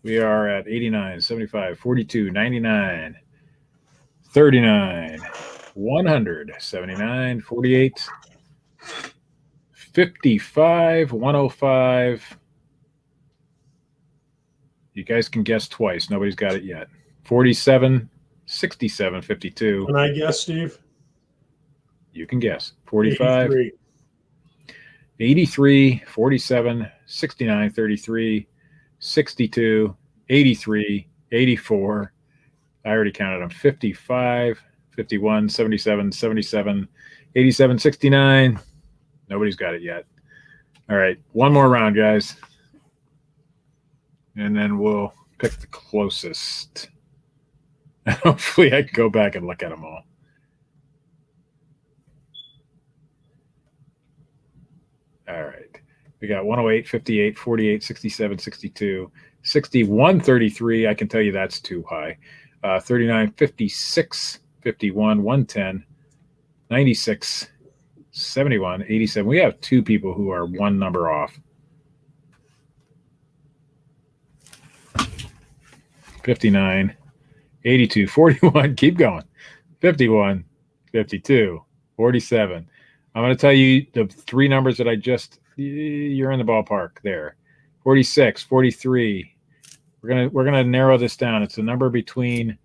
We are at 89, 75, 42, 99, 39, 100, 79, 48, 55, 105, You guys can guess twice. Nobody's got it yet. 47, 67, 52. Can I guess, Steve? You can guess. 45, 83. 83, 47, 69, 33, 62, 83, 84. I already counted them. 55, 51, 77, 77, 87, 69. Nobody's got it yet. All right. One more round, guys. And then we'll pick the closest. Hopefully I can go back and look at them all. All right. We got 108, 58, 48, 67, 62, 61, 33. I can tell you that's too high. 39, 56, 51, 110, 96, 71, 87. We have two people who are one number off. 59, 82, 41. Keep going. 51, 52, 47. I'm going to tell you the three numbers that you're in the ballpark there. 46, 43. We're going to narrow this down. It's a number between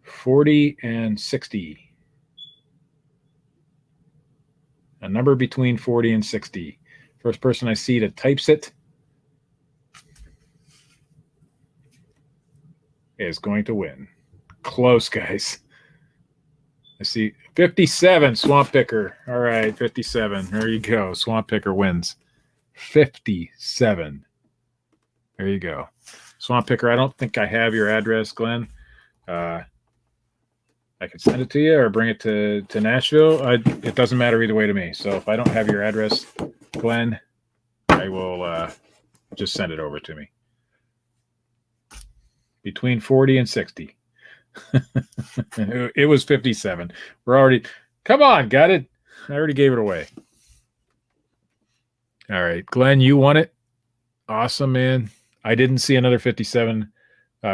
40 and 60. A number between 40 and 60. First person I see that types it is going to win. Close, guys. I see 57, Swamp Picker. All right, 57. There you go. Swamp Picker wins. 57. There you go. Swamp Picker, I don't think I have your address, Glenn. I can send it to you or bring it to Nashville. It doesn't matter either way to me. So if I don't have your address, Glenn, I will just send it over to me. Between 40 and 60. It was 57. Come on, got it. I already gave it away. All right, Glenn, you won it. Awesome, man. I didn't see another 57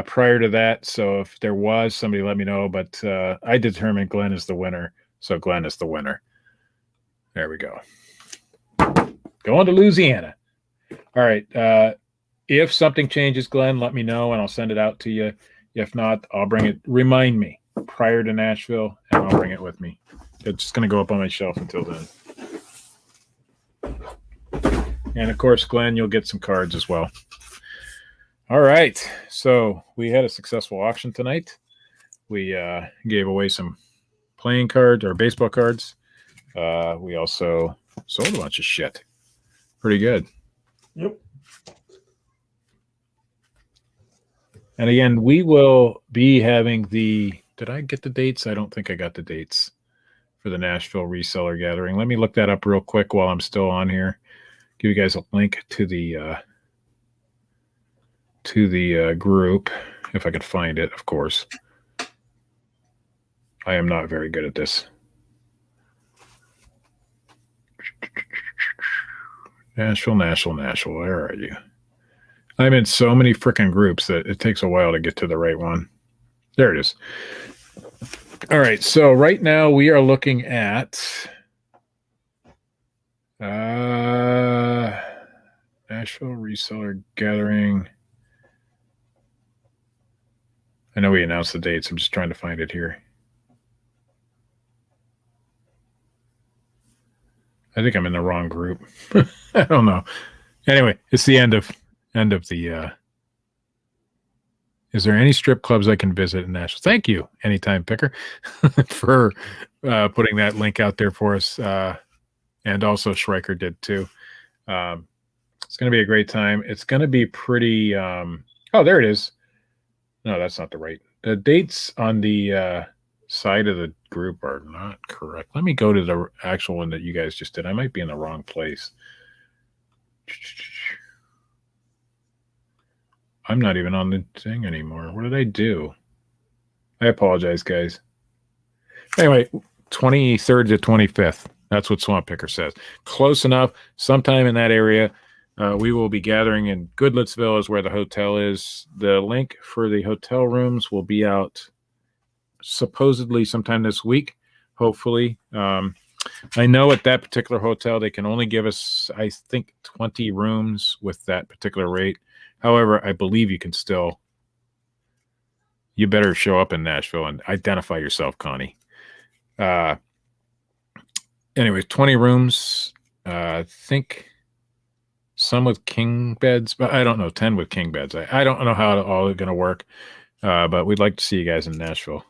prior to that, so if there was, somebody let me know, but I determined Glenn is the winner, so Glenn is the winner. There we go. Going to Louisiana. All right, if something changes, Glenn, let me know, and I'll send it out to you. If not, I'll bring it. Remind me prior to Nashville, and I'll bring it with me. It's just going to go up on my shelf until then. And, of course, Glenn, you'll get some cards as well. All right. So we had a successful auction tonight. We gave away some playing cards or baseball cards. We also sold a bunch of shit. Pretty good. Yep. And again, we will be having did I get the dates? I don't think I got the dates for the Nashville reseller gathering. Let me look that up real quick while I'm still on here. Give you guys a link to the group, if I could find it, of course. I am not very good at this. Nashville. Where are you? I'm in so many freaking groups that it takes a while to get to the right one. There it is. All right. So right now we are looking at Nashville reseller gathering. I know we announced the dates. I'm just trying to find it here. I think I'm in the wrong group. I don't know. Anyway, it's the end of the is there any strip clubs I can visit in Nashville? Thank you, Anytime Picker, for putting that link out there for us. And also Schreiker did too. It's going to be a great time. It's going to be pretty oh, there it is. No, that's not the right. The dates on the side of the group are not correct. Let me go to the actual one that you guys just did. I might be in the wrong place. I'm not even on the thing anymore. What did I do? I apologize, guys. Anyway, 23rd to 25th. That's what Swamp Picker says. Close enough. Sometime in that area. We will be gathering in Goodlettsville is where the hotel is. The link for the hotel rooms will be out supposedly sometime this week, hopefully. I know at that particular hotel, they can only give us, I think, 20 rooms with that particular rate. However, I believe you can still, you better show up in Nashville and identify yourself, Connie. Anyways, 20 rooms. I think some with king beds, but I don't know, 10 with king beds. I don't know how it all going to work, but we'd like to see you guys in Nashville.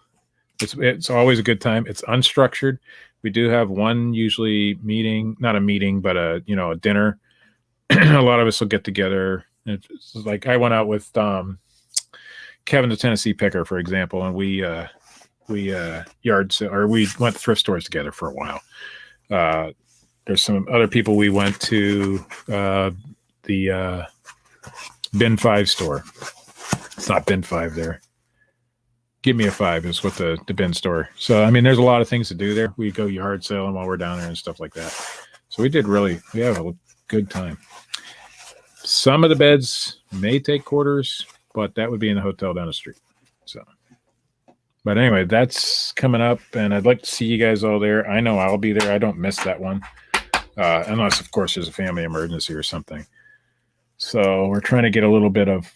It's always a good time. It's unstructured. We do have one usually meeting, not a meeting, but a dinner. A lot of us will get together. It's like I went out with Kevin the Tennessee Picker, for example, and we we went to thrift stores together for a while. There's some other people we went to the Bin 5 store. It's not Bin 5 there. Give Me a 5 is what the bin store. So, I mean, there's a lot of things to do there. We go yard selling while we're down there and stuff like that. So we have a good time. Some of the beds may take quarters, but that would be in the hotel down the street. So, but anyway, that's coming up, and I'd like to see you guys all there. I know I'll be there. I don't miss that one, unless, of course, there's a family emergency or something. So we're trying to get a little bit of,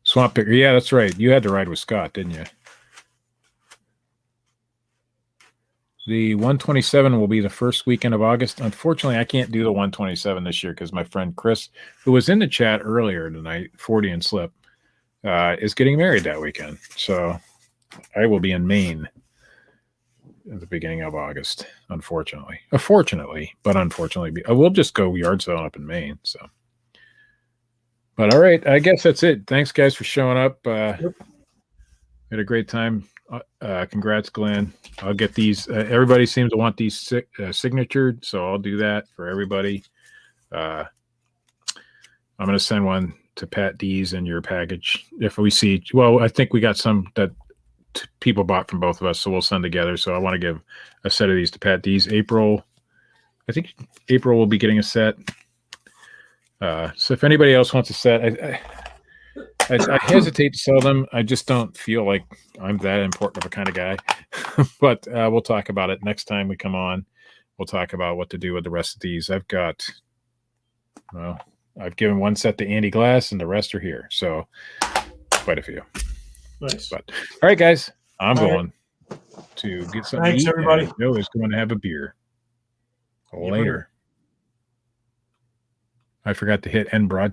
Swamp Picker. Yeah, that's right. You had to ride with Scott, didn't you? The 127 will be the first weekend of August. Unfortunately, I can't do the 127 this year because my friend Chris, who was in the chat earlier tonight, 40 and Slip, is getting married that weekend. So I will be in Maine at the beginning of August, unfortunately. But unfortunately, we'll just go yard selling up in Maine. So, but all right, I guess that's it. Thanks, guys, for showing up. Had a great time. Congrats, Glenn. I'll get these. Everybody seems to want these signatured, so I'll do that for everybody. I'm going to send one to Pat D's in your package. If we see, well, I think we got some that people bought from both of us, so we'll send together. So I want to give a set of these to Pat D's. I think April will be getting a set. So if anybody else wants a set, I hesitate to sell them. I just don't feel like I'm that important of a kind of guy. But we'll talk about it next time we come on. We'll talk about what to do with the rest of these. I've given one set to Andy Glass, and the rest are here. So quite a few. Nice. But all right, guys, I'm going to get something. Thanks, to eat, everybody. and Joe is going to have a beer later. I forgot to hit end broadcast.